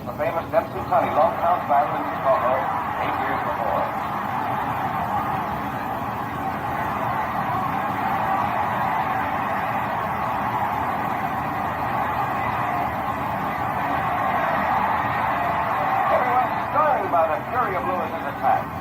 the famous Dempsey Tunney long-count battle in Chicago 8 years before. Everyone's stunned by the fury of Lewis's attack.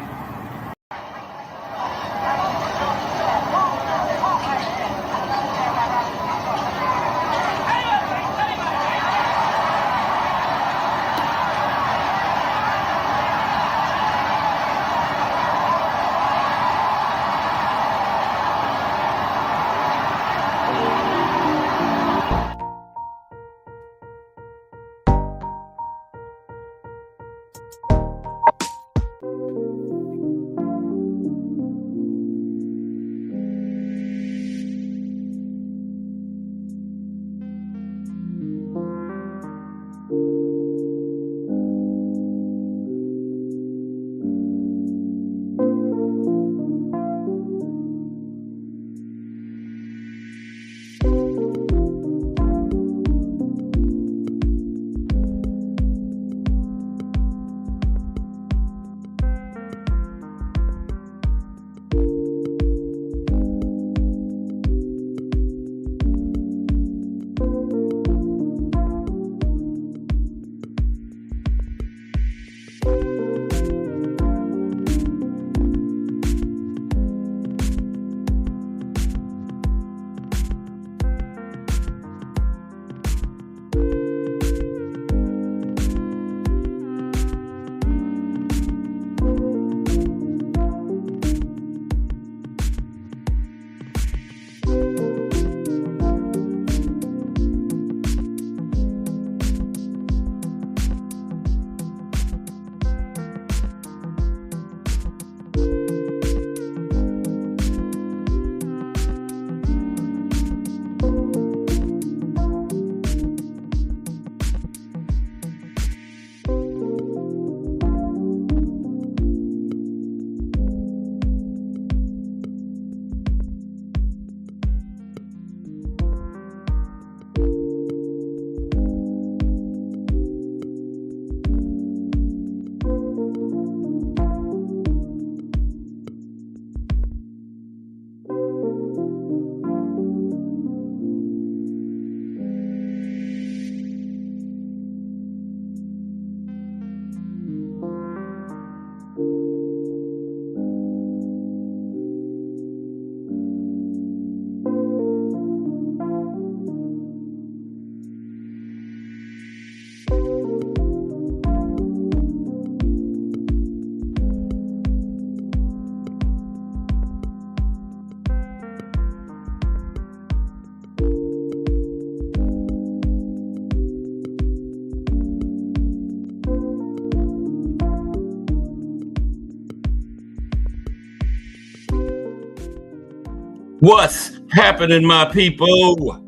What's happening, my people?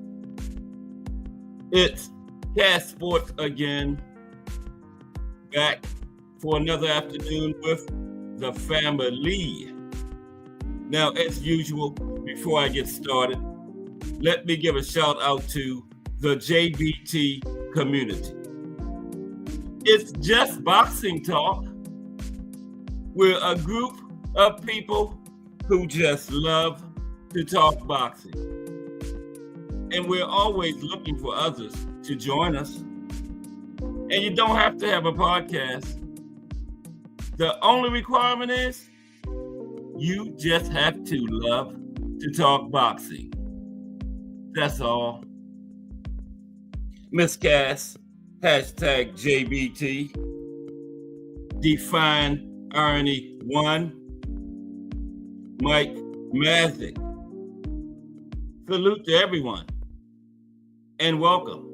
It's Cast Sports again, back for another afternoon with the family. Now, as usual, before I get started, let me give a shout out to the JBT community. It's just boxing talk. We're a group of people who just love to talk boxing. And we're always looking for others to join us. And you don't have to have a podcast. The only requirement is you just have to love to talk boxing. That's all. Miss Cass, hashtag JBT, Define Irony 1, Mike Mathick. Salute to everyone, and welcome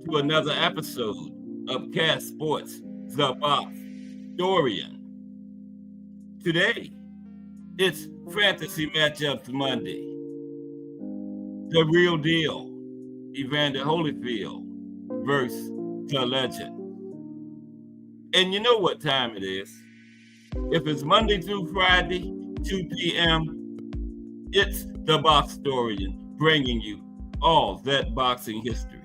to another episode of Cast Sports, the Box Dorian. Today, it's Fantasy Matchups Monday. The real deal, Evander Holyfield versus the legend. And you know what time it is. If it's Monday through Friday, 2 p.m., it's the Box Dorian bringing you all that boxing history.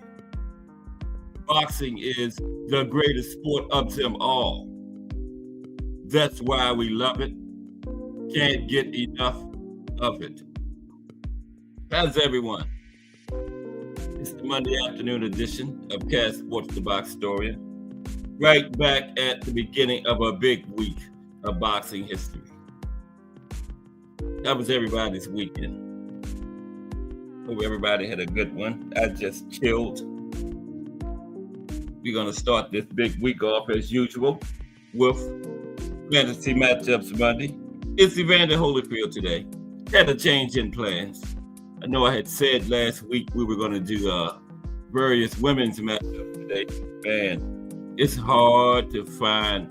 boxing is the greatest sport of them all. That's why we love it. Can't get enough of it. How's everyone? It's the Monday afternoon edition of Cast Sports, the Box Story. Right back at the beginning of a big week of boxing history. How was everybody's weekend? Hope everybody had a good one. I just chilled. We're going to start this big week off as usual with fantasy matchups Monday. It's Evander Holyfield today. Had a change in plans. I know I had said last week we were going to do various women's matchups today, and it's hard to find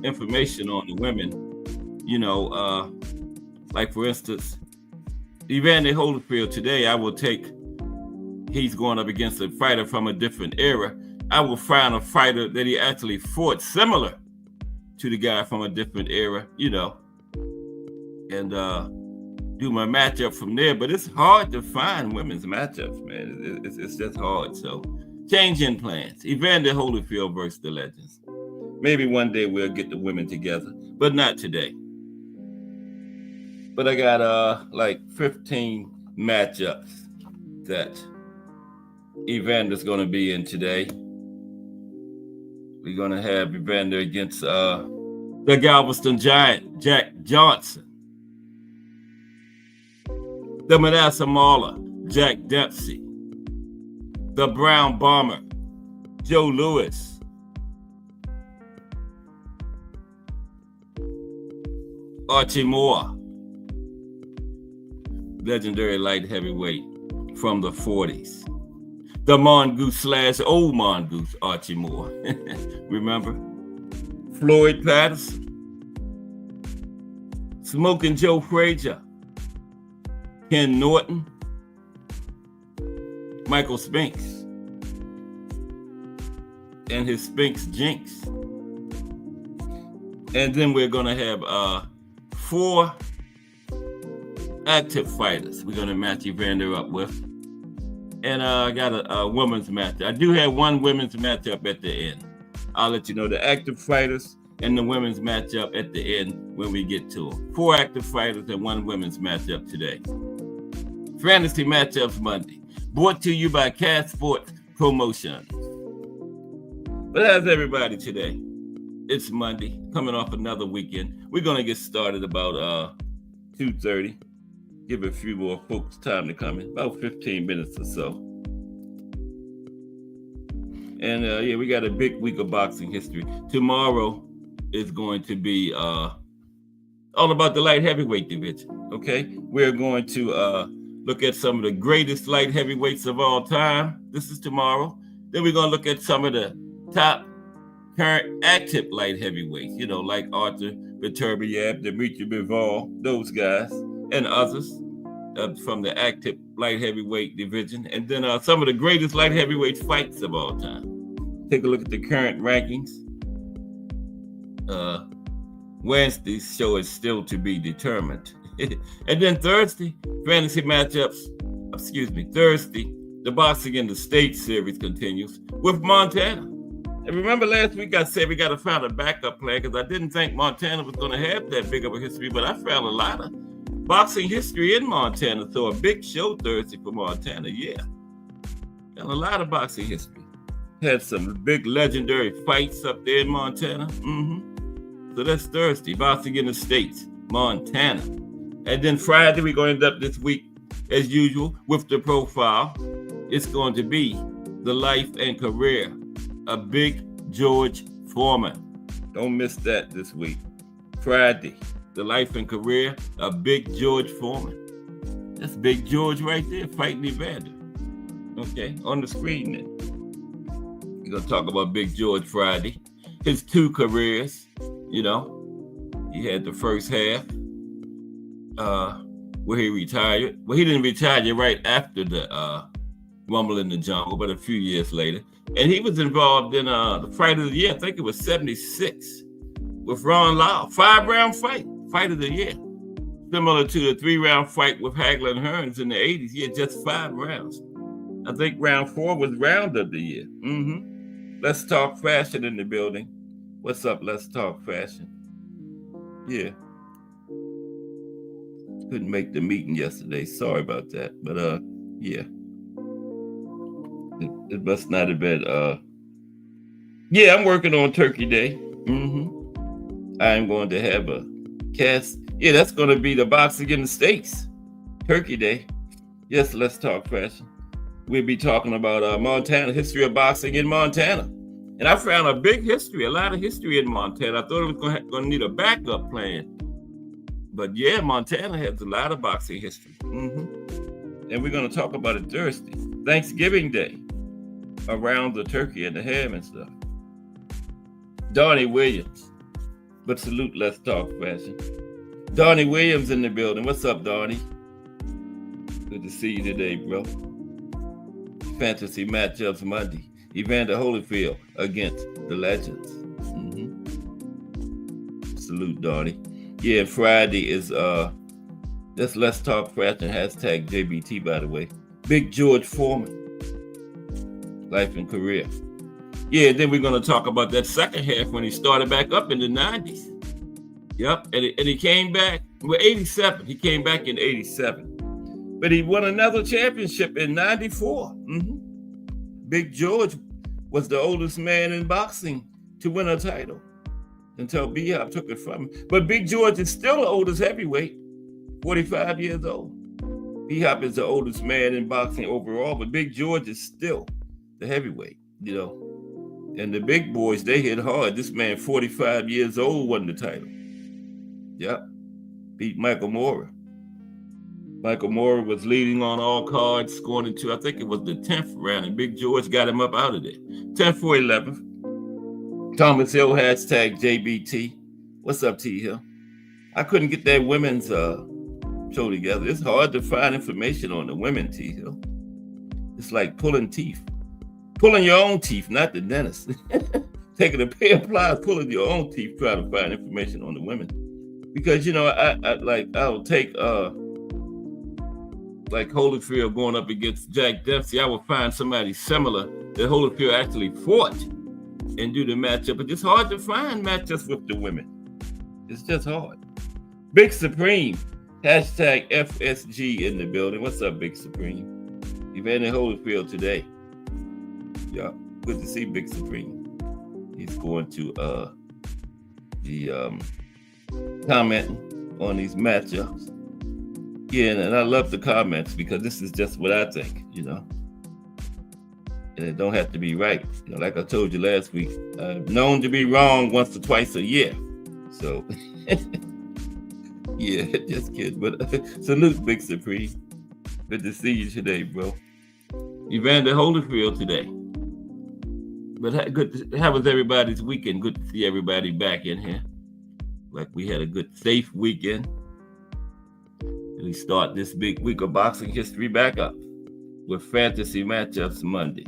information on the women. You know, like for instance, Evander Holyfield today, I will take, he's going up against a fighter from a different era. I will find a fighter that he actually fought similar to the guy from a different era, you know, and do my matchup from there. But it's hard to find women's matchups, man. It's just hard. So changing plans. Evander Holyfield versus the Legends. Maybe one day we'll get the women together, but not today. But I got like 15 matchups that Evander's going to be in today. We're going to have Evander against the Galveston Giant, Jack Johnson. The Manasseh Mauler, Jack Dempsey. The Brown Bomber, Joe Lewis. Archie Moore, legendary light heavyweight from the 40s. The Mongoose / old Mongoose, Archie Moore. Remember? Floyd Patterson. Smoking Joe Frazier. Ken Norton. Michael Spinks. And his Spinks Jinx. And then we're going to have 4 active fighters we're going to match Evander up with. And I got a women's match. I do have one women's matchup at the end. I'll let you know the active fighters and the women's matchup at the end when we get to them. 4 active fighters and 1 women's matchup today. Fantasy Matchups Monday, brought to you by Cast Sports Promotions. But how's everybody today? It's Monday, coming off another weekend. We're going to get started about 2:30. Give a few more folks time to come in, about 15 minutes or so. And yeah, we got a big week of boxing history. Tomorrow is going to be all about the light heavyweight division, okay? We're going to look at some of the greatest light heavyweights of all time. This is tomorrow. Then we're going to look at some of the top current active light heavyweights, you know, like Arthur Beterbiev, Dimitri Bivol, those guys, and others from the active light heavyweight division. And then some of the greatest light heavyweight fights of all time. Take a look at the current rankings. Wednesday's show is still to be determined. And then Thursday, fantasy matchups, Thursday, the Boxing in the State series continues with Montana. And remember last week I said we got to find a backup plan because I didn't think Montana was going to have that big of a history, but I found a lot of boxing history in Montana. So a big show Thursday for Montana, yeah. And a lot of boxing history. Had some big legendary fights up there in Montana. So that's Thursday, Boxing in the States, Montana. And then Friday, we're going to end up this week, as usual, with the profile. It's going to be the life and career of Big George Foreman. Don't miss that this week. Friday, the life and career of Big George Foreman. That's Big George right there fighting Evander. Okay, on the screen then. We're going to talk about Big George Friday. His 2 careers, you know. He had the first half where he retired. Well, he didn't retire right after the Rumble in the Jungle, but a few years later. And he was involved in the fight of the year. I think it was 76 with Ron Lyle. 5-round fight of the year. Similar to the 3-round fight with Hagler and Hearns in the 80s. He had just 5 rounds. I think round 4 was round of the year. Let's Talk Fashion in the building. What's up, Let's Talk Fashion? Yeah. Couldn't make the meeting yesterday. Sorry about that. But yeah. It must not have been yeah, I'm working on Turkey Day. I'm going to have a cast. Yeah, that's going to be the boxing in the States. Turkey Day. Yes, Let's Talk Fashion. We'll be talking about Montana, history of boxing in Montana. And I found a lot of history in Montana. I thought it was going to need a backup plan. But yeah, Montana has a lot of boxing history. And we're going to talk about it Thursday, Thanksgiving Day, around the turkey and the ham and stuff. Donnie Williams. But salute, Let's Talk Fashion. Donnie Williams in the building. What's up, Donnie? Good to see you today, bro. Fantasy matchups Monday. Evander Holyfield against the Legends. Salute, Donnie. Yeah, Friday is that's Let's Talk Fashion, hashtag JBT, by the way. Big George Foreman. Life and career. Yeah, then we're going to talk about that second half when he started back up in the 90s. Yep, and he came back, 87. He came back in 87. But he won another championship in 94. Big George was the oldest man in boxing to win a title until B-Hop took it from him. But Big George is still the oldest heavyweight, 45 years old. B-Hop is the oldest man in boxing overall, but Big George is still the heavyweight, you know. And the big boys, they hit hard. This man, 45 years old, won the title. Yep. Beat Michael Moorer. Michael Moorer was leading on all cards, scoring into, I think it was the 10th round, and Big George got him up out of there. 10 for 11th. Thomas Hill, hashtag JBT. What's up, T Hill? I couldn't get that women's show together. It's hard to find information on the women, T Hill. It's like pulling teeth. Pulling your own teeth, not the dentist. Taking a pair of pliers, pulling your own teeth, trying to find information on the women. Because, you know, I'll take like Holyfield going up against Jack Dempsey. I will find somebody similar that Holyfield actually fought and do the matchup. But it's hard to find matchups with the women. It's just hard. Big Supreme, hashtag FSG in the building. What's up, Big Supreme? Evander Holyfield today. Yeah, good to see Big Supreme. He's going to the commenting on these matchups. Yeah, and I love the comments because this is just what I think, you know. And it don't have to be right. You know, like I told you last week, I'm known to be wrong once or twice a year. So, yeah, just kidding. But salute, Big Supreme. Good to see you today, bro. Evander Holyfield today. But how was everybody's weekend? Good to see everybody back in here. Like we had a good, safe weekend. And we start this big week of boxing history back up with fantasy matchups Monday.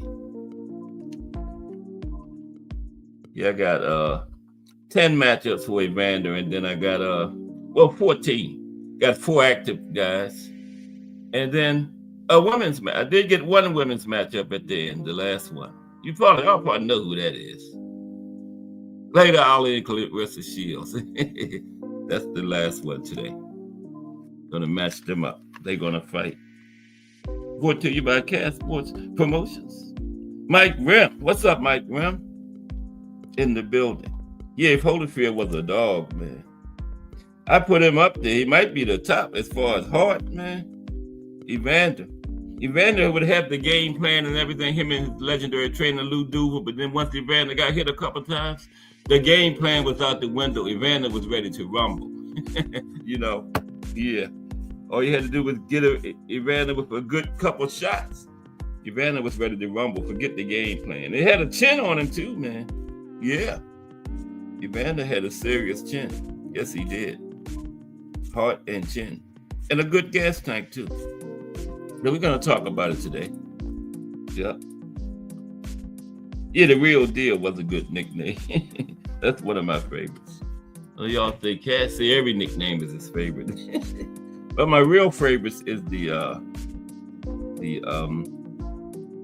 Yeah, I got 10 matchups for Evander, and then I got 14. Got 4 active guys. And then a women's match. I did get one women's matchup at the end, the last one. Y'all probably know who that is. Later, Ali and Clarissa Shields. That's the last one today. Gonna match them up. They're gonna fight. Brought to you by Cash Sports Promotions. Mike Rim. What's up, Mike Rim? In the building. Yeah, if Holyfield was a dog, man. I put him up there. He might be the top as far as heart, man. Evander would have the game plan and everything, him and his legendary trainer, Lou Duval. But then once Evander got hit a couple times, the game plan was out the window. Evander was ready to rumble. You know, yeah. All you had to do was get Evander with a good couple shots. Evander was ready to rumble. Forget the game plan. They had a chin on him too, man. Yeah. Evander had a serious chin. Yes, he did. Heart and chin. And a good gas tank too. But we're going to talk about it today. Yeah. Yeah, the Real Deal was a good nickname. That's one of my favorites. Well, y'all think Cassie, every nickname is his favorite. But my real favorites is the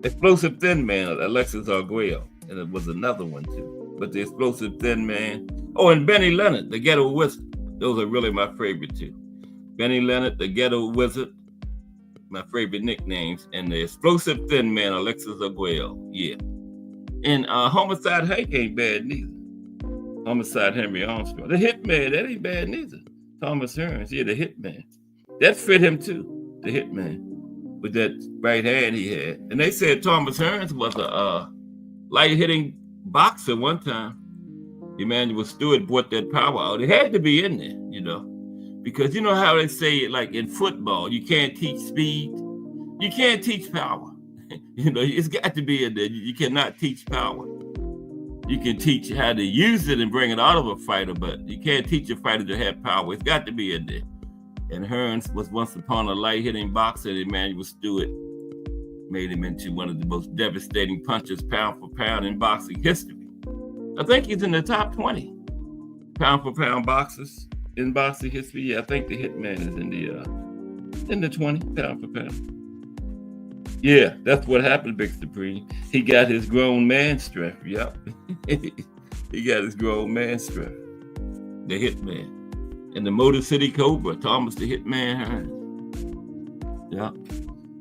Explosive Thin Man, Alexis Arguello. and it was another one too. But the Explosive Thin Man. Oh, and Benny Leonard, the Ghetto Wizard. Those are really my favorite too. Benny Leonard, the Ghetto Wizard, my favorite nicknames, and the Explosive Thin Man, Alexis Aguel. Yeah. And Homicide Hank ain't bad neither. Homicide Henry Armstrong. The Hitman, that ain't bad neither. Thomas Hearns, yeah, the Hitman. That fit him too, the Hitman, with that right hand he had. And they said Thomas Hearns was a light-hitting boxer one time. Emmanuel Stewart brought that power out. It had to be in there, you know, because you know how they say, like in football, you can't teach speed. You can't teach power. You know, it's got to be in there. You cannot teach power. You can teach how to use it and bring it out of a fighter, but you can't teach a fighter to have power. It's got to be in there. And Hearns was once upon a light-hitting boxer. Emmanuel Stewart made him into one of the most devastating punchers pound for pound in boxing history. I think he's in the top 20 pound for pound boxers in boxing history. Yeah, I think the Hitman is in the 20 pound for pound. Yeah, that's what happened, Big Supreme. He got his grown man strength. Yep. He got his grown man strength. The Hitman. And the Motor City Cobra, Thomas the Hitman Hearns. Yeah.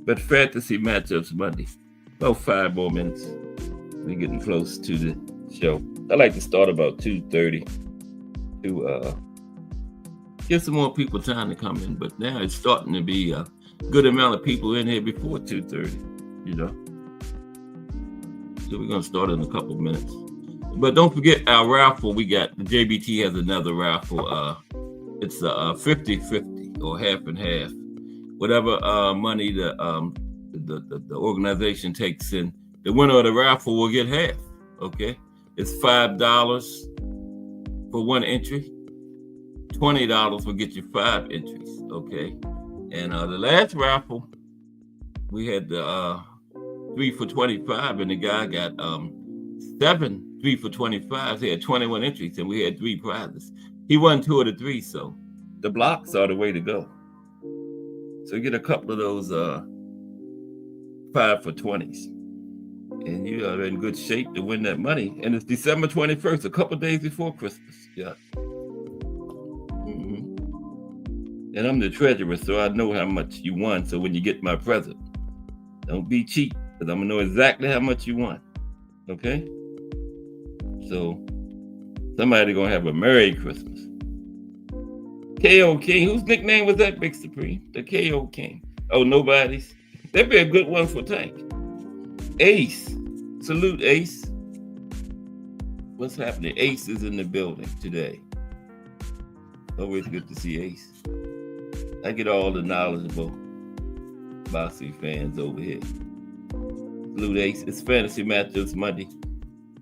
But fantasy matchups Monday. About 5 more minutes. We're getting close to the show. I like to start about 2:30 to give some more people time to come in. But now it's starting to be a good amount of people in here before 2:30, you know. So we're going to start in a couple minutes. But don't forget our raffle. We got, the JBT has another raffle. It's a 50-50 or half and half. Whatever money the organization takes in, the winner of the raffle will get half, okay? It's $5 for one entry. $20 will get you 5 entries, okay? And the last raffle, we had the 3 for 25, and the guy got 7 3 for 25. He had 21 entries, and we had 3 prizes. He won 2 of the 3, so the blocks are the way to go. So get a couple of those 5 for 20s, and you are in good shape to win that money. And it's December 21st, a couple of days before Christmas. Yeah. And I'm the treasurer, so I know how much you won. So when you get my present, don't be cheap, because I'm going to know exactly how much you won. Okay? So somebody going to have a Merry Christmas. K.O. King. Whose nickname was that, Big Supreme? The K.O. King. Oh, nobody's? That'd be a good one for Tank. Ace. Salute, Ace. What's happening? Ace is in the building today. Always good to see Ace. I get all the knowledgeable boxing fans over here. Salute, Ace. It's Fantasy Matchups Monday.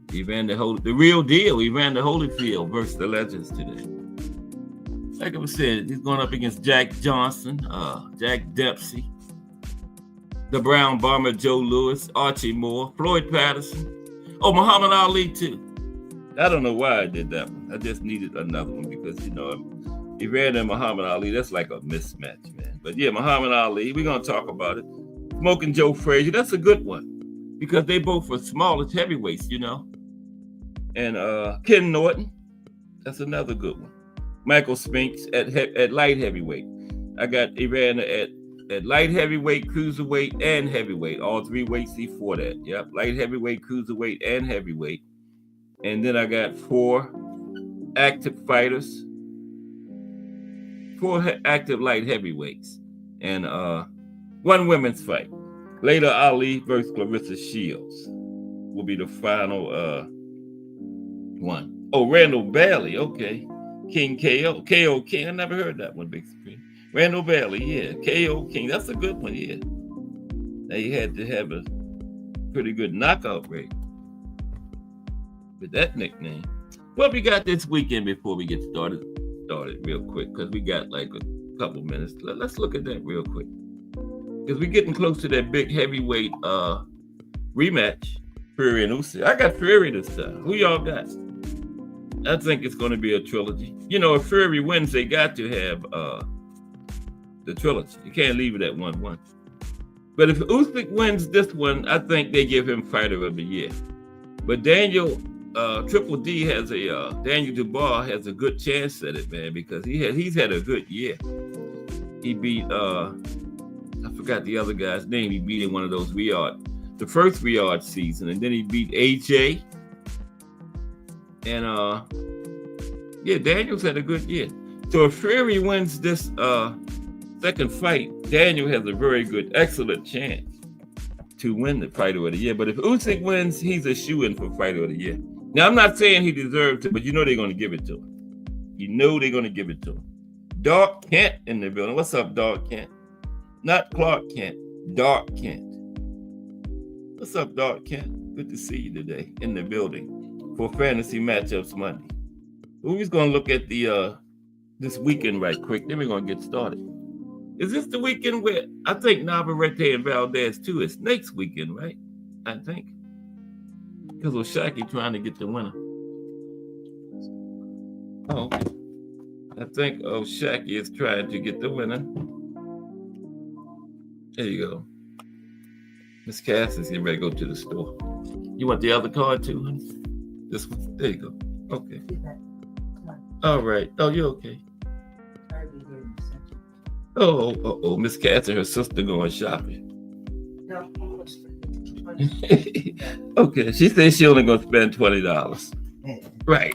The real deal, Evander Holyfield versus the Legends today. Like I was saying, he's going up against Jack Johnson, Jack Dempsey, the Brown Bomber Joe Louis, Archie Moore, Floyd Patterson. Oh, Muhammad Ali too. I don't know why I did that one. I just needed another one because, you know, Evander and Muhammad Ali, that's like a mismatch, man. But yeah, Muhammad Ali, we're going to talk about it. Smoking Joe Frazier, that's a good one because they both are smallest heavyweights, you know. And Ken Norton, that's another good one. Michael Spinks at light heavyweight. I got Evander at light heavyweight, cruiserweight, and heavyweight. All 3 weights he fought at. Yep, light heavyweight, cruiserweight, and heavyweight. And then I got 4 active fighters, 4 active light heavyweights, and 1 women's fight. Later, Ali versus Clarissa Shields will be the final one. Oh, Randall Bailey, okay. King KO King. I never heard that one, Big Supreme. Randall Bailey, yeah. KO King, that's a good one, yeah. Now you had to have a pretty good knockout rate with that nickname. What we got this weekend before we get started real quick, because we got like a couple minutes. Let's look at that real quick, because we're getting close to that big heavyweight rematch, Fury and Usyk. I got Fury this time. Who y'all got? I think it's going to be a trilogy. You know, if Fury wins, they got to have the trilogy. You can't leave it at 1-1. But if Usyk wins this one, I think they give him Fighter of the Year. But Daniel Triple D has a Daniel Dubois has a good chance at it, man, because he's had a good year. He beat I forgot the other guy's name. He beat in one of those the first Riyadh season, and then he beat AJ. And Daniel's had a good year. So if Fury wins this second fight, Daniel has a very good, excellent chance to win the Fighter of the Year. But if Usyk wins, he's a shoo-in for Fighter of the Year. Now, I'm not saying he deserves it, but you know they're going to give it to him. You know they're going to give it to him. Dark Kent in the building. What's up, Dark Kent? Not Clark Kent, Dark Kent. What's up, Dark Kent? Good to see you today in the building for Fantasy Matchups Monday. We're just going to look at the this weekend right quick. Then we're going to get started. Is this the weekend where I think Navarrete and Valdez too? It's next weekend, right? I think. Because O'Shaki trying to get the winner. Oh, okay. I think O'Shaki is trying to get the winner. There you go. Miss Cass is getting ready to go to the store. You want the other card too, honey? This one? There you go. Okay. All right. Oh, you're okay. Oh, Miss Cass and her sister going shopping. No, okay, she says she only gonna spend $20. Right.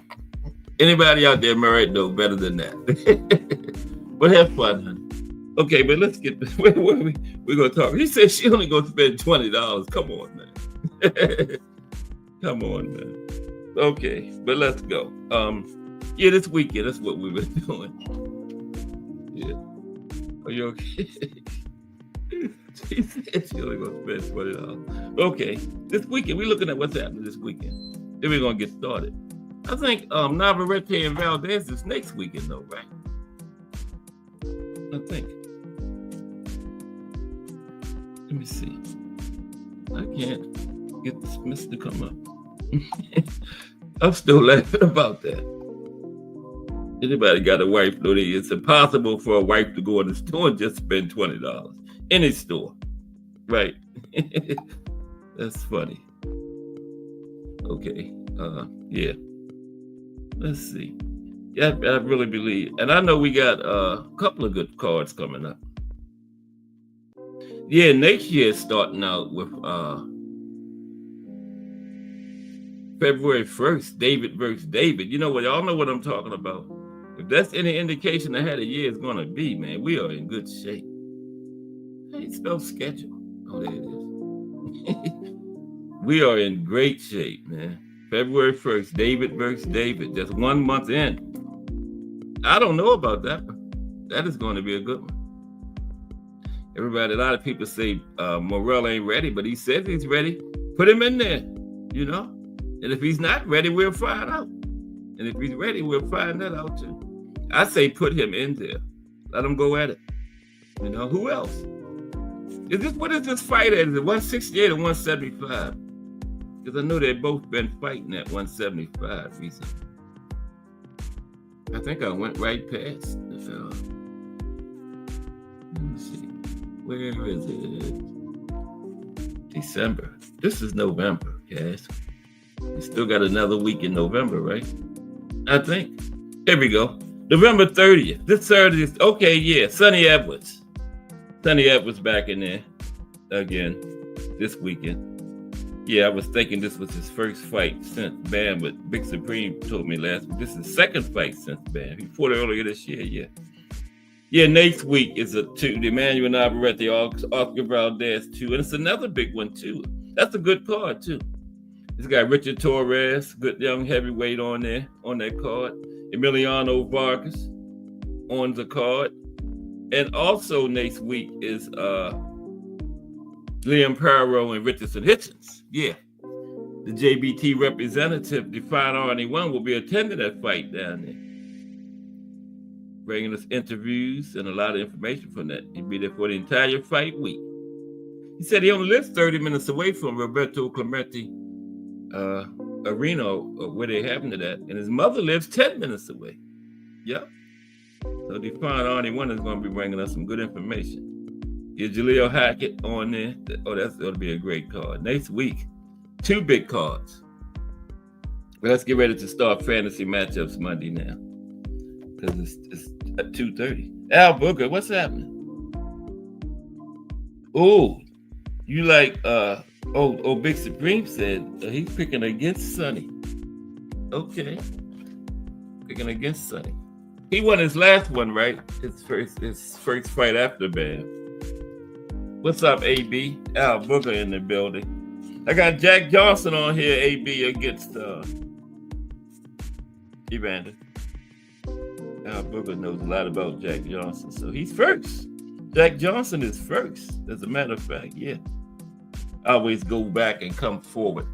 Anybody out there married know better than that. But have fun, honey. Okay, but let's get where we're gonna talk. He said she only gonna spend $20. Come on, man. Come on, man. Okay, but let's go. This weekend, that's what we've been doing. Yeah. Are you okay? She said she only gonna spend $20. Okay, this weekend, we're looking at what's happening this weekend. Then we're gonna get started. I think Navarrete and Valdez is next weekend though, right? I think. Let me see. I can't get this mess to come up. I'm still laughing about that. Anybody got a wife? No, it's impossible for a wife to go in the store and just spend $20. Any store. Right. That's funny. Okay. Yeah. Let's see. Yeah, I really believe. And I know we got a couple of good cards coming up. Yeah, next year is starting out with February 1st, David versus David. You know what? Y'all know what I'm talking about. If that's any indication of how the year is going to be, man, we are in good shape. How you spell schedule? Oh, there it is. We are in great shape, man. February 1st, David versus David. Just 1 month in. I don't know about that one. That is going to be a good one. Everybody, a lot of people say Morrell ain't ready, but he says he's ready. Put him in there, you know? And if he's not ready, we'll find out. And if he's ready, we'll find that out too. I say put him in there. Let him go at it. You know, who else? What is this fight at? Is it 168 or 175? Because I know they've both been fighting at 175 recently. I think I went right past. Let me see. Where is it? December. This is November, guys. We still got another week in November, right? I think. Here we go. November 30th. This Saturday is, okay, yeah. Sonny Edwards. Sonny Edwards back in there again this weekend. Yeah, I was thinking this was his first fight since Bam, but Big Supreme told me last week this is his second fight since Bam. He fought earlier this year, yeah. Yeah, next week is the Emmanuel Navarrete, Oscar Valdez, too. And it's another big one, too. That's a good card, too. It's got Richard Torres, good young heavyweight on there, on that card. Emiliano Vargas on the card. And also next week is Liam Perro and Richardson Hitchens. Yeah. The JBT representative, Define RNA1, will be attending that fight down there. Bringing us interviews and a lot of information from that. He'll be there for the entire fight week. He said he only lives 30 minutes away from Roberto Clemente Arena, where they happen to that. And his mother lives 10 minutes away. Yep. So Define RNA1 is going to be bringing us some good information. Get Jaleel Hackett on there. Oh, that's going to be a great card. Next week, 2 big cards. But let's get ready to start fantasy matchups Monday now, because it's at 2:30. Al Booker, what's happening? Oh, you like Big Supreme said he's picking against Sonny. Okay, picking against Sonny. He won his last one, right? His first fight after Bam. What's up, AB? Al Booker in the building. I got Jack Johnson on here, AB, against Evander. Al Booker knows a lot about Jack Johnson, so he's first. Jack Johnson is first, as a matter of fact, yeah. I always go back and come forward.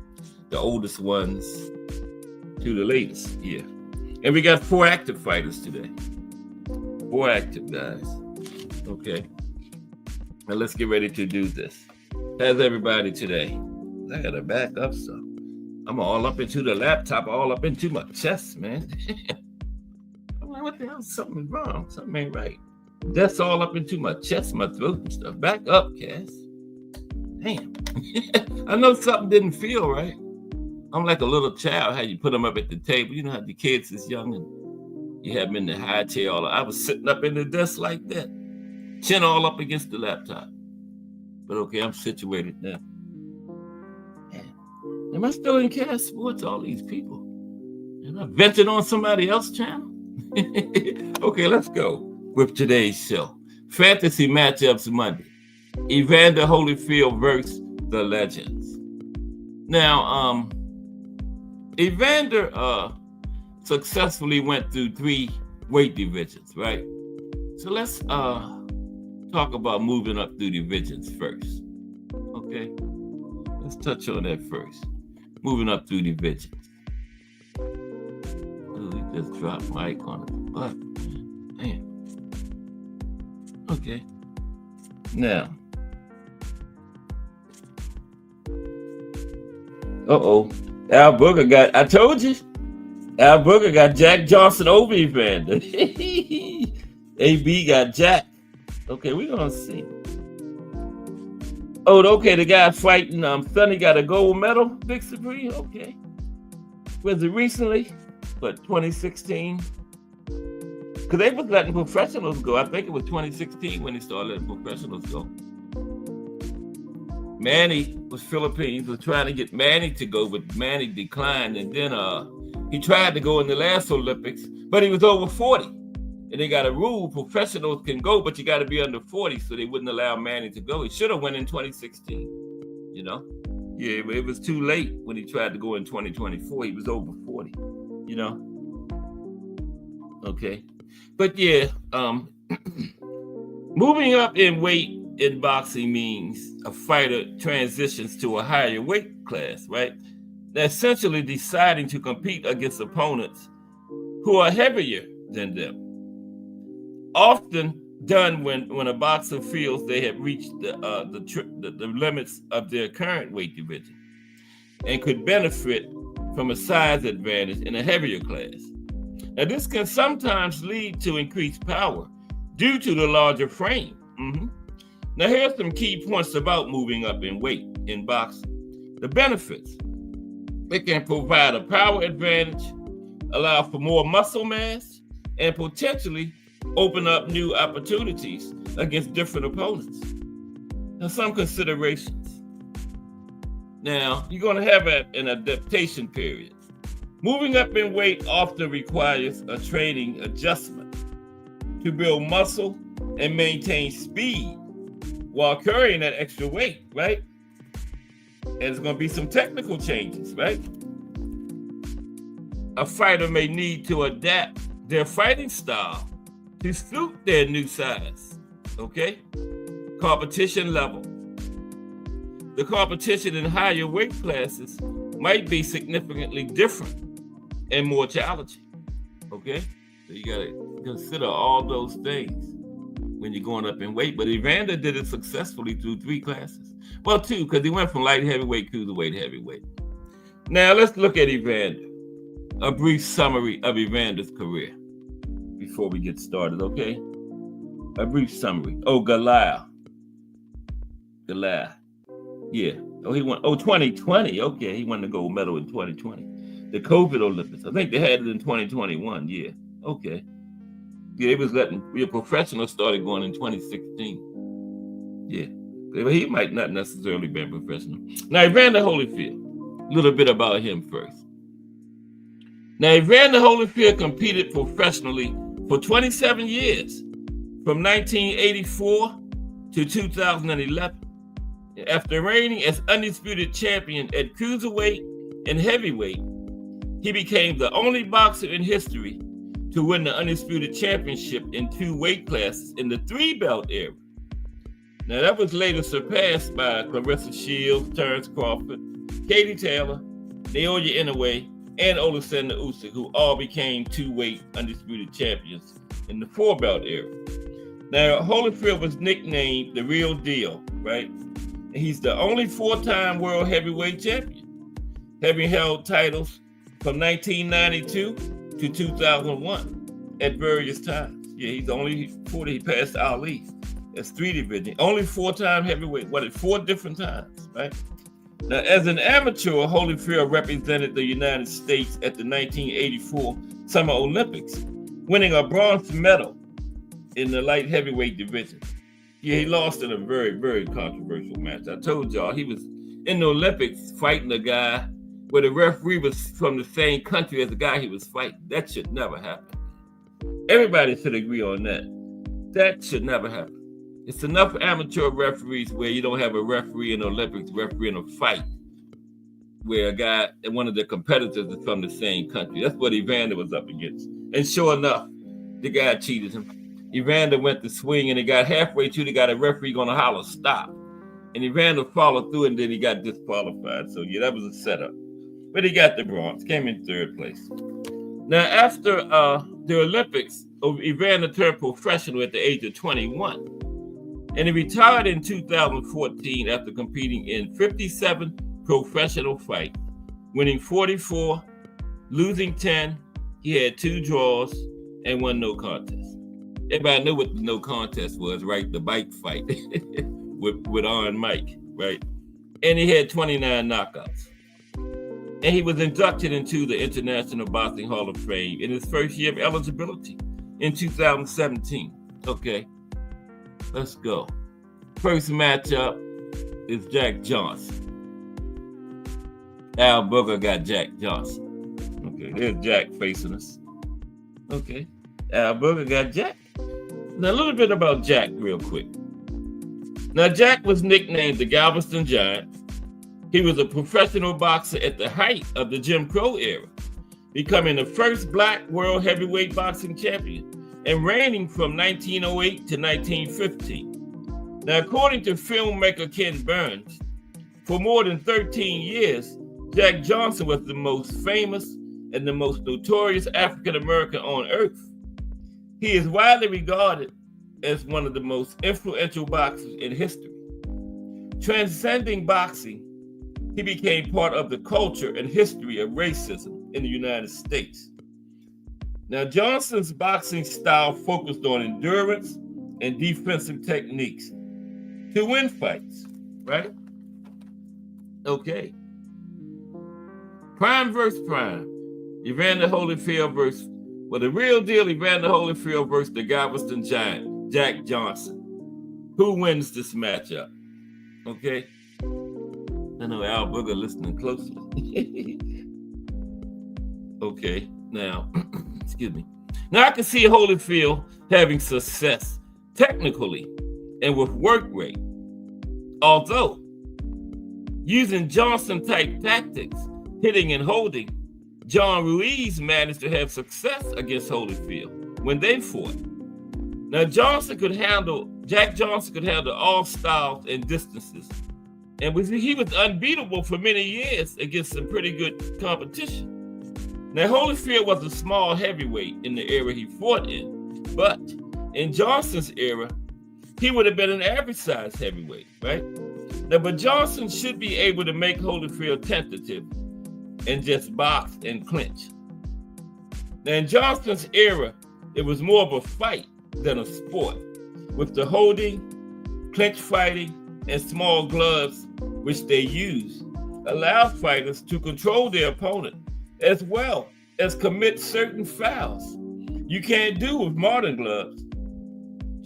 The oldest ones to the latest, yeah. And we got 4 active fighters today. 4 active guys. Okay. Now let's get ready to do this. How's everybody today? I gotta back up some. I'm all up into the laptop, all up into my chest, man. I'm like, what the hell? Something's wrong. Something ain't right. That's all up into my chest, my throat and stuff. Back up, Cass. Damn. I know something didn't feel right. I'm like a little child, how you put them up at the table. You know how the kids is young and you have them in the high chair. I was sitting up in the desk like that, chin all up against the laptop. But okay, I'm situated now. Man, am I still in Cass Sports? All these people. Am I venting on somebody else's channel? Okay, let's go with today's show. Fantasy matchups Monday. Evander Holyfield versus the Legends. Now, Evander successfully went through 3 weight divisions, right? So let's talk about moving up through divisions first. Okay? Let's touch on that first. Moving up through divisions. Oh, he just dropped Mike on it. But, man. Okay. Now. Al Booker got, I told you. Al Booker got Jack Johnson over Evander. AB got Jack. Okay, we're going to see. Oh, okay, the guy fighting Sonny got a gold medal, Big Supreme. Okay. Was it recently? What, 2016? Because they was letting professionals go. I think it was 2016 when they started letting professionals go. Manny was Philippines, was trying to get Manny to go, but Manny declined. And then he tried to go in the last Olympics, but he was over 40. And they got a rule, professionals can go, but you got to be under 40, so they wouldn't allow Manny to go. He should have went in 2016, you know? Yeah, but it was too late when he tried to go in 2024. He was over 40, you know? Okay. But yeah, moving up in weight in boxing means a fighter transitions to a higher weight class, right? They're essentially deciding to compete against opponents who are heavier than them. Often done when a boxer feels they have reached the limits of their current weight division and could benefit from a size advantage in a heavier class. Now, this can sometimes lead to increased power due to the larger frame. Now, here's some key points about moving up in weight in boxing. The benefits. It can provide a power advantage, allow for more muscle mass, and potentially open up new opportunities against different opponents. Now, some considerations. Now, you're going to have an adaptation period. Moving up in weight often requires a training adjustment to build muscle and maintain speed while carrying that extra weight, right? And there's going to be some technical changes, right? A fighter may need to adapt their fighting style to suit their new size, okay? Competition level. The competition in higher weight classes might be significantly different and more challenging, okay? So you gotta consider all those things when you're going up in weight. But Evander did it successfully through 3 classes. Well, 2, because he went from light heavyweight, cruiserweight, heavyweight. Now let's look at Evander. A brief summary of Evander's career before we get started, okay? A brief summary. Oh, Goliath. Yeah. Oh, he won. Oh, 2020. Okay, he won the gold medal in 2020. the COVID Olympics. I think they had it in 2021. Yeah. Okay. Yeah, they was letting professionals started going in 2016. Yeah. But he might not necessarily be a professional. Now, Evander Holyfield, a little bit about him first. Now, Evander Holyfield competed professionally for 27 years, from 1984 to 2011. After reigning as undisputed champion at cruiserweight and heavyweight, he became the only boxer in history to win the undisputed championship in 2 weight classes in the 3-belt era. Now, that was later surpassed by Clarissa Shields, Terrence Crawford, Katie Taylor, Naoya Inoue, and Alexander Usyk, who all became 2-weight undisputed champions in the 4-belt era. Now, Holyfield was nicknamed the Real Deal, right? And he's the only 4-time world heavyweight champion, having held titles from 1992 to 2001 at various times. Yeah, he's the only 40. He passed Ali. That's 3 divisions. Only 4-time heavyweight. At 4 different times, right? Now, as an amateur, Holyfield represented the United States at the 1984 Summer Olympics, winning a bronze medal in the light heavyweight division. Yeah, he lost in a very, very controversial match. I told y'all he was in the Olympics fighting a guy where the referee was from the same country as the guy he was fighting. That should never happen. Everybody should agree on that. That should never happen. It's enough amateur referees where you don't have a referee in the Olympics refereeing a fight where a guy, one of the competitors is from the same country. That's what Evander was up against. And sure enough, the guy cheated him. Evander went to swing and he got halfway through, they got a referee gonna holler, stop. And Evander followed through and then he got disqualified. So yeah, that was a setup. But he got the bronze, came in 3rd place. Now after the Olympics, Evander turned professional at the age of 21. And he retired in 2014 after competing in 57 professional fights, winning 44, losing 10. He had 2 draws and 1 no contest. Everybody knew what the no contest was, right? The bike fight with Iron Mike, right? And he had 29 knockouts. And he was inducted into the International Boxing Hall of Fame in his first year of eligibility in 2017. Okay, let's go. First matchup is Jack Johnson. Al Booker got Jack Johnson. Okay, there's Jack facing us. Okay, Al Booker got Jack. Now, a little bit about Jack real quick. Now, Jack was nicknamed the Galveston Giant. He was a professional boxer at the height of the Jim Crow era, becoming the first Black world heavyweight boxing champion and reigning from 1908 to 1915. Now, according to filmmaker Ken Burns, for more than 13 years, Jack Johnson was the most famous and the most notorious African American on earth. He is widely regarded as one of the most influential boxers in history. Transcending boxing, he became part of the culture and history of racism in the United States. Now, Johnson's boxing style focused on endurance and defensive techniques to win fights, right? Okay. Prime versus prime. Evander Holyfield versus, the real deal, Evander Holyfield versus the Galveston Giant, Jack Johnson. Who wins this matchup? Okay. I know Al Booker listening closely. Okay, now, excuse me. Now I can see Holyfield having success technically and with work rate. Although, using Johnson-type tactics, hitting and holding, John Ruiz managed to have success against Holyfield when they fought. Now, Jack Johnson could handle all styles and distances. And he was unbeatable for many years against some pretty good competition. Now, Holyfield was a small heavyweight in the era he fought in, but in Johnson's era, he would have been an average size heavyweight, right? Now, but Johnson should be able to make Holyfield tentative and just box and clinch. Now, in Johnson's era, it was more of a fight than a sport, with the holding, clinch fighting, and small gloves, which they used, allowed fighters to control their opponent as well as commit certain fouls you can't do with modern gloves.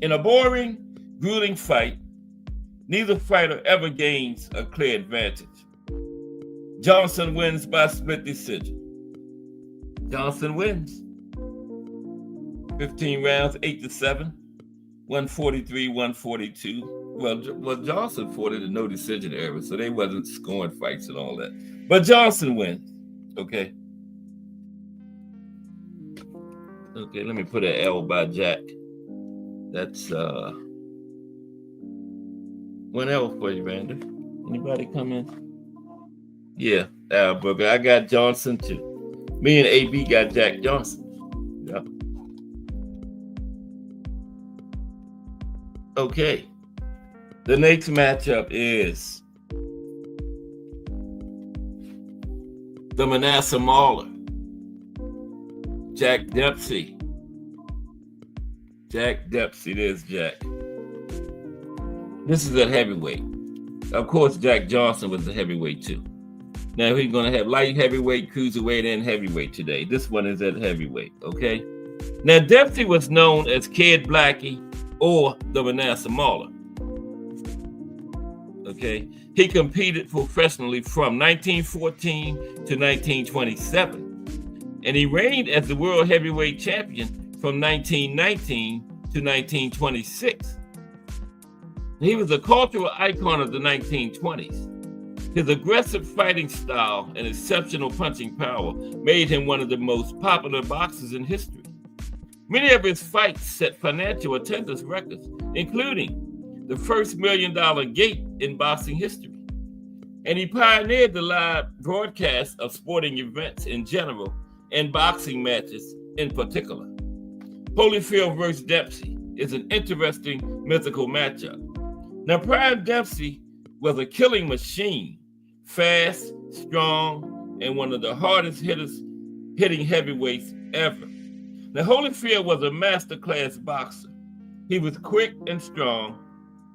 In a boring, grueling fight, neither fighter ever gains a clear advantage. Johnson wins by split decision. Johnson wins. 15 rounds, 8-7, 143, 142. Well, Johnson fought in the no decision era, so they wasn't scoring fights and all that. But Johnson wins. Okay. Okay, let me put an L by Jack. That's one L for you, Evander. Anybody come in? Yeah, Al Booker. I got Johnson too. Me and AB got Jack Johnson. Yeah. Okay. The next matchup is the Manasseh Mauler, Jack Dempsey. Jack Dempsey, there's Jack. This is at heavyweight. Of course, Jack Johnson was the heavyweight too. Now we're going to have light heavyweight, cruiserweight, and heavyweight today. This one is at heavyweight, okay? Now, Dempsey was known as Kid Blackie or the Manasseh Mauler. Okay? He competed professionally from 1914 to 1927. And he reigned as the world heavyweight champion from 1919 to 1926. He was a cultural icon of the 1920s. His aggressive fighting style and exceptional punching power made him one of the most popular boxers in history. Many of his fights set financial attendance records, including the first $1 million gate in boxing history. And he pioneered the live broadcast of sporting events in general and boxing matches in particular. Holyfield versus Dempsey is an interesting mythical matchup. Now, Prime Dempsey was a killing machine, fast, strong, and one of the hardest hitting heavyweights ever. Now, Holyfield was a masterclass boxer. He was quick and strong,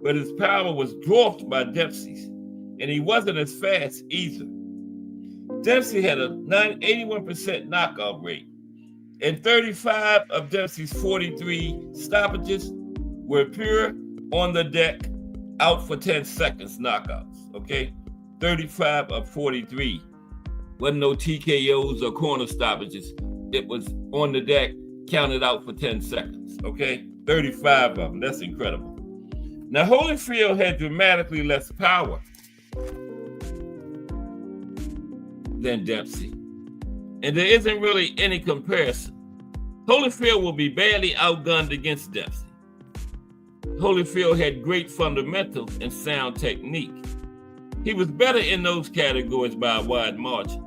but his power was dwarfed by Dempsey's, and he wasn't as fast either. Dempsey had a 81% knockout rate, and 35 of Dempsey's 43 stoppages were pure on the deck, out for 10 seconds knockouts, okay? 35 of 43. Wasn't no TKOs or corner stoppages. It was on the deck, counted out for 10 seconds, okay? 35 of them, that's incredible. Now, Holyfield had dramatically less power than Dempsey, and there isn't really any comparison. Holyfield will be badly outgunned against Dempsey. Holyfield had great fundamentals and sound technique. He was better in those categories by a wide margin.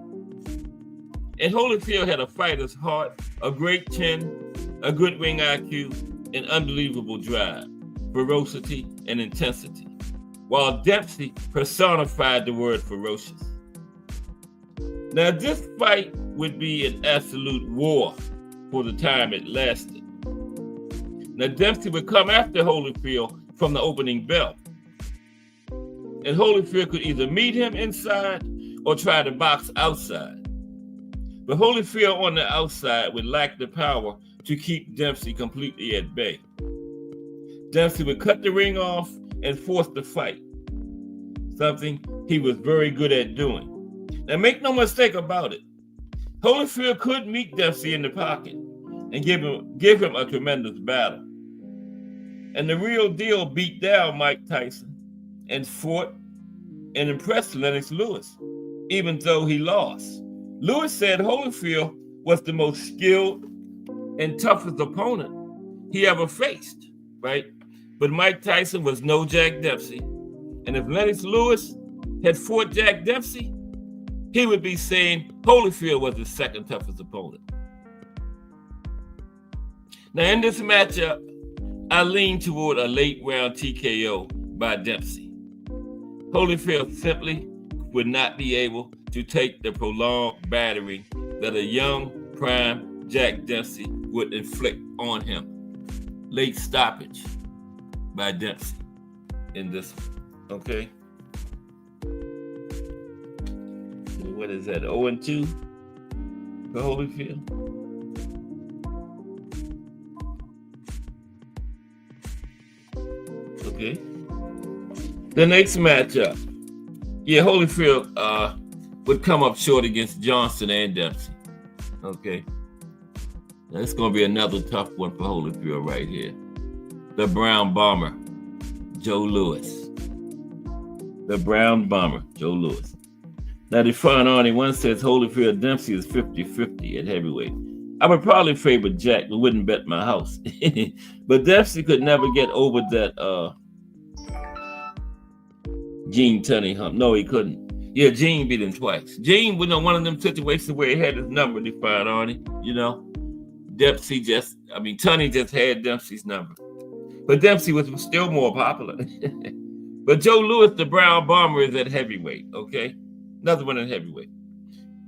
And Holyfield had a fighter's heart, a great chin, a good ring IQ, and unbelievable drive, ferocity, and intensity, while Dempsey personified the word ferocious. Now, this fight would be an absolute war for the time it lasted. Now, Dempsey would come after Holyfield from the opening bell. And Holyfield could either meet him inside or try to box outside. But Holyfield on the outside would lack the power to keep Dempsey completely at bay. Dempsey would cut the ring off and force the fight, something he was very good at doing. Now, make no mistake about it, Holyfield could meet Dempsey in the pocket and give him a tremendous battle. And the real deal beat down Mike Tyson and fought and impressed Lennox Lewis, even though he lost. Lewis said Holyfield was the most skilled and toughest opponent he ever faced, right? But Mike Tyson was no Jack Dempsey. And if Lennox Lewis had fought Jack Dempsey, he would be saying Holyfield was his second toughest opponent. Now, in this matchup, I lean toward a late round TKO by Dempsey. Holyfield simply would not be able to take the prolonged battering that a young, prime Jack Dempsey would inflict on him. Late stoppage by Dempsey in this one, okay? So what is that, 0-2? for Holyfield. Okay. The next matchup. Yeah, Holyfield would come up short against Johnson and Dempsey. Okay. Now, it's going to be another tough one for Holyfield right here. The Brown Bomber, Joe Louis. The Brown Bomber, Joe Louis. Now, Define Arnie one says Holyfield Dempsey is 50-50 at heavyweight. I would probably favor Jack, but wouldn't bet my house. But Dempsey could never get over that Gene Tunney hump. No, he couldn't. Yeah, Gene beat him twice. Gene was in one of them situations where he had his number, Define Arnie, you know. Dempsey Tunney just had Dempsey's number. But Dempsey was still more popular. But Joe Louis, the Brown Bomber, is at heavyweight, okay? Another one at heavyweight.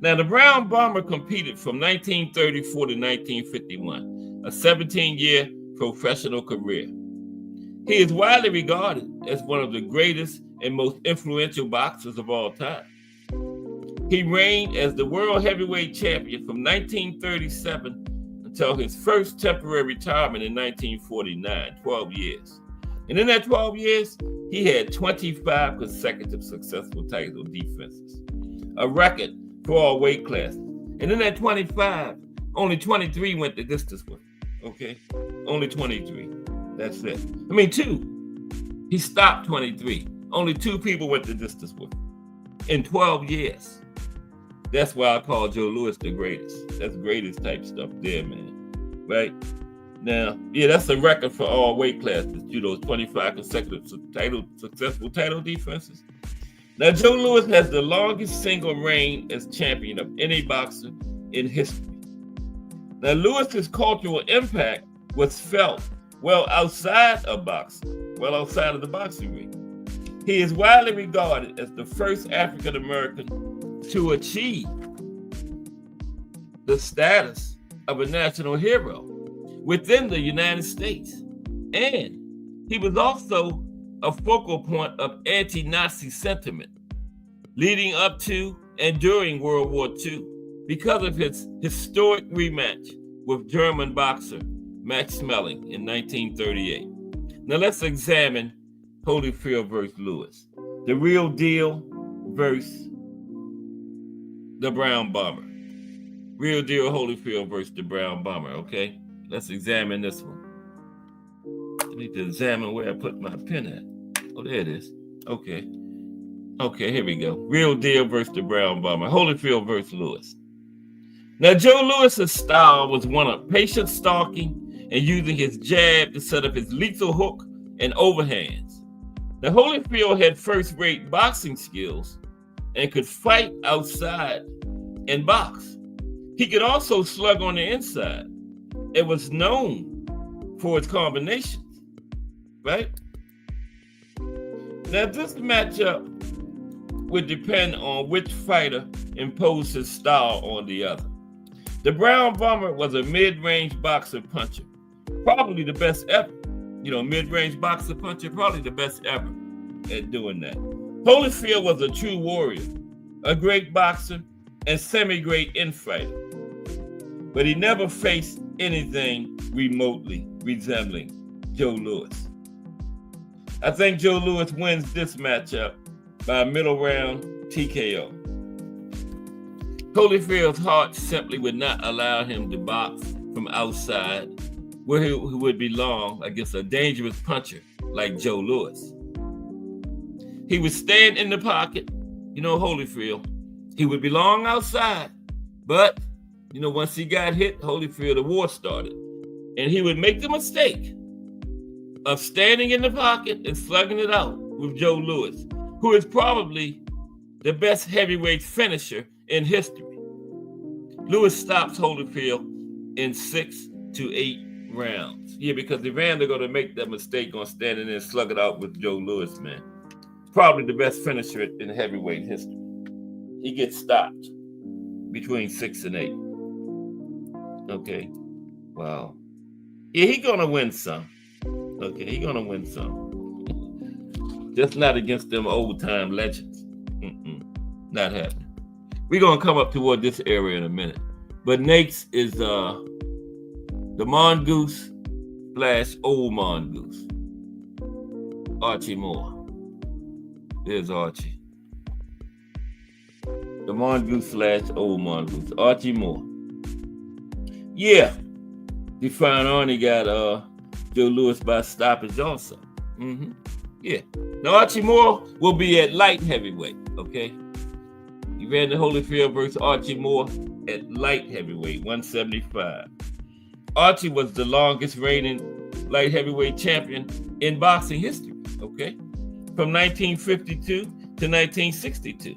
Now, the Brown Bomber competed from 1934 to 1951, a 17-year professional career. He is widely regarded as one of the greatest and most influential boxers of all time. He reigned as the world heavyweight champion from 1937 until his first temporary retirement in 1949, 12 years. And in that 12 years, he had 25 consecutive successful title defenses, a record for all weight classes. And in that 25, only 23 went the distance with him, okay? Only 23, that's it. Two. He stopped 23. Only 2 people went the distance with him in 12 years. That's why I call Joe Louis the greatest. That's greatest type stuff there, man. Right? Now, yeah, that's a record for all weight classes. Those 25 consecutive successful title defenses. Now, Joe Louis has the longest single reign as champion of any boxer in history. Now, Louis's cultural impact was felt well outside of boxing, well outside of the boxing ring. He is widely regarded as the first African American to achieve the status of a national hero within the United States. And he was also a focal point of anti-Nazi sentiment leading up to and during World War II because of his historic rematch with German boxer Max Schmeling in 1938. Now let's examine Holyfield versus Louis. The Real Deal versus the Brown Bomber. Real Deal Holyfield versus the Brown Bomber, okay? Let's examine this one. I need to examine where I put my pen at. Oh, there it is. Okay. Okay, here we go. Real Deal versus the Brown Bomber. Holyfield versus Louis. Now, Joe Louis's style was one of patient stalking and using his jab to set up his lethal hook and overhands. Now, Holyfield had first-rate boxing skills and could fight outside and box. He could also slug on the inside. It was known for its combinations, right? Now, this matchup would depend on which fighter imposed his style on the other. The Brown Bomber was a mid-range boxer puncher, probably the best ever. Mid-range boxer puncher, probably the best ever at doing that. Holyfield was a true warrior, a great boxer, and semi-great infighter. But he never faced anything remotely resembling Joe Louis. I think Joe Louis wins this matchup by a middle round TKO. Holyfield's heart simply would not allow him to box from outside where he would belong against a dangerous puncher like Joe Louis. He would stand in the pocket, Holyfield. He would belong outside, but once he got hit, Holyfield, the war started. And he would make the mistake of standing in the pocket and slugging it out with Joe Louis, who is probably the best heavyweight finisher in history. Louis stops Holyfield in 6 to 8 rounds. Yeah, because Evander going to make that mistake on standing there and slug it out with Joe Louis, man. Probably the best finisher in heavyweight history. He gets stopped between 6 and 8. Okay. Wow. Yeah, he gonna win some. Okay, he gonna win some. Just not against them old time legends. Not happening. We're gonna come up toward this area in a minute. But next is the mongoose / old mongoose, Archie Moore. There's Archie. The mongoose / old mongoose, Archie Moore. Yeah, Define Arnie got Joe Louis by stoppage also. Yeah. Now Archie Moore will be at light heavyweight, okay? Evander Holyfield versus Archie Moore at light heavyweight, 175. Archie was the longest reigning light heavyweight champion in boxing history, okay? From 1952 to 1962.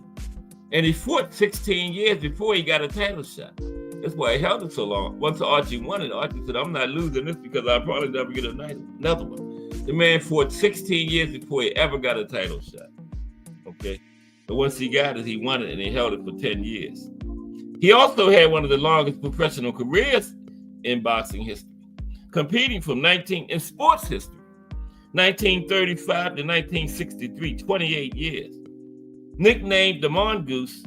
And he fought 16 years before he got a title shot. That's why he held it so long. Once Archie won it, Archie said, I'm not losing this because I'll probably never get another one. The man fought 16 years before he ever got a title shot, okay? But once he got it, he won it, and he held it for 10 years. He also had one of the longest professional careers in boxing history, competing from in sports history, 1935 to 1963, 28 years. Nicknamed the Mongoose,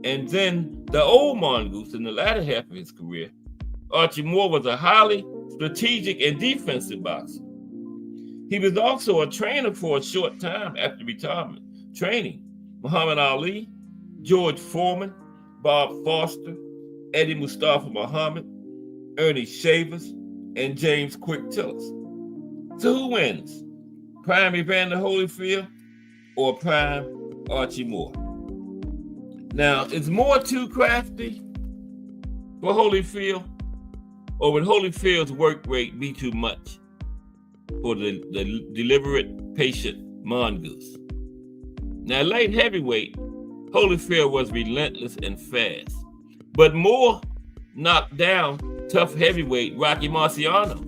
and then the old mongoose in the latter half of his career, Archie Moore was a highly strategic and defensive boxer. He was also a trainer for a short time after retirement, training Muhammad Ali, George Foreman, Bob Foster, Eddie Mustafa Muhammad, Ernie Shavers, and James Quick Tillis. So who wins? Prime Evander Holyfield or prime Archie Moore? Now, is Moore too crafty for Holyfield, or would Holyfield's work rate be too much for the deliberate, patient mongoose? Now, light heavyweight, Holyfield was relentless and fast, but Moore knocked down tough heavyweight Rocky Marciano,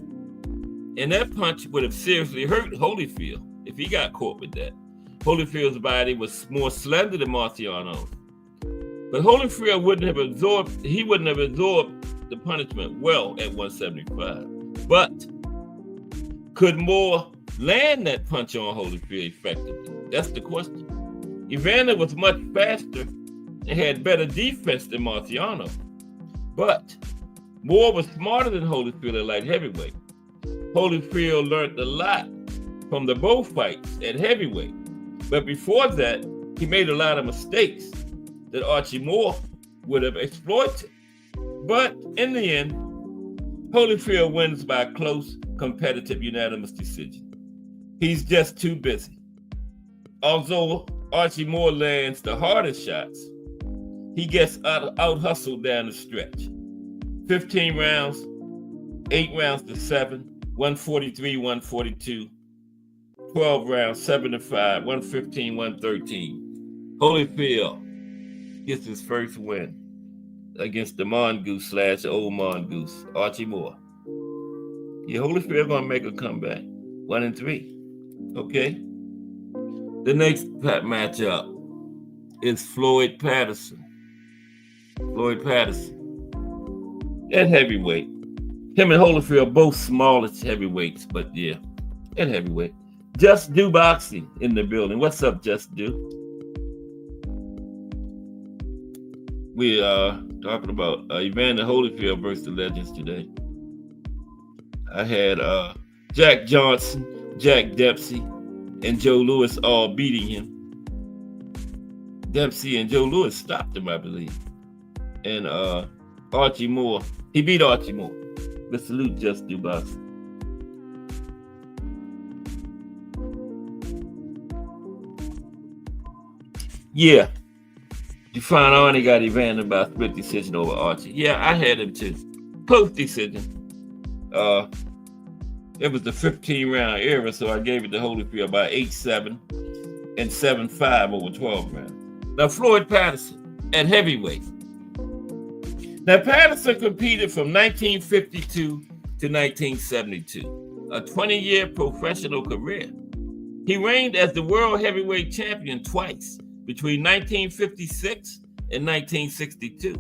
and that punch would have seriously hurt Holyfield if he got caught with that. Holyfield's body was more slender than Marciano's, but Holyfield wouldn't have absorbed the punishment well at 175. But could Moore land that punch on Holyfield effectively? That's the question. Evander was much faster and had better defense than Marciano, but Moore was smarter than Holyfield at light heavyweight. Holyfield learned a lot from the both fights at heavyweight, but before that, he made a lot of mistakes that Archie Moore would have exploited. But in the end, Holyfield wins by a close, competitive, unanimous decision. He's just too busy. Although Archie Moore lands the hardest shots, he gets out-hustled down the stretch. 15 rounds, 8 rounds to 7, 143, 142, 12 rounds, 7-5, 115, 113. Holyfield gets his first win against the mongoose / old mongoose, Archie Moore. Yeah, Holyfield gonna make a comeback, 1-3. Okay. The next matchup is Floyd Patterson. Floyd Patterson at heavyweight. Him and Holyfield both smallest heavyweights, but yeah, at heavyweight. Just Do Boxing in the building. What's up, Just Do? We are talking about Evander Holyfield versus the Legends today. I had Jack Johnson, Jack Dempsey, and Joe Louis all beating him. Dempsey and Joe Louis stopped him, I believe. And Archie Moore, he beat Archie Moore. But salute Just Do Boxing. Yeah. Define Arnie got Evander by split decision over Archie. Yeah, I had him too. Close decision. It was the 15-round era, so I gave it to Holyfield by 8-7 and 7-5 over 12 rounds. Now, Floyd Patterson at heavyweight. Now, Patterson competed from 1952 to 1972, a 20-year professional career. He reigned as the world heavyweight champion twice, between 1956 and 1962.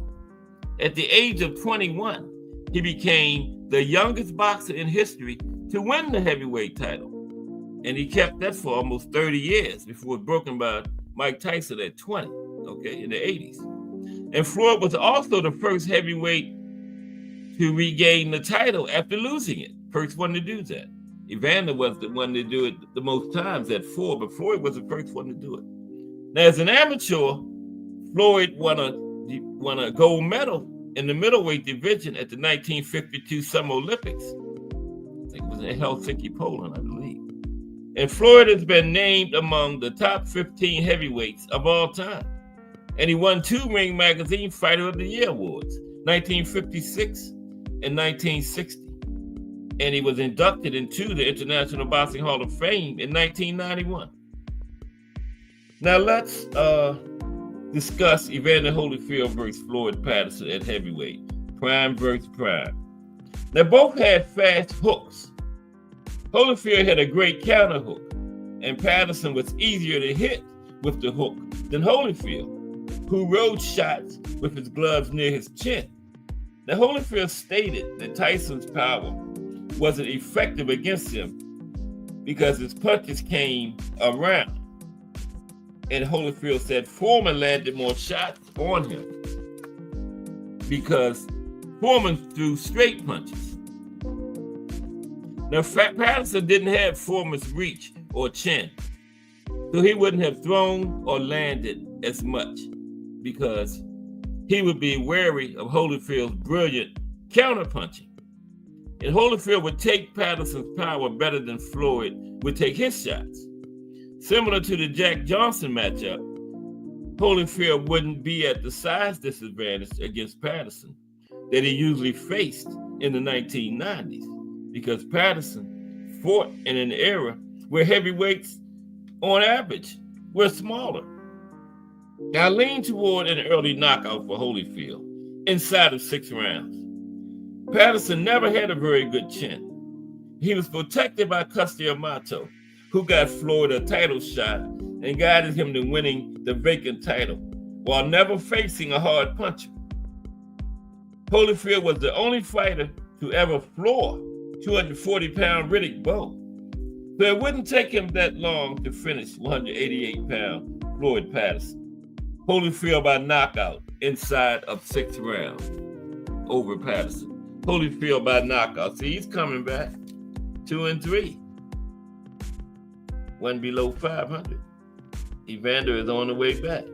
At the age of 21, he became the youngest boxer in history to win the heavyweight title. And he kept that for almost 30 years before it was broken by Mike Tyson at 20, okay, in the 80s. And Floyd was also the first heavyweight to regain the title after losing it. First one to do that. Evander was the one to do it the most times at 4, but Floyd was the first one to do it. Now, as an amateur, Floyd won a gold medal in the middleweight division at the 1952 Summer Olympics. I think it was in Helsinki, Poland, I believe. And Floyd has been named among the top 15 heavyweights of all time. And he won 2 Ring Magazine Fighter of the Year awards, 1956 and 1960. And he was inducted into the International Boxing Hall of Fame in 1991. Now let's discuss Evander Holyfield versus Floyd Patterson at heavyweight, prime versus prime. Now both had fast hooks. Holyfield had a great counter hook, and Patterson was easier to hit with the hook than Holyfield, who rode shots with his gloves near his chin. Now Holyfield stated that Tyson's power wasn't effective against him because his punches came around. And Holyfield said Foreman landed more shots on him because Foreman threw straight punches. Now, Patterson didn't have Foreman's reach or chin, so he wouldn't have thrown or landed as much because he would be wary of Holyfield's brilliant counterpunching. And Holyfield would take Patterson's power better than Floyd would take his shots. Similar to the Jack Johnson matchup, Holyfield wouldn't be at the size disadvantage against Patterson that he usually faced in the 1990s because Patterson fought in an era where heavyweights, on average, were smaller. I lean toward an early knockout for Holyfield inside of 6 rounds. Patterson never had a very good chin. He was protected by Custer Amato, who got Floyd a title shot and guided him to winning the vacant title while never facing a hard puncher. Holyfield was the only fighter to ever floor 240-pound Riddick Bowe, so it wouldn't take him that long to finish 188-pound Floyd Patterson. Holyfield by knockout inside of 6 rounds over Patterson. Holyfield by knockout. See, he's coming back 2-3. One below 500. Evander is on the way back.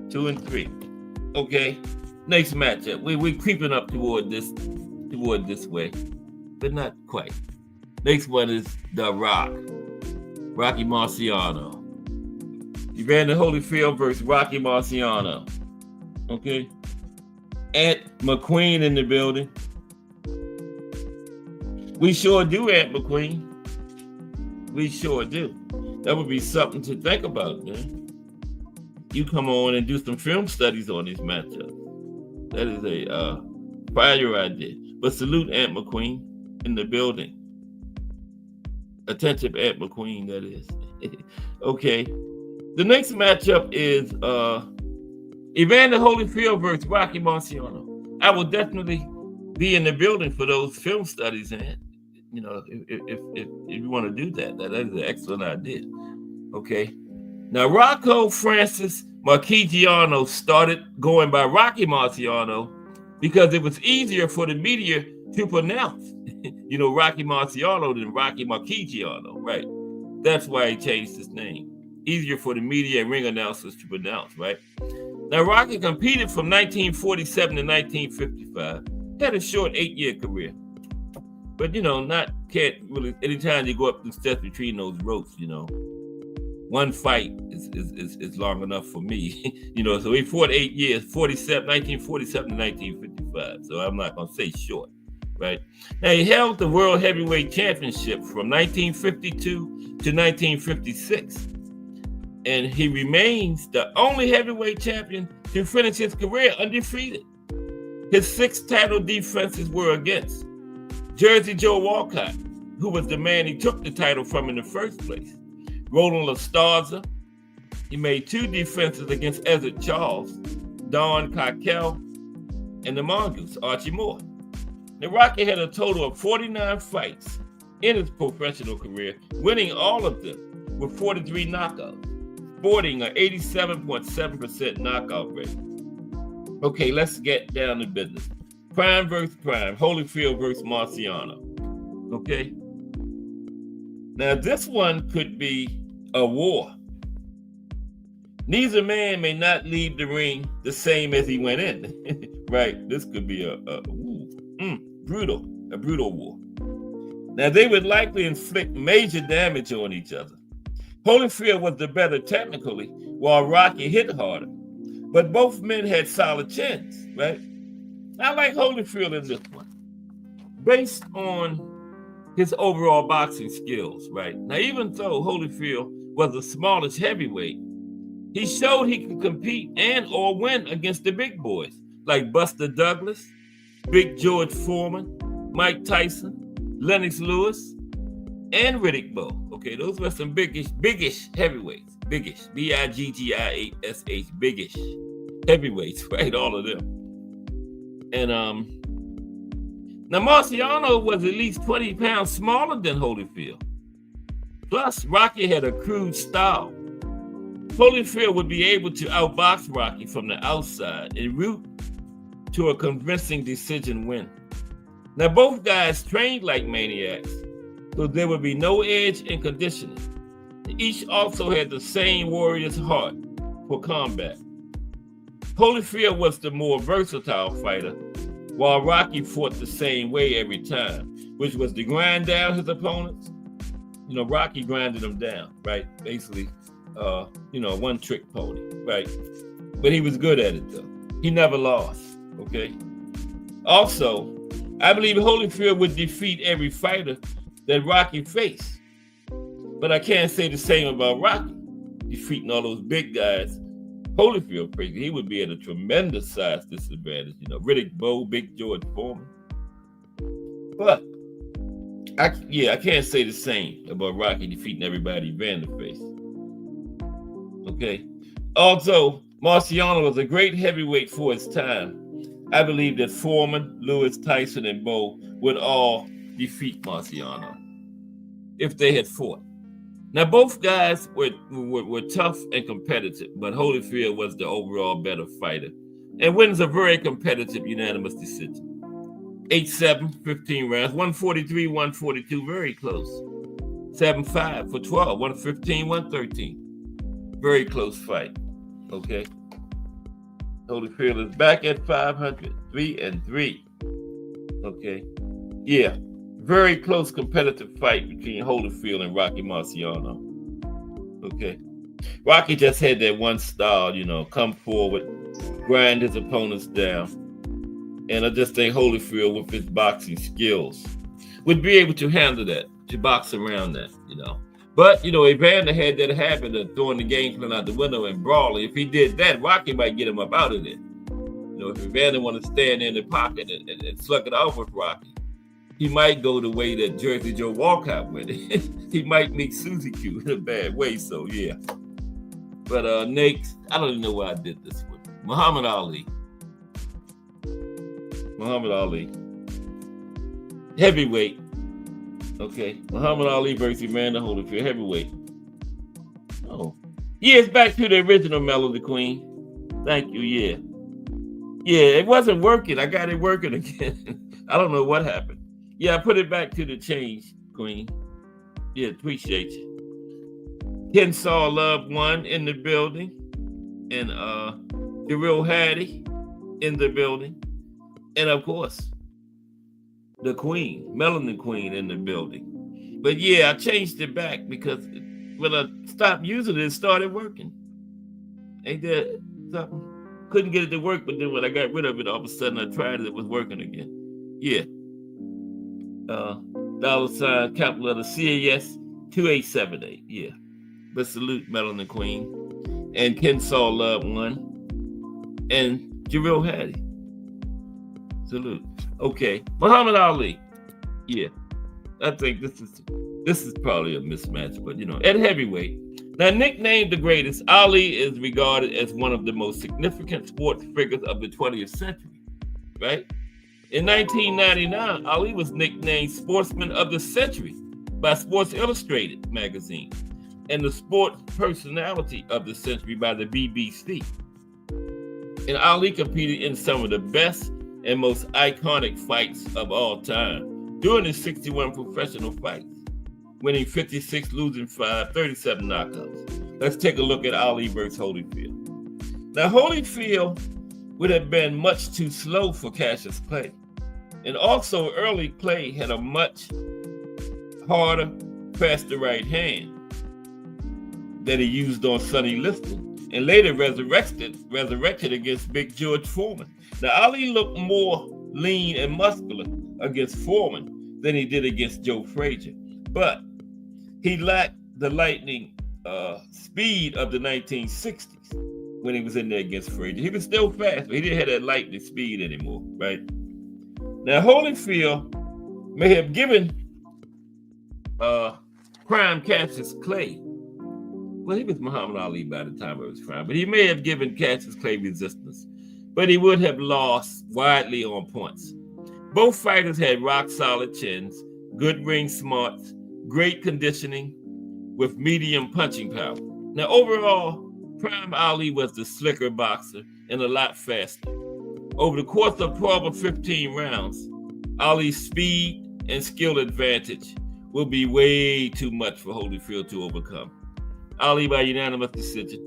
2-3. Okay. Next matchup. We're creeping up toward this way, but not quite. Next one is The Rock. Rocky Marciano. Evander Holyfield versus Rocky Marciano. Okay. Ant McQueen in the building. We sure do, Ant McQueen. We sure do. That would be something to think about, man. You come on and do some film studies on these matchups. That is a fire idea. But salute Ant McQueen in the building. Attentive Ant McQueen, that is. Okay. The next matchup is Evander Holyfield versus Rocky Marciano. I will definitely be in the building for those film studies, Ant. You know, if you want to do that is an excellent idea. Okay. Now, Rocco Francis Marchigiano started going by Rocky Marciano because it was easier for the media to pronounce, Rocky Marciano than Rocky Marchigiano, right? That's why he changed his name. Easier for the media and ring announcers to pronounce, right? Now, Rocky competed from 1947 to 1955. Had a short 8-year career. But, can't really, anytime you go up the steps between those ropes, one fight is long enough for me, so he fought 8 years, 1947 to 1955. So I'm not going to say short, right? Now, he held the World Heavyweight Championship from 1952 to 1956. And he remains the only heavyweight champion to finish his career undefeated. His 6 title defenses were against Jersey Joe Walcott, who was the man he took the title from in the first place. Roland LaStarza. He made 2 defenses against Ezzard Charles, Don Cockell, and the Mongoose, Archie Moore. Now, Rocky had a total of 49 fights in his professional career, winning all of them with 43 knockouts, sporting an 87.7% knockout rate. Okay, let's get down to business. Prime versus Prime. Holyfield versus Marciano. Okay. Now this one could be a war. Neither man may not leave the ring the same as he went in. Right? This could be a brutal war. Now they would likely inflict major damage on each other. Holyfield was the better technically, while Rocky hit harder. But both men had solid chins, right? I like Holyfield in this one, based on his overall boxing skills, right? Now, even though Holyfield was the smallest heavyweight, he showed he could compete and or win against the big boys like Buster Douglas, Big George Foreman, Mike Tyson, Lennox Lewis, and Riddick Bowe. Okay, those were some biggish heavyweights. Biggish, Biggish, biggish heavyweights, right? All of them. And now Marciano was at least 20 pounds smaller than Holyfield. Plus, Rocky had a crude style. Holyfield would be able to outbox Rocky from the outside en route to a convincing decision win. Now, both guys trained like maniacs, so there would be no edge in conditioning. Each also had the same warrior's heart for combat. Holyfield was the more versatile fighter, while Rocky fought the same way every time, which was to grind down his opponents. You know, Rocky grinded them down, right? Basically, one-trick pony, right? But he was good at it, though. He never lost, okay? Also, I believe Holyfield would defeat every fighter that Rocky faced. But I can't say the same about Rocky, defeating all those big guys. Holyfield, he would be at a tremendous size disadvantage. You know, Riddick Bowe, Big George Foreman. But I can't say the same about Rocky defeating everybody Evander faced. Okay. Although Marciano was a great heavyweight for his time, I believe that Foreman, Lewis, Tyson, and Bowe would all defeat Marciano if they had fought. Now, both guys were tough and competitive, but Holyfield was the overall better fighter and wins a very competitive unanimous decision. 8-7, 15 rounds, 143, 142, very close. 7-5 for 12, 115, 113. Very close fight, okay? Holyfield is back at 500, 3-3, okay? Yeah. Very close competitive fight between Holyfield and Rocky Marciano. Okay. Rocky just had that one style, come forward, grind his opponents down. And I just think Holyfield, with his boxing skills, would be able to handle that, to box around that, But, Evander had that habit of throwing the game plan out the window and brawling. If he did that, Rocky might get him up out of there. If Evander want to stand in the pocket and slug it off with Rocky, he might go the way that Jersey Joe Walcott went. He might meet Susie Q in a bad way, so yeah. But next, I don't even know why I did this one. Muhammad Ali. Heavyweight. Okay. Muhammad Ali versus Evander Holyfield, heavyweight. Oh. Yeah, it's back to the original Melody Queen. Thank you, yeah. Yeah, it wasn't working. I got it working again. I don't know what happened. Yeah, I put it back to the change, Queen. Yeah, appreciate you. Kensaw Love 1 in the building. And Jarrell Hattie in the building. And of course, the Queen, Melanin Queen in the building. But yeah, I changed it back because when I stopped using it, it started working. Ain't that something? Couldn't get it to work, but then when I got rid of it, all of a sudden I tried it, it was working again. Yeah. $ capital letter CAS 2878. Yeah. But salute Melanin Queen and Kensaw Love 1 and Jarrell Hattie. Salute. Okay. Muhammad Ali. Yeah. I think this is probably a mismatch, but at heavyweight. Now, nicknamed the greatest, Ali is regarded as one of the most significant sports figures of the 20th century, right? In 1999, Ali was nicknamed Sportsman of the Century by Sports Illustrated magazine and the Sports Personality of the Century by the BBC. And Ali competed in some of the best and most iconic fights of all time during his 61 professional fights, winning 56, losing 5, 37 knockouts. Let's take a look at Ali versus Holyfield. Now, Holyfield would have been much too slow for Cassius Clay. And also, early Clay had a much harder, faster right hand that he used on Sonny Liston and later resurrected against Big George Foreman. Now, Ali looked more lean and muscular against Foreman than he did against Joe Frazier, but he lacked the lightning speed of the 1960s when he was in there against Frazier. He was still fast, but he didn't have that lightning speed anymore, right? Now, Holyfield may have given prime Cassius Clay, well, he was Muhammad Ali by the time of his prime, but he may have given Cassius Clay resistance, but he would have lost widely on points. Both fighters had rock-solid chins, good ring smarts, great conditioning, with medium punching power. Now, overall, prime Ali was the slicker boxer and a lot faster. Over the course of 12 or 15 rounds, Ali's speed and skill advantage will be way too much for Holyfield to overcome. Ali by unanimous decision.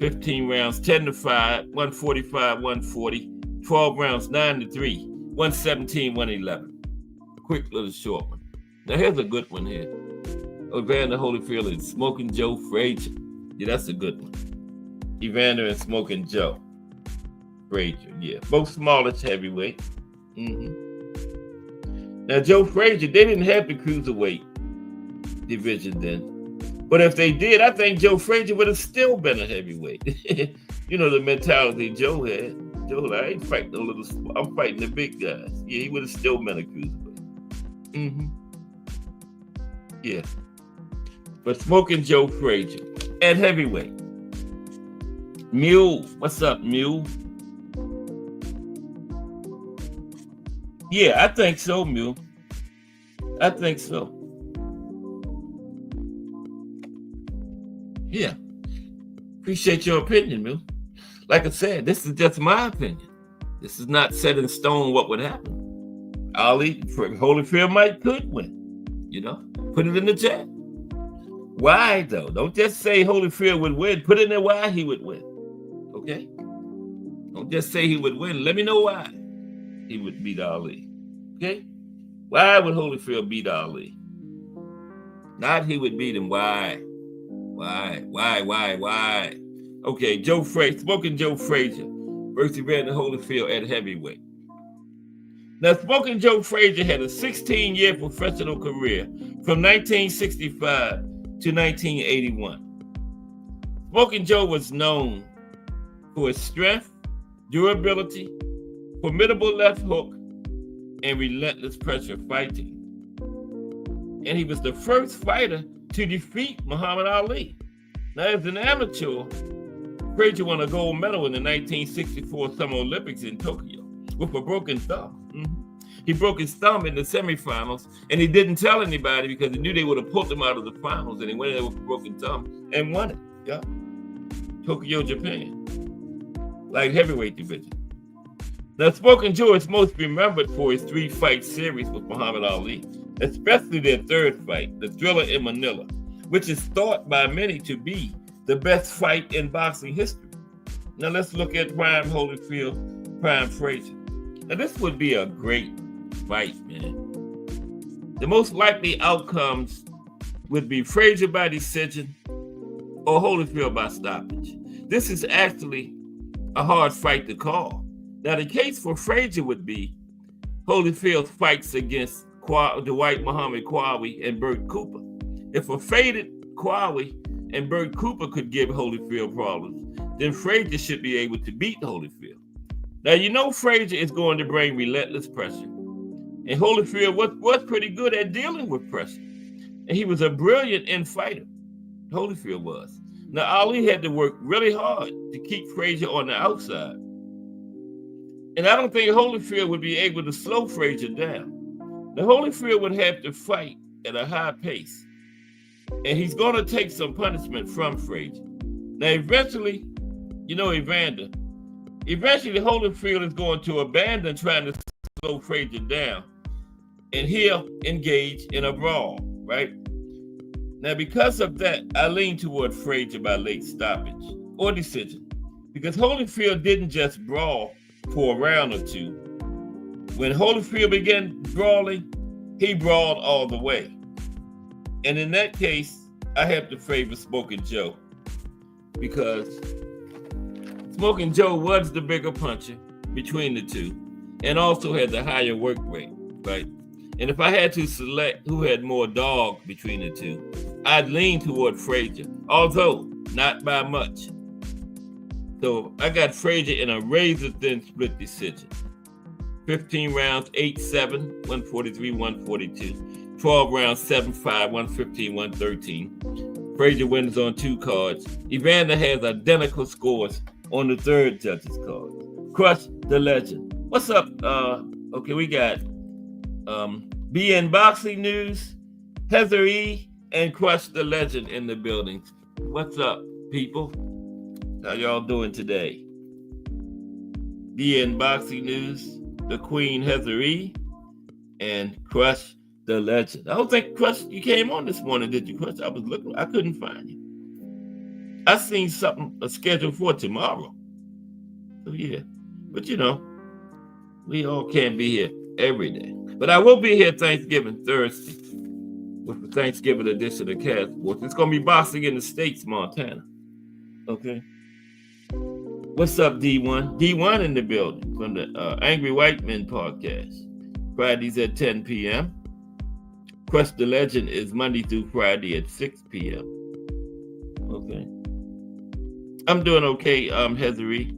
15 rounds, 10-5, 145, 140, 12 rounds, 9-3, 117, 111. Quick little short one. Now here's a good one here. Evander Holyfield and Smoking Joe Frazier. Yeah, that's a good one. Evander and Smoking Joe Frazier, yeah. Both smallish heavyweight. Now, Joe Frazier, they didn't have the cruiserweight division then. But if they did, I think Joe Frazier would have still been a heavyweight. You know, the mentality Joe had. Joe, I ain't fighting I'm fighting the big guys. Yeah, he would have still been a cruiserweight. Yeah. But Smoking Joe Frazier at heavyweight. Mule, what's up, Mule? Yeah, I think so, Mule. I think so. Yeah. Appreciate your opinion, Mule. Like I said, this is just my opinion. This is not set in stone what would happen. Holyfield could win. You know, put it in the chat. Why, though? Don't just say Holyfield would win. Put in there why he would win. Okay? Don't just say he would win. Let me know why he would beat Ali. Okay? Why would Holyfield beat Ali? Not he would beat him. Why? Why? Okay, Smoking Joe Frazier versus Evander Holyfield at heavyweight. Now, Smoking Joe Frazier had a 16-year professional career from 1965 to 1981. Smoking Joe was known for his strength, durability, formidable left hook, and relentless pressure fighting. And he was the first fighter to defeat Muhammad Ali. Now, as an amateur, Frazier won a gold medal in the 1964 Summer Olympics in Tokyo with a broken thumb. He broke his thumb in the semifinals, and he didn't tell anybody because he knew they would have pulled him out of the finals, and he went in there with a broken thumb and won it. Yeah, Tokyo, Japan, light heavyweight division. Now, Smoking Joe is most remembered for his 3-fight series with Muhammad Ali, especially their third fight, the Thriller in Manila, which is thought by many to be the best fight in boxing history. Now let's look at prime Holyfield, prime Frazier. Now this would be a great fight, man. The most likely outcomes would be Frazier by decision or Holyfield by stoppage. This is actually a hard fight to call. Now the case for Frazier would be Holyfield fights against Dwight Muhammad Qawi and Bert Cooper. If a faded Qawi and Bert Cooper could give Holyfield problems, then Frazier should be able to beat Holyfield. Now, you know Frazier is going to bring relentless pressure. And Holyfield was pretty good at dealing with pressure. And he was a brilliant in-fighter. Holyfield was. Now, Ali had to work really hard to keep Frazier on the outside. And I don't think Holyfield would be able to slow Frazier down. Now, Holyfield would have to fight at a high pace. And he's going to take some punishment from Frazier. Now, eventually, you know, Evander Eventually, Holyfield is going to abandon trying to slow Frazier down, and he'll engage in a brawl, right? Now, because of that, I lean toward Frazier by late stoppage or decision, because Holyfield didn't just brawl for a round or two. When Holyfield began brawling, he brawled all the way. And in that case, I have to favor Smoking Joe, because Smoking Joe was the bigger puncher between the two and also had the higher work rate, right? And if I had to select who had more dog between the two, I'd lean toward Frazier, although not by much. So I got Frazier in a razor-thin split decision. 15 rounds, 8-7, 143, 142. 12 rounds, 7-5, 115, 113. Frazier wins on 2 cards. Evander has identical scores on the 3rd judge's card. Crush the Legend. What's up? Okay, we got BN Boxing News, Heather E, and Crush the Legend in the building. What's up, people? How y'all doing today? BN Boxing News, the Queen Heather E, and Crush the Legend. I don't think Crush, you came on this morning, did you, Crush? I was looking, I couldn't find you. I seen something scheduled for tomorrow. So yeah, but you know, we all can't be here every day. But I will be here Thanksgiving Thursday with the Thanksgiving edition of Cast Sports. It's gonna be boxing in the States, Montana. Okay. What's up, D1? D1 in the building from the Angry White Men podcast. Fridays at 10 p.m. Crush the Legend is Monday through Friday at 6 p.m. Okay. I'm doing okay, Heather E.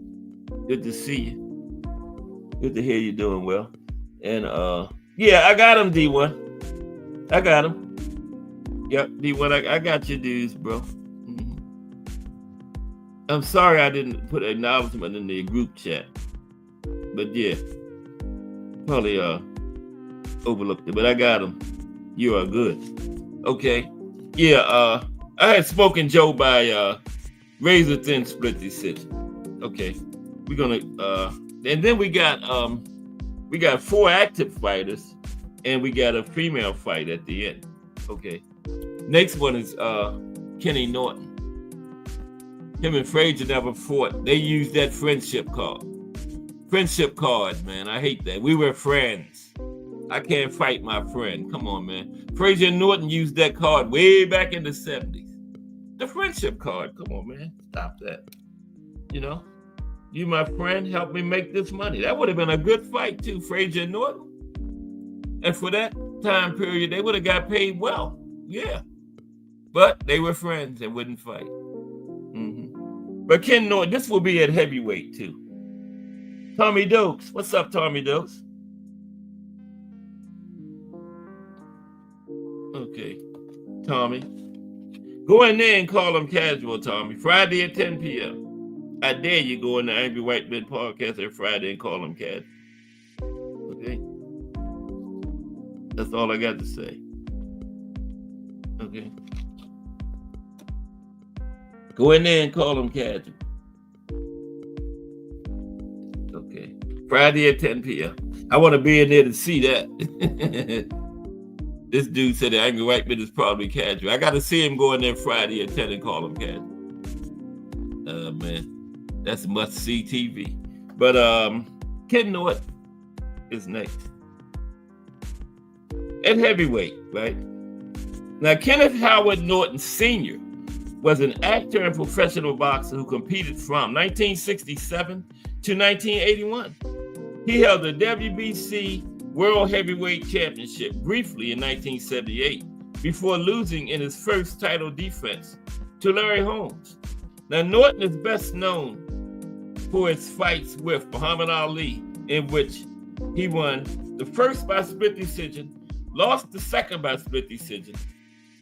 Good to see you. Good to hear you doing well. And yeah, I got him, D1. I got him. Yep, D1, I got your dudes, bro. Mm-hmm. I'm sorry I didn't put an acknowledgement in the group chat. But yeah, probably overlooked it. But I got him. You are good. Okay. Yeah, I had Smoking Joe by razor thin split decision. Okay. We're gonna and then we got 4 active fighters and we got a female fight at the end. Okay. Next one is Kenny Norton. Him and Frazier never fought. They used that friendship card. Friendship cards, man. I hate that. We were friends. I can't fight my friend. Come on, man. Frazier and Norton used that card way back in the 70s. The friendship card. Come on, man. Stop that. You know? You, my friend, help me make this money. That would have been a good fight, too, Frazier and Norton. And for that time period, they would have got paid well. Yeah. But they were friends and wouldn't fight. Mm-hmm. But Ken Norton, this will be at heavyweight, too. Tommy Dokes. What's up, Tommy Dokes? Okay. Tommy. Go in there and call him casual, Tommy. Friday at 10 p.m. I dare you go in the Angry White Men podcast every Friday and call them cats. Okay? That's all I got to say. Okay? Go in there and call them cats. Okay. Friday at 10 p.m. I want to be in there to see that. This dude said the Angry White Men is probably casual. I got to see him go in there Friday at 10 and call him casual. Man. That's must-see TV. But Ken Norton is next. At heavyweight, right? Now, Kenneth Howard Norton Sr. was an actor and professional boxer who competed from 1967 to 1981. He held the WBC World Heavyweight Championship briefly in 1978 before losing in his first title defense to Larry Holmes. Now, Norton is best known for his fights with Muhammad Ali, in which he won the first by split decision, lost the second by split decision,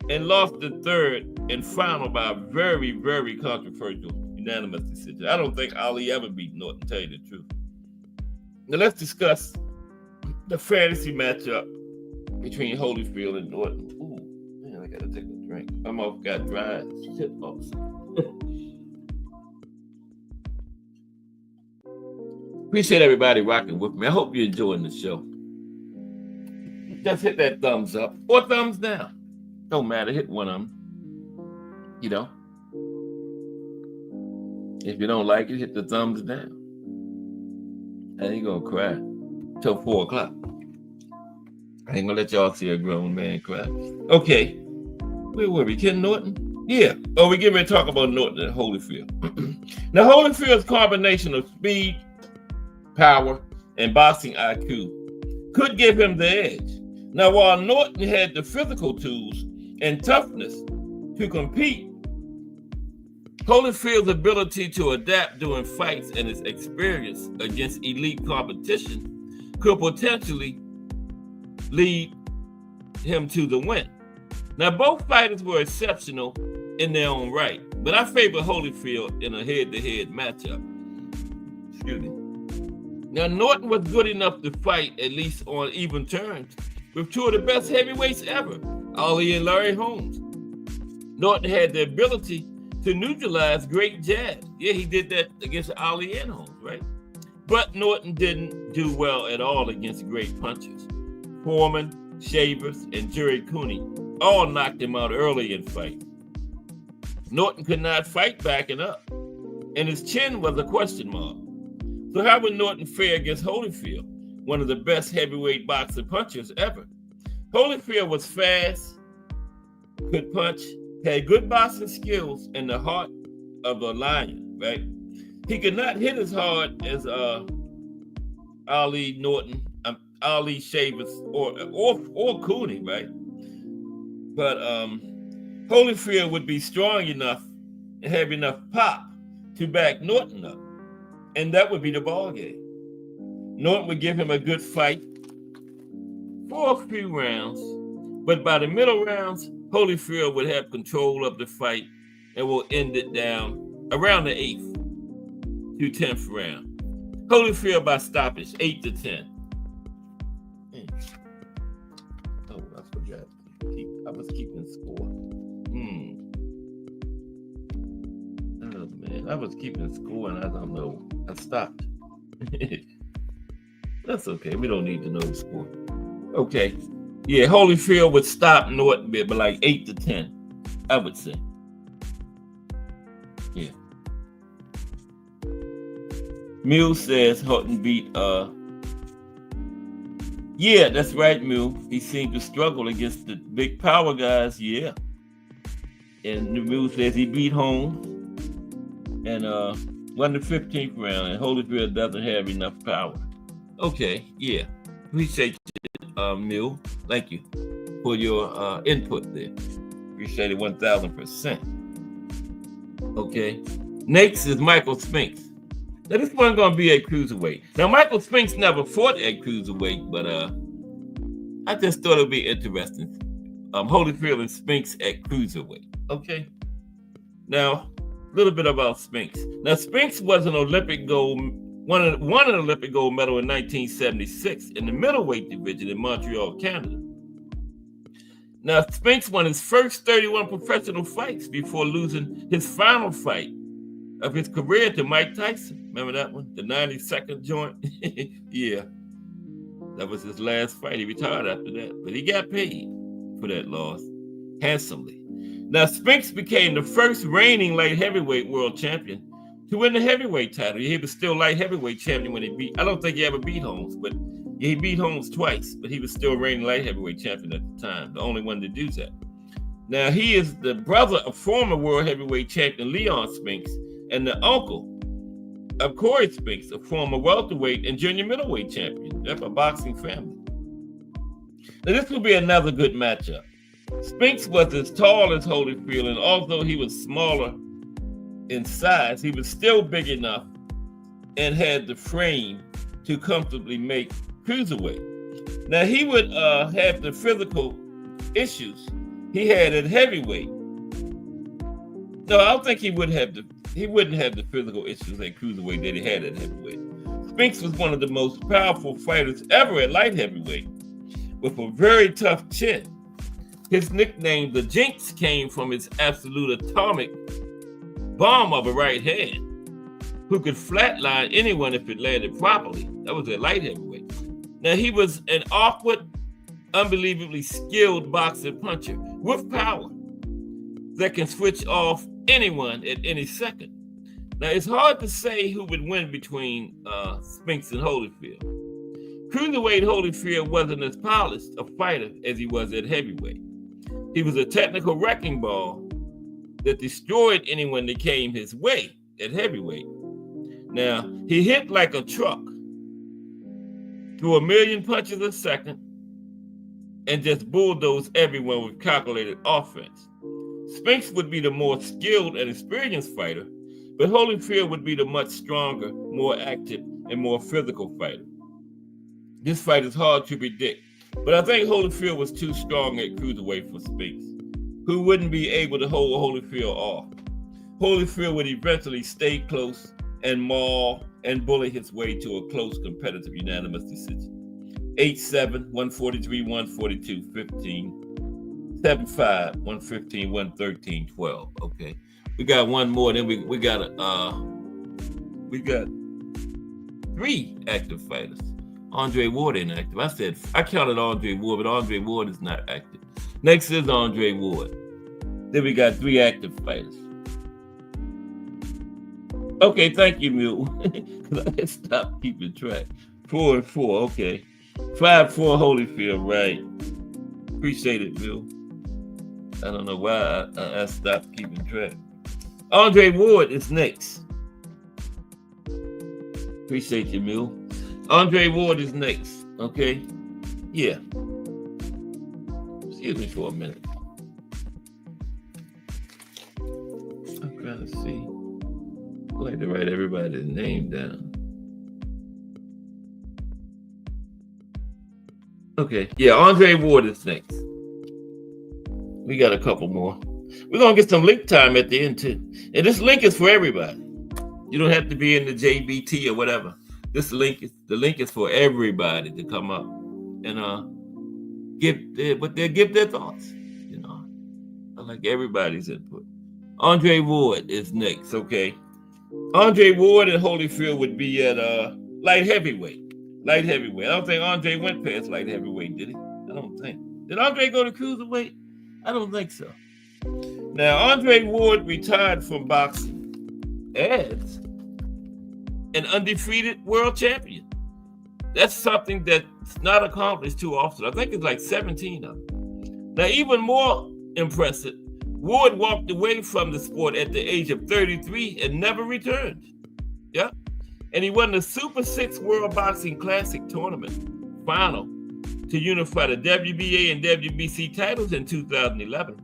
and lost the third and final by a very, very controversial unanimous decision. I don't think Ali ever beat Norton, to tell you the truth. Now let's discuss the fantasy matchup between Holyfield and Norton. Ooh, man, I gotta take a drink. I'm off, got dry shit also. Appreciate everybody rocking with me. I hope you're enjoying the show. Just hit that thumbs up or thumbs down. Don't matter. Hit one of them. You know, if you don't like it, hit the thumbs down. I ain't gonna cry till 4 o'clock. I ain't gonna let y'all see a grown man cry. Okay, where were we? Ken Norton? Yeah. Oh, we get ready to talk about Norton and Holyfield. Now, Holyfield's combination of speed, power, and boxing IQ could give him the edge. Now, while Norton had the physical tools and toughness to compete, Holyfield's ability to adapt during fights and his experience against elite competition could potentially lead him to the win. Now, both fighters were exceptional in their own right, but I favor Holyfield in a head-to-head matchup. Excuse me. Now, Norton was good enough to fight, at least on even terms, with two of the best heavyweights ever, Ali and Larry Holmes. Norton had the ability to neutralize great jabs. Yeah, he did that against Ali and Holmes, right? But Norton didn't do well at all against great punchers. Foreman, Shavers, and Jerry Cooney all knocked him out early in fight. Norton could not fight backing up, and his chin was a question mark. So how would Norton fare against Holyfield, one of the best heavyweight boxing punchers ever? Holyfield was fast, could punch, had good boxing skills, and the heart of a lion, right? He could not hit as hard as Ali Norton, Ali Shavers, or Cooney, right? But Holyfield would be strong enough and have enough pop to back Norton up, and that would be the ball game. Norton would give him a good fight for a few rounds, but by the middle rounds, Holyfield would have control of the fight and will end it down around the 8th to 10th round. Holyfield by stoppage, 8 to 10. Oh, I forgot. I was keeping score. Oh, man. I was keeping score and I don't know. I stopped. That's okay. We don't need to know the score. Okay. Yeah, Holyfield would stop Norton by like 8 to 10, I would say. Yeah. Mule says Houghton beat yeah, that's right, Mule. He seemed to struggle against the big power guys, yeah. And Mule says he beat Holmes and won the 15th round, and Holyfield doesn't have enough power. Okay, yeah. Appreciate you, Mule. Thank you for your input there. Appreciate it 1,000%. Okay. Next is Michael Spinks. Now, this one's going to be a cruiserweight. Now, Michael Spinks never fought at cruiserweight, but I just thought it would be interesting. Holyfield and Spinks at cruiserweight. Okay. Now, a little bit about Spinks. Now, Spinks was an Olympic gold, won an Olympic gold medal in 1976 in the middleweight division in Montreal, Canada. Now, Spinks won his first 31 professional fights before losing his final fight of his career to Mike Tyson. Remember that one? The 92nd joint? Yeah. That was his last fight. He retired after that. But he got paid for that loss handsomely. Now, Spinks became the first reigning light heavyweight world champion to win the heavyweight title. He was still light heavyweight champion when he beat, I don't think he ever beat Holmes, but he beat Holmes twice, but he was still reigning light heavyweight champion at the time, the only one to do that. Now, he is the brother of former world heavyweight champion Leon Spinks and the uncle of Corey Spinks, a former welterweight and junior middleweight champion. That's a boxing family. Now, this will be another good matchup. Spinks was as tall as Holyfield, and although he was smaller in size, he was still big enough and had the frame to comfortably make cruiserweight. Now, he would have the physical issues he had at heavyweight. No, I don't think he wouldn't have the physical issues at cruiserweight that he had at heavyweight. Spinks was one of the most powerful fighters ever at light heavyweight, with a very tough chin. His nickname, the Jinx, came from his absolute atomic bomb of a right hand. who could flatline anyone if it landed properly. That was a light heavyweight. Now, he was an awkward, unbelievably skilled boxer puncher with power that can switch off anyone at any second. Now, it's hard to say who would win between Spinks and Holyfield. Cruiserweight Holyfield wasn't as polished a fighter as he was at heavyweight. He was a technical wrecking ball that destroyed anyone that came his way at heavyweight. Now, he hit like a truck, threw 1,000,000 punches a second, and just bulldozed everyone with calculated offense. Spinks would be the more skilled and experienced fighter, but Holyfield would be the much stronger, more active, and more physical fighter. This fight is hard to predict, but I think Holyfield was too strong at cruiserweight for Spinks, who wouldn't be able to hold Holyfield off. Holyfield would eventually stay close and maul and bully his way to a close, competitive, unanimous decision. 8-7, 143, 142, 15, 7-5, 115, 113, 12. Okay, we got one more. Then we got 3 active fighters. Andre Ward ain't active. I counted Andre Ward, but Andre Ward is not active. Next is Andre Ward. Then we got 3 active fighters. Okay, thank you, Mule. I stopped keeping track. 4 and 4, okay. 5-4 Holyfield, right. Appreciate it, Mule. I don't know why I stopped keeping track. Andre Ward is next. Appreciate you, Mule. Andre Ward is next, okay? Yeah. Excuse me for a minute. I'm trying to see. I like to write everybody's name down. Okay, yeah, Andre Ward is next. We got a couple more. We're going to get some link time at the end, too. And this link is for everybody. You don't have to be in the JBT or whatever. The link is for everybody to come up and give their thoughts. You know, I like everybody's input. Andre Ward is next, okay? Andre Ward and Holyfield would be at light heavyweight. Light heavyweight. I don't think Andre went past light heavyweight, did he? I don't think. Did Andre go to cruiserweight? I don't think so. Now, Andre Ward retired from boxing as an undefeated world champion. That's something that's not accomplished too often. I think it's like 17 of them. Now, even more impressive, Ward walked away from the sport at the age of 33 and never returned. Yeah. And he won the Super 6 World Boxing Classic Tournament final to unify the WBA and WBC titles in 2011.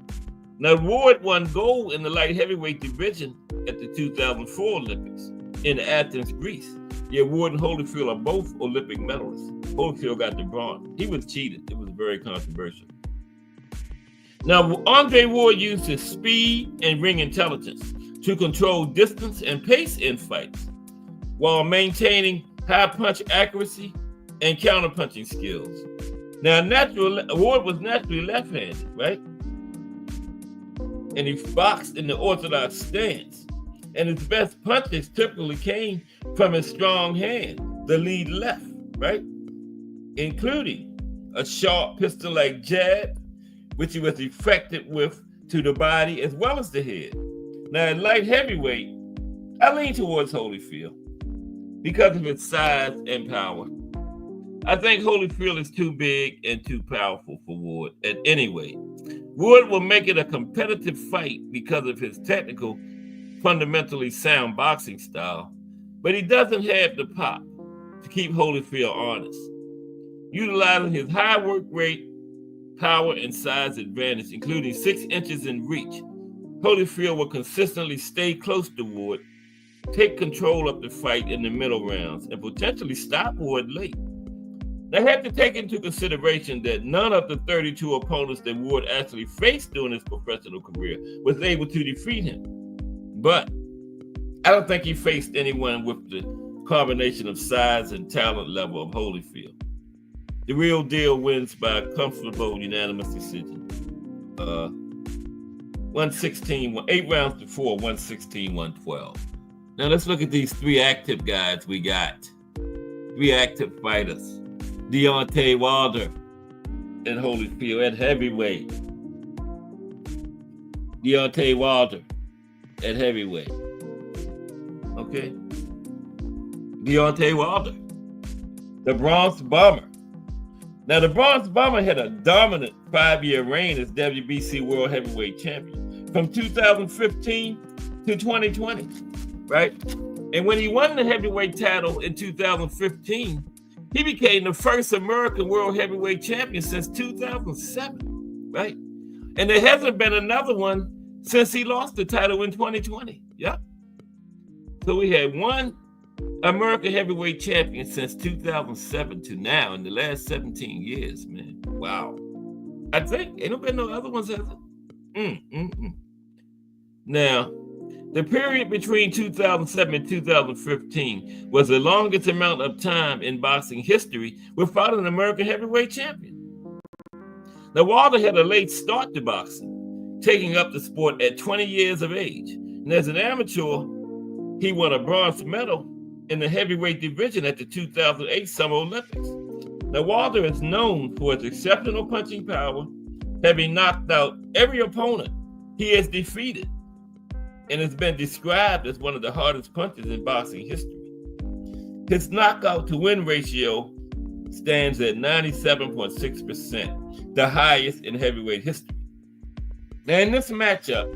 Now, Ward won gold in the light heavyweight division at the 2004 Olympics in Athens, Greece. Yeah, Ward and Holyfield are both Olympic medalists. Holyfield got the bronze. He was cheated. It was very controversial. Now, Andre Ward used his speed and ring intelligence to control distance and pace in fights while maintaining high punch accuracy and counterpunching skills. Now, Ward was naturally left-handed, right? And he boxed in the orthodox stance. And his best punches typically came from his strong hand, the lead left, right? Including a sharp pistol-like jab, which he was effective with to the body as well as the head. Now, at light heavyweight, I lean towards Holyfield because of his size and power. I think Holyfield is too big and too powerful for Ward at any weight. Ward will make it a competitive fight because of his technical, fundamentally sound boxing style, but he doesn't have the pop to keep Holyfield honest. Utilizing his high work rate, power, and size advantage, including 6 inches in reach, Holyfield will consistently stay close to Ward, take control of the fight in the middle rounds, and potentially stop Ward late. They had to take into consideration that none of the 32 opponents that Ward actually faced during his professional career was able to defeat him. But I don't think he faced anyone with the combination of size and talent level of Holyfield. The real deal wins by a comfortable unanimous decision. 116, 8 rounds to 4, 116, 112. Now let's look at these three active guys we got. Three active fighters. Deontay Wilder and Holyfield at heavyweight. Deontay Wilder at heavyweight. Okay. Deontay Wilder. The Bronze Bomber. Now, the Bronze Bomber had a dominant 5-year reign as WBC World Heavyweight Champion from 2015 to 2020, right? And when he won the heavyweight title in 2015, he became the first American World Heavyweight Champion since 2007, right? And there hasn't been another one since he lost the title in 2020. Yeah. So we had one American Heavyweight Champion since 2007 to now in the last 17 years, man. Wow. I think ain't been no other ones, has it? Now, the period between 2007 and 2015 was the longest amount of time in boxing history without an American Heavyweight Champion. Now, Wilder had a late start to boxing, taking up the sport at 20 years of age. And as an amateur, he won a bronze medal in the heavyweight division at the 2008 Summer Olympics. Now, Wilder is known for his exceptional punching power, having knocked out every opponent he has defeated, and has been described as one of the hardest punchers in boxing history. His knockout to win ratio stands at 97.6%, the highest in heavyweight history. Now, in this matchup,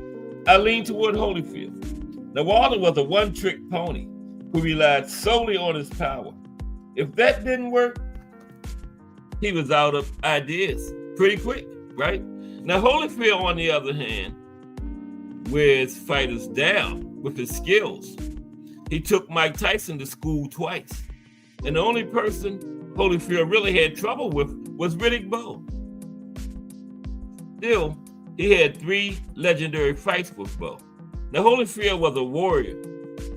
I lean toward Holyfield. Now, Wilder was a one-trick pony who relied solely on his power. If that didn't work, he was out of ideas pretty quick, right? Now, Holyfield, on the other hand, wears fighters down with his skills. He took Mike Tyson to school twice. And the only person Holyfield really had trouble with was Riddick Bowe. Still, he had 3 legendary fights with Bowe. Now, Holyfield was a warrior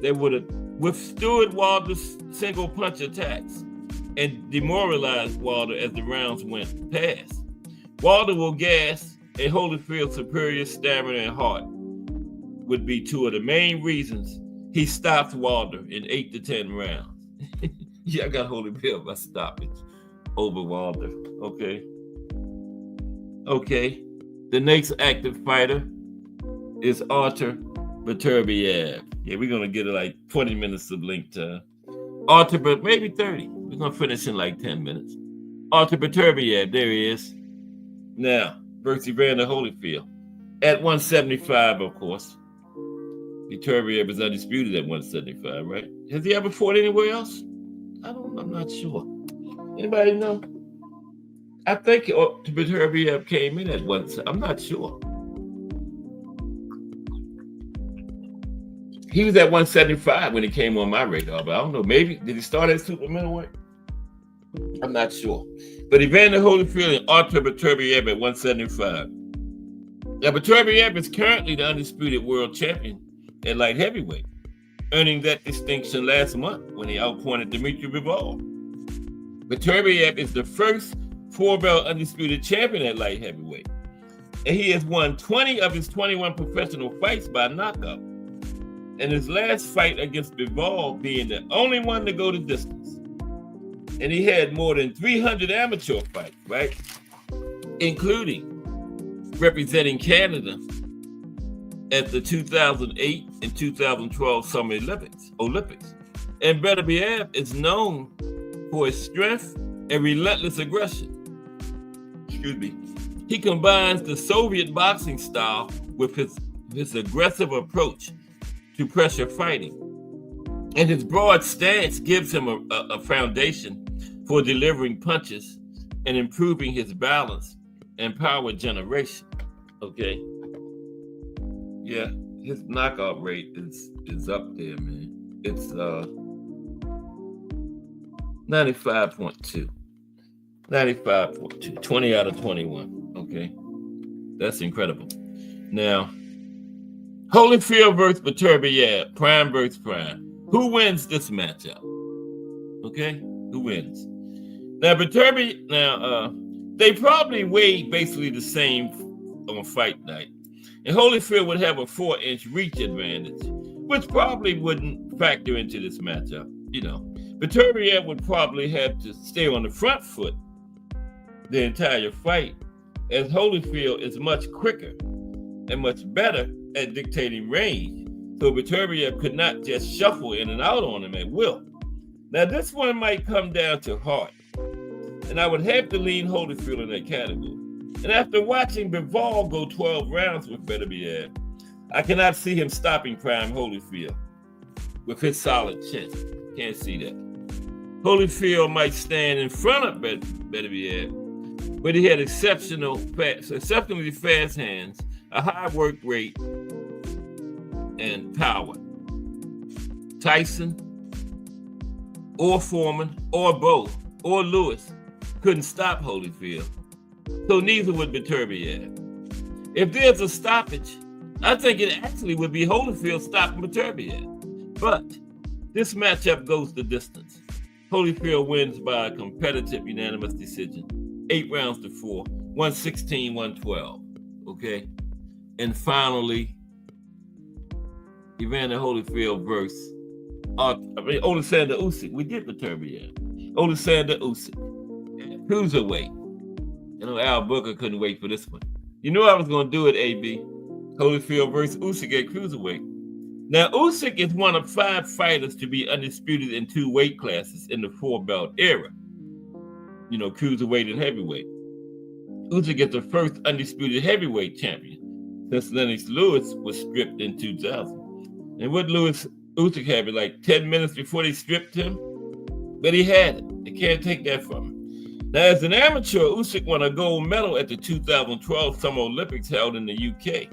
that would have withstood Wilder's single punch attacks and demoralized Wilder as the rounds went past. Wilder will gas, and Holyfield's superior stamina and heart would be 2 of the main reasons he stopped Wilder in 8 to 10 rounds. Yeah, I got Holyfield by stoppage over Wilder. Okay. The next active fighter is Artur Beterbiev. Yeah, we're gonna get like 20 minutes of link time. Artur, but maybe 30. We're gonna finish in like 10 minutes. Artur Beterbiev, there he is. Now, versus Evander Holyfield at 175, of course. Beterbiev is undisputed at 175, right? Has he ever fought anywhere else? I'm not sure. Anybody know? I think Beterbiev came in at 1. I'm not sure. He was at 175 when he came on my radar, but I don't know. Maybe did he start at super middleweight? I'm not sure. But Evander Holyfield and Artur Beterbiev at 175. Now, Beterbiev is currently the undisputed world champion at light heavyweight, earning that distinction last month when he outpointed Dmitry Bivol. Beterbiev is the first 4-belt undisputed champion at light heavyweight, and he has won 20 of his 21 professional fights by knockout, and his last fight against Bivol being the only one to go the distance. And he had more than 300 amateur fights, right? Including representing Canada at the 2008 and 2012 Summer Olympics. And Beterbiev is known for his strength and relentless aggression. He combines the Soviet boxing style with his aggressive approach to pressure fighting. And his broad stance gives him a foundation for delivering punches and improving his balance and power generation. Okay. Yeah, his knockout rate is up there, man. It's 95.2. 95.2. 20 out of 21. Okay. That's incredible. Now, Holyfield versus Beterbiev, prime versus prime. Who wins this matchup? Okay, who wins? Now, they probably weigh basically the same on fight night. And Holyfield would have a 4-inch reach advantage, which probably wouldn't factor into this matchup. Beterbiev would probably have to stay on the front foot the entire fight, as Holyfield is much quicker and much better at dictating range, so Beterbiev could not just shuffle in and out on him at will. Now, this one might come down to heart, and I would have to lean Holyfield in that category. And after watching Bivol go 12 rounds with Beterbiev, I cannot see him stopping prime Holyfield with his solid chin. Can't see that. Holyfield might stand in front of Beterbiev, but he had exceptionally fast hands, a high work rate, and power. Tyson, or Foreman, or both, or Lewis couldn't stop Holyfield, so neither would Beterbiev. If there's a stoppage, I think it actually would be Holyfield stopping Beterbiev. But this matchup goes the distance. Holyfield wins by a competitive unanimous decision, 8 rounds to 4, 116-112. Okay? And finally, Evander Holyfield versus Alexander Usyk. We did Beterbiev. Alexander Usyk. Cruiserweight. Al Booker couldn't wait for this one. I was going to do it, AB. Holyfield versus Usyk at cruiserweight. Now, Usyk is one of 5 fighters to be undisputed in 2 weight classes in the 4-belt era. Cruiserweight and heavyweight. Usyk is the first undisputed heavyweight champion since Lennox Lewis was stripped in 2000. And what Usyk had, like 10 minutes before they stripped him? But he had it. They can't take that from him. Now, as an amateur, Usyk won a gold medal at the 2012 Summer Olympics held in the UK.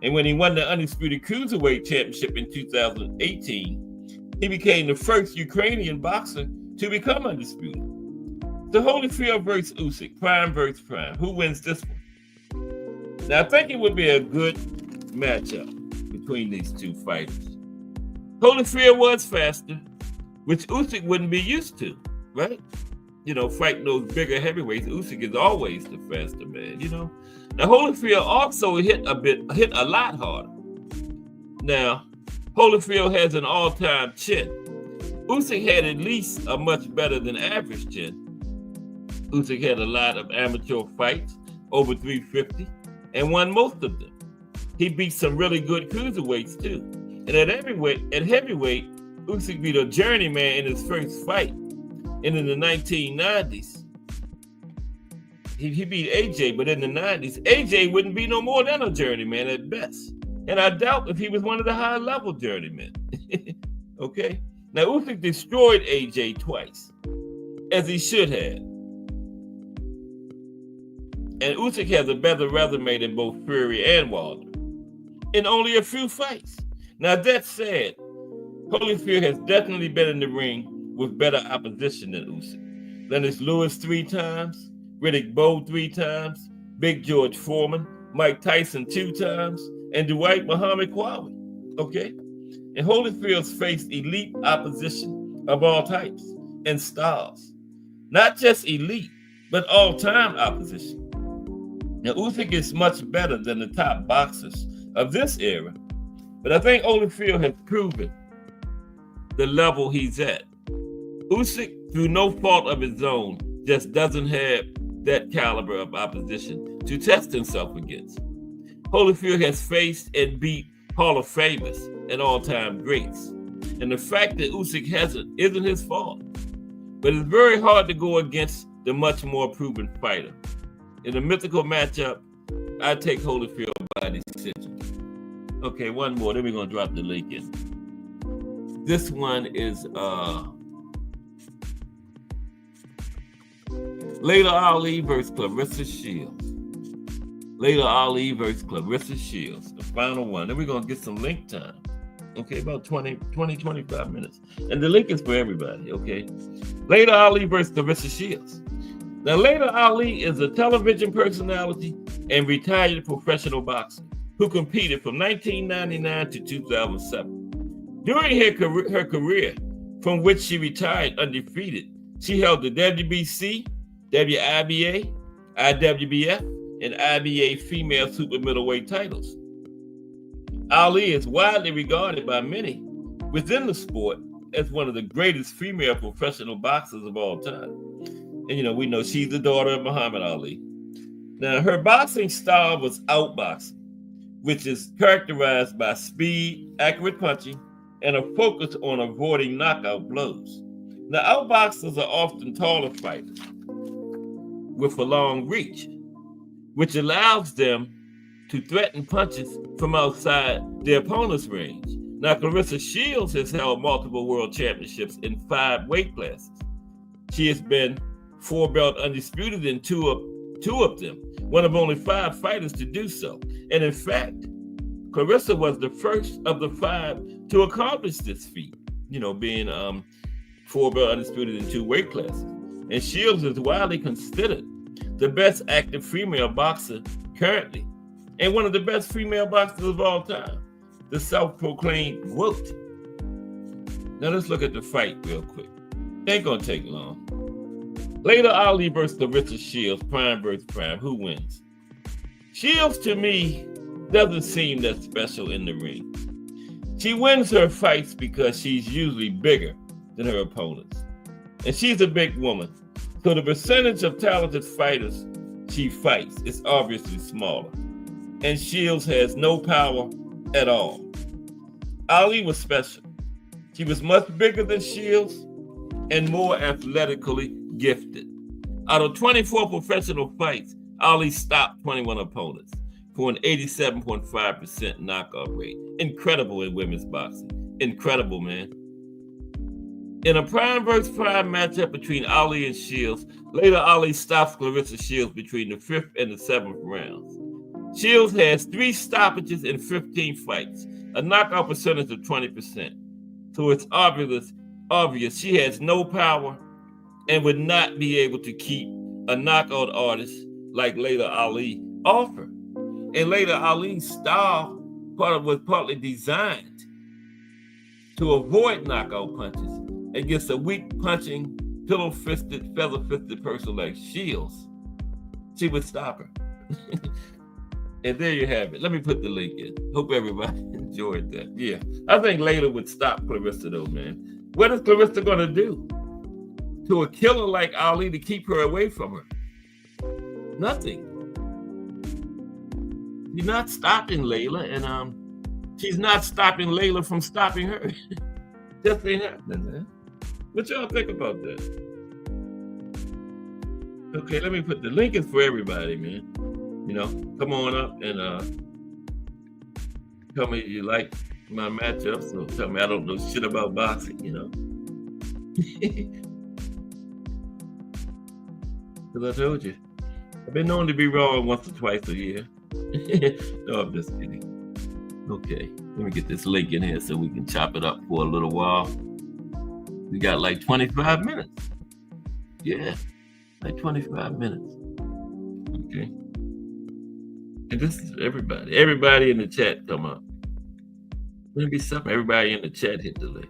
And when he won the Undisputed Cruiserweight Championship in 2018, he became the first Ukrainian boxer to become undisputed. So Holyfield versus Usyk, prime versus prime. Who wins this one? Now, I think it would be a good matchup between these 2 fighters. Holyfield was faster, which Usyk wouldn't be used to, right? Fighting those bigger heavyweights, Usyk is always the faster man, Now, Holyfield also hit a lot harder. Now, Holyfield has an all-time chin. Usyk had at least a much better than average chin. Usyk had a lot of amateur fights, over 350, and won most of them. He beat some really good cruiserweights, too. And at heavyweight, Usyk beat a journeyman in his first fight. And in the 1990s, he beat AJ, but in the 90s, AJ wouldn't be no more than a journeyman at best. And I doubt if he was one of the high-level journeymen. Okay? Now, Usyk destroyed AJ twice, as he should have. And Usyk has a better resume than both Fury and Wilder in only a few fights. Now, that said, Holyfield has definitely been in the ring with better opposition than Usyk. Lennox Lewis 3 times, Riddick Bowe 3 times, Big George Foreman, Mike Tyson 2 times, and Dwight Muhammad Qawi. Okay? And Holyfield's faced elite opposition of all types and styles. Not just elite, but all-time opposition. Now, Usyk is much better than the top boxers of this era, but I think Holyfield has proven the level he's at. Usyk, through no fault of his own, just doesn't have that caliber of opposition to test himself against. Holyfield has faced and beat Hall of Famers and all-time greats. And the fact that Usyk hasn't isn't his fault. But it's very hard to go against the much more proven fighter. In a mythical matchup, I take Holyfield by decision. Okay, one more, then we're going to drop the link in. This one is Layla Ali versus Clarissa Shields. Layla Ali versus Clarissa Shields, the final one. Then we're going to get some link time. Okay, about 25 minutes. And the link is for everybody, okay? Layla Ali versus Clarissa Shields. Now, Layla Ali is a television personality and retired professional boxer who competed from 1999 to 2007. During her career, from which she retired undefeated, she held the WBC, WIBA, IWBF, and IBA female super middleweight titles. Ali is widely regarded by many within the sport as one of the greatest female professional boxers of all time. And we know she's the daughter of Muhammad Ali. Now, her boxing style was outboxing, which is characterized by speed, accurate punching, and a focus on avoiding knockout blows. Now, outboxers are often taller fighters with a long reach, which allows them to threaten punches from outside their opponent's range. Now, Clarissa Shields has held multiple world championships in 5 weight classes. She has been 4-belt undisputed in two of them, one of only 5 fighters to do so. And in fact, Clarissa was the first of the 5 to accomplish this feat, being 4-belt undisputed in 2 weight classes. And Shields is widely considered the best active female boxer currently, and one of the best female boxers of all time, the self-proclaimed GOAT. Now let's look at the fight real quick. Ain't gonna take long. Later, Ali versus Clarissa Shields, prime versus prime. Who wins? Shields, to me, doesn't seem that special in the ring. She wins her fights because she's usually bigger than her opponents. And she's a big woman, so the percentage of talented fighters she fights is obviously smaller. And Shields has no power at all. Ali was special. She was much bigger than Shields and more athletically gifted. Out of 24 professional fights, Ali stopped 21 opponents for an 87.5% knockout rate. Incredible in women's boxing. Incredible, man. In a prime versus prime matchup between Ali and Shields, later Ali stops Clarissa Shields between the 5th and the 7th rounds. Shields has 3 stoppages in 15 fights, a knockout percentage of 20%. So it's obvious she has no power and would not be able to keep a knockout artist like Laila Ali off her. And Laila Ali's style was partly designed to avoid knockout punches against a weak punching, pillow-fisted, feather-fisted person like Shields. She would stop her. And there you have it. Let me put the link in. Hope everybody enjoyed that. Yeah, I think Laila would stop Clarissa though, man. What is Clarissa gonna do to a killer like Ali to keep her away from her? Nothing. She's not stopping Laila, and she's not stopping Laila from stopping her. Just ain't happening, man. What y'all think about that? Okay, let me put the link in for everybody, man. Come on up and tell me you like my matchups. So tell me I don't know shit about boxing, Because I told you, I've been known to be wrong once or twice a year. No, I'm just kidding. Okay, let me get this link in here so we can chop it up for a little while. We got like 25 minutes. Yeah, like 25 minutes. Okay. And this is everybody. Everybody in the chat come up. Let me be something. Everybody in the chat hit the link.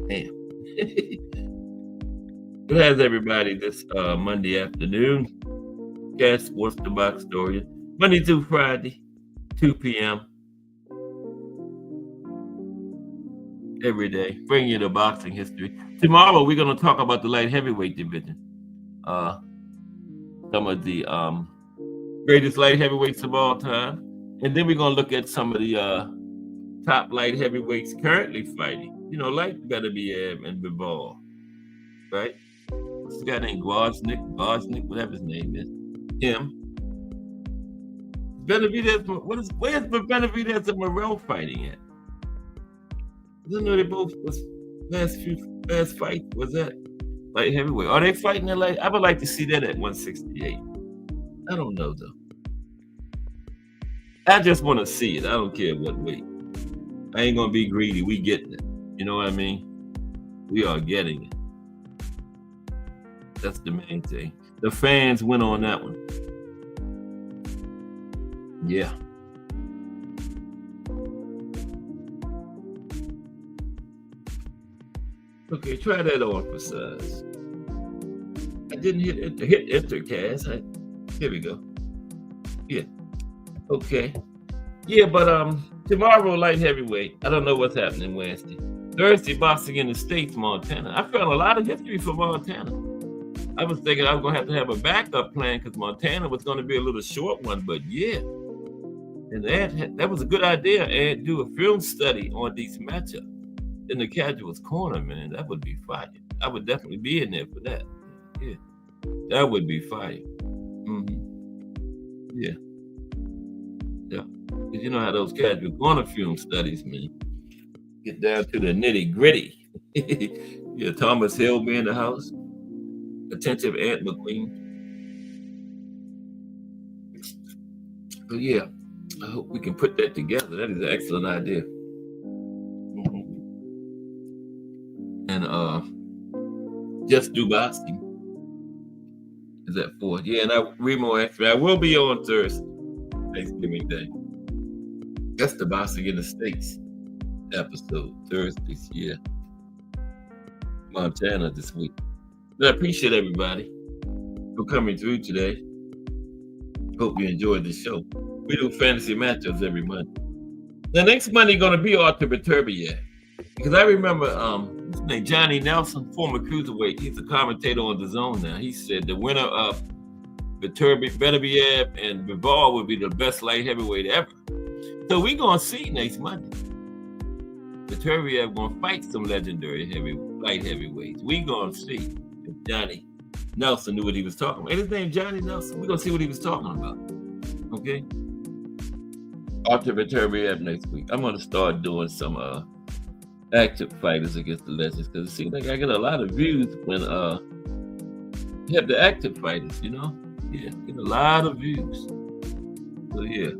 Damn. It has everybody this Monday afternoon. Cat Sports the Box Story. Monday through Friday, 2 p.m. Every day. Bring you the boxing history. Tomorrow we're going to talk about the light heavyweight division. Some of the greatest light heavyweights of all time. And then we're going to look at some of the top light heavyweights currently fighting. Like Beterbiev and Bivol, right? What's the guy named Gosnick, whatever his name is. Him. Benavidez, where's Benavidez and Morrell fighting at? I didn't know they both was last fight was that light heavyweight. Are they fighting at light? I would like to see that at 168. I don't know though. I just want to see it. I don't care what weight. I ain't gonna be greedy. We getting it. You know what I mean? We are getting it. That's the main thing. The fans win on that one. Yeah. Okay, try that on for size. I didn't hit enter, Cass. Here we go. Yeah. Okay. Yeah, but tomorrow light heavyweight. I don't know what's happening Wednesday. Thursday boxing in the States, Montana. I found a lot of history for Montana. I was thinking I was gonna have a backup plan because Montana was gonna be a little short one, but yeah. And that was a good idea, and do a film study on these matchups in the casuals corner, man. That would be fire. I would definitely be in there for that. Yeah, that would be fire. Yeah, yeah. Because you know how those casual corner film studies, man, get down to the nitty gritty. Yeah, Thomas Hill be in the house. Attentive Aunt McQueen. But yeah, I hope we can put that together. That is an excellent idea. And just do boxing is at 4. Yeah, and Remo asked me, I will be on Thursday, Thanksgiving Day. That's the boxing in the States episode, Thursdays, yeah. Montana this week. But I appreciate everybody for coming through today. Hope you enjoyed the show. We do fantasy matchups every Monday. The next Monday going to be Arthur Beterbiev. Because I remember his name, Johnny Nelson, former cruiserweight. He's a commentator on the Zone now. He said the winner of Beterbiev and Bivol would be the best light heavyweight ever. So we're going to see next Monday. Beterbiev going to fight some legendary light heavyweights. We're going to see if Johnny Nelson knew what he was talking about. And his name Johnny Nelson. We're going to see what he was talking about. Okay? Arthur Beterbiev next week. I'm going to start doing some active fighters against the legends because it seems like I get a lot of views when you have the active fighters, you know? Yeah, get a lot of views. So yeah,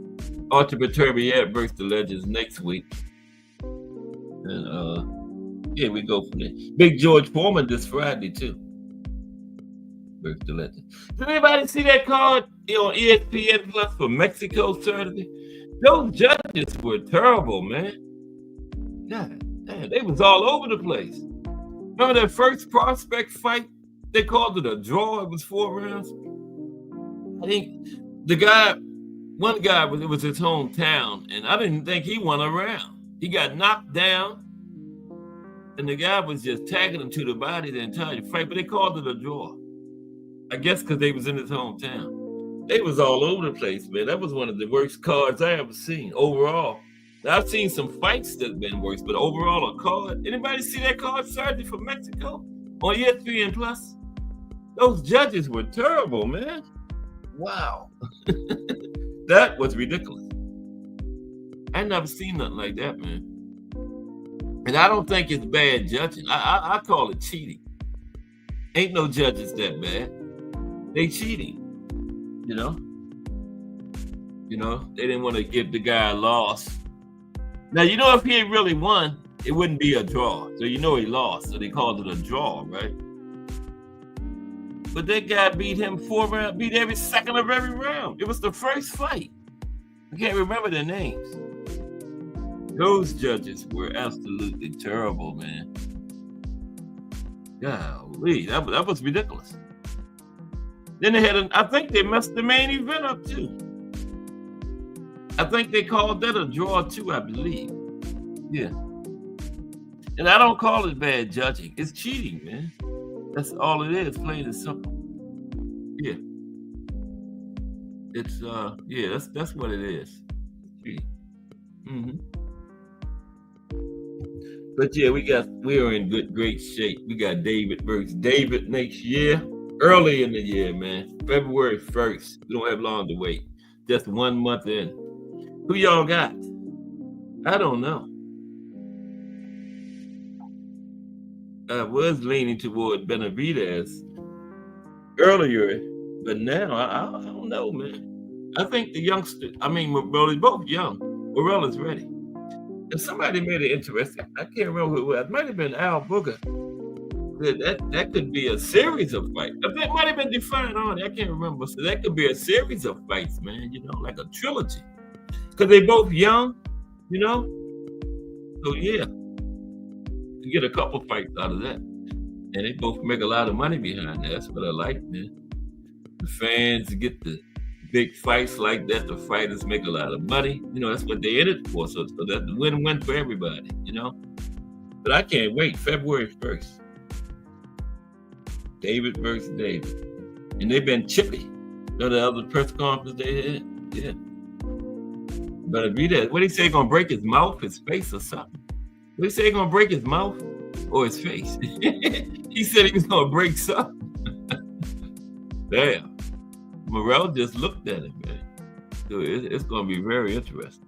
Arthur Beterbiev versus the legends next week. And yeah, we go from there. Big George Foreman this Friday too. Versus the legends. Did anybody see that card on ESPN Plus for Mexico Saturday? Those judges were terrible, man. God damn, they was all over the place. Remember that first prospect fight? They called it a draw. It was 4 rounds. I think one guy it was his hometown, and I didn't think he won a round. He got knocked down, and the guy was just tagging him to the body the entire fight, but they called it a draw. I guess because they was in his hometown. They was all over the place, man. That was one of the worst cards I ever seen overall. Now, I've seen some fights that have been worse, but overall a card. Anybody see that card Saturday from Mexico on ESPN Plus? Those judges were terrible, man. Wow. That was ridiculous. I never seen nothing like that, man. And I don't think it's bad judging. I call it cheating. Ain't no judges that bad. They cheating, you know? You know, they didn't want to give the guy a loss. Now, you know, if he had really won, it wouldn't be a draw. So you know he lost. So they called it a draw, right? But that guy beat him 4 rounds, beat every second of every round. It was the first fight. I can't remember their names. Those judges were absolutely terrible, man. Golly, that was ridiculous. Then they had I think they messed the main event up too. I think they called that a draw too, I believe. Yeah. And I don't call it bad judging. It's cheating, man. That's all it is, plain and simple. Yeah. It's yeah, that's what it is. Cheating. But yeah, we are in great shape. We got David versus David next year. Early in the year, man. February 1st. We don't have long to wait. Just 1 month in. Who y'all got? I don't know. I was leaning toward Benavidez earlier, but now I don't know, man. I think the youngster, Morel's both young. Morel is ready. And somebody made it interesting. I can't remember who it was. It might have been Al Booger. That could be a series of fights. That might have been defined on it. I can't remember. So that could be a series of fights, man. You know, like a trilogy. Because they both young, you know. So yeah, you get a couple fights out of that, and they both make a lot of money behind that. That's what I like, man. The fans get to big fights like that, the fighters make a lot of money. You know, that's what they're in it for. So that's a win-win for everybody, you know. But I can't wait. February 1st. David versus David. And they've been chippy. You know the other press conference they had? Yeah. Better be that. What did he say? Gonna break his mouth, his face, or something? What did he say? Gonna break his mouth or his face? He said he was gonna break something. Damn. Morrell just looked at him, man. So it's going to be very interesting.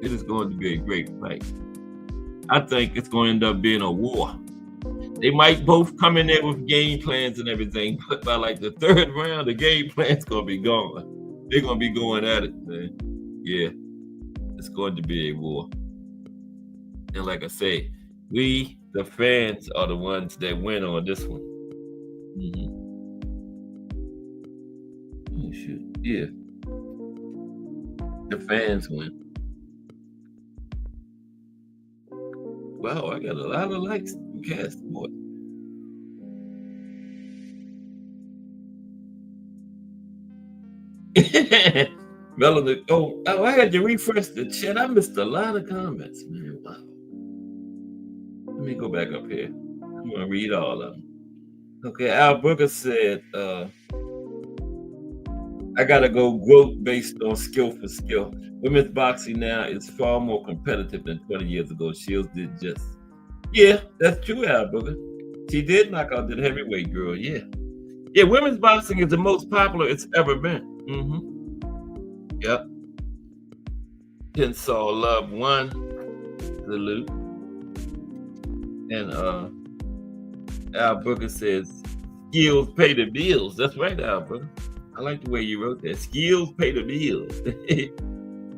It is going to be a great fight. I think it's going to end up being a war. They might both come in there with game plans and everything, but by like the third round, the game plan's going to be gone. They're going to be going at it, man. Yeah, it's going to be a war. And like I say, we, the fans, are the ones that win on this one. Mm-hmm. Oh, shoot. Yeah. The fans win. Wow, I got a lot of likes from Cast Boy. Melody, oh, I had to refresh the chat. I missed a lot of comments, man. Wow. Let me go back up here. I'm going to read all of them. Okay, Al Booker said, I gotta go growth based on skill for skill. Women's boxing now is far more competitive than 20 years ago. Shields did just. Yeah, that's true, Al Booker. She did knock out that heavyweight girl, yeah. Yeah, women's boxing is the most popular it's ever been. Mm-hmm. Yep. Tensall Love won. Salute. And Al Booker says, skills pay the bills. That's right, Al Booker. I like the way you wrote that. Skills pay the bills.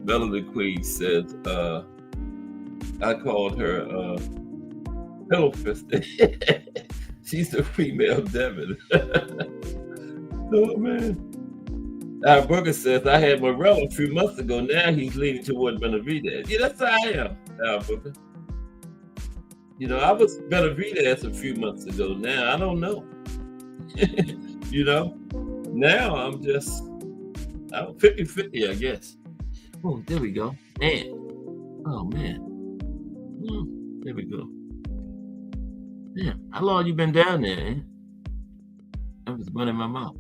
Melody Queen says, I called her pillow fisted. She's the female Devin. Oh, man. Al Booker says, I had Morrell a few months ago. Now he's leaning toward Benavidez. Yeah, that's how I am, Al Booker. You know, I was Benavidez a few months ago. Now, I don't know. You know? Now I'm 50-50, I guess. Oh, there we go. Man. Oh, man. There we go. Yeah. How long you been down there, eh? I was running my mouth.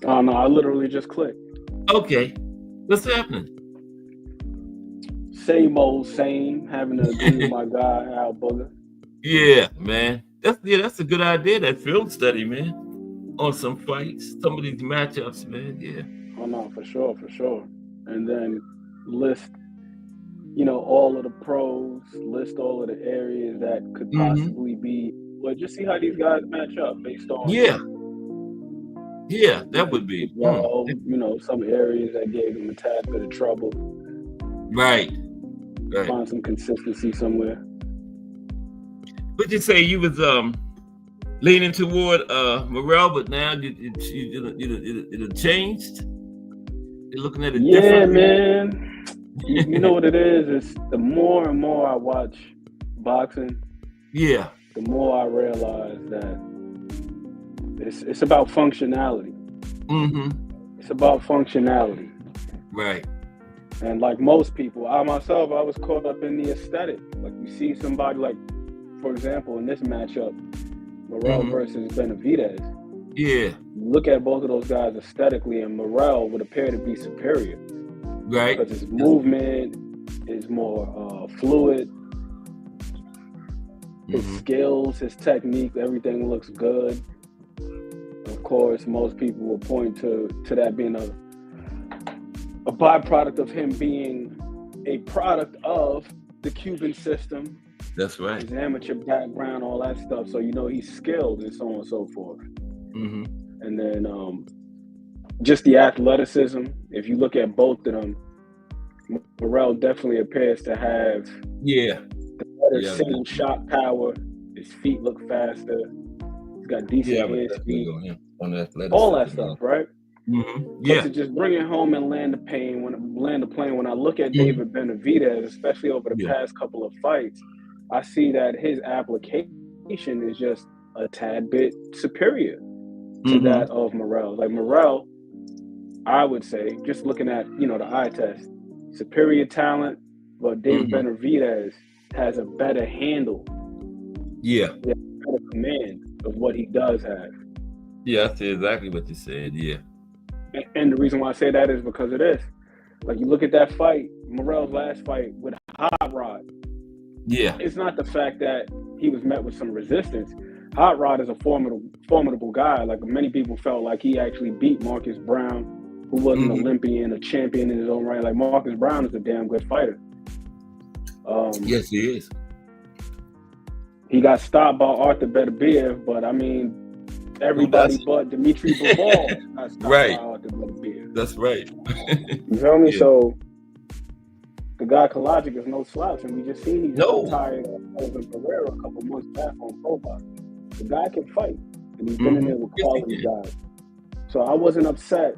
Oh, no, I literally just clicked. Okay. What's happening? Same old same. Having to agree with my guy, Al Booker. Yeah, man. That's a good idea, that film study, man. On some fights, some of these matchups, man. Yeah. Oh no, for sure. And then list, all of the pros, list all of the areas that could possibly be. Well, just see how these guys match up based on. Yeah, that would be. Well, some areas that gave them a tad bit of trouble. Right. Find some consistency somewhere. Would you say you was leaning toward Morrell, but now it changed? You're looking at it differently? Yeah, man. You know what it is? It's the more and more I watch boxing, the more I realize that it's about functionality. Mm-hmm. It's about functionality. Right. And like most people, I myself, I was caught up in the aesthetic. Like you see somebody like, for example, in this matchup, Morrell versus Benavidez. Yeah. Look at both of those guys aesthetically, and Morrell would appear to be superior. Right. Because his movement is more fluid. His skills, his technique, everything looks good. Of course, most people will point to that being a byproduct of him being a product of the Cuban system. That's right. His amateur background, all that stuff. So, he's skilled and so on and so forth. Mm-hmm. And then just the athleticism. If you look at both of them, Morrell definitely appears to have the better single shot power. His feet look faster. He's got decent hand speed. All that stuff, right? Mm-hmm. But to just bring it home and land the plane, when I look at David Benavidez, especially over the past couple of fights, I see that his application is just a tad bit superior to that of Morrell. Like Morrell, I would say, just looking at, the eye test, superior talent, but David Benavidez has a better handle. Yeah. He has a better command of what he does have. Yeah, I see exactly what you said, yeah. And the reason why I say that is because of this. Like, you look at that fight, Morrell's last fight with Hot Rod. Yeah. It's not the fact that he was met with some resistance. Hot Rod is a formidable guy. Like, many people felt like he actually beat Marcus Brown, who was an Olympian, a champion in his own right. Like, Marcus Brown is a damn good fighter. Yes, he is. He got stopped by Arthur Beterbiev, but I mean, everybody but Dmitry Bivol got stopped by Arthur Beterbiev. That's right. You feel me? Yeah. So the guy Kalajic is no slouch, and we just seen he just retired over Pereira a couple months back on profile. The guy can fight, and he's been in there with quality guys. So I wasn't upset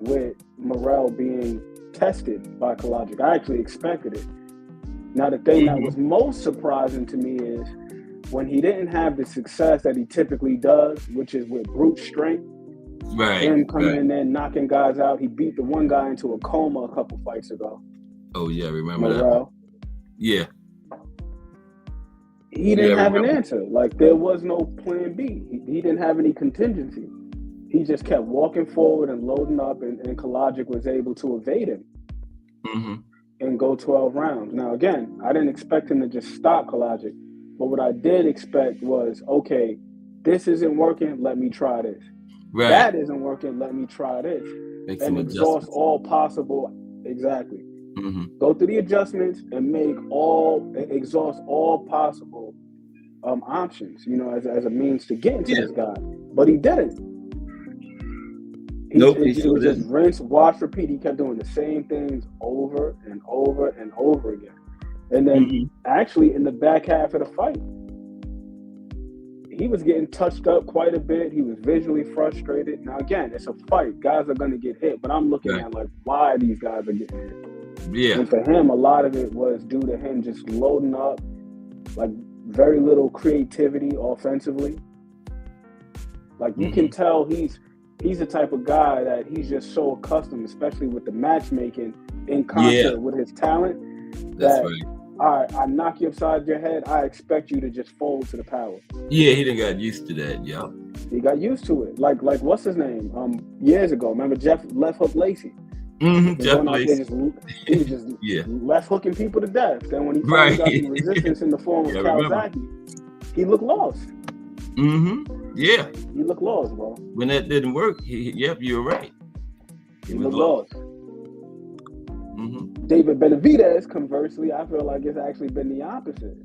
with Morrell being tested by Kalajic. I actually expected it. Now, the thing that was most surprising to me is when he didn't have the success that he typically does, which is with brute strength, him coming in there, knocking guys out. He beat the one guy into a coma a couple fights ago. Oh, yeah, remember Morrell. That? Yeah. He didn't have an answer. Like, there was no plan B. He didn't have any contingency. He just kept walking forward and loading up, and Kalajic was able to evade him and go 12 rounds. Now, again, I didn't expect him to just stop Kalajic, but what I did expect was, okay, this isn't working, let me try this. Right. That isn't working, let me try this. And exhaust all possible, go through the adjustments and exhaust all possible options, as a means to get into this guy. But he didn't. It was just rinse, wash, repeat. He kept doing the same things over and over and over again. And then actually in the back half of the fight, he was getting touched up quite a bit. He was visually frustrated. Now, again, it's a fight. Guys are going to get hit. But I'm looking at, like, why these guys are getting hit. Yeah. And for him, a lot of it was due to him just loading up, like, very little creativity offensively. Like, you can tell he's the type of guy that he's just so accustomed, especially with the matchmaking in concert with his talent. That's right. All right, I knock you upside your head. I expect you to just fold to the power. Yeah, he done got used to that, yeah. He got used to it. Like what's his name? Years ago, remember Jeff Left Hook Lacey? Jeff Lacey. He was just left hooking people to death. Then when he finally got some resistance in the form of Kawasaki, he looked lost. Yeah. He looked lost, bro. When that didn't work, you're right. He looked lost. David Benavidez, conversely, I feel like it's actually been the opposite.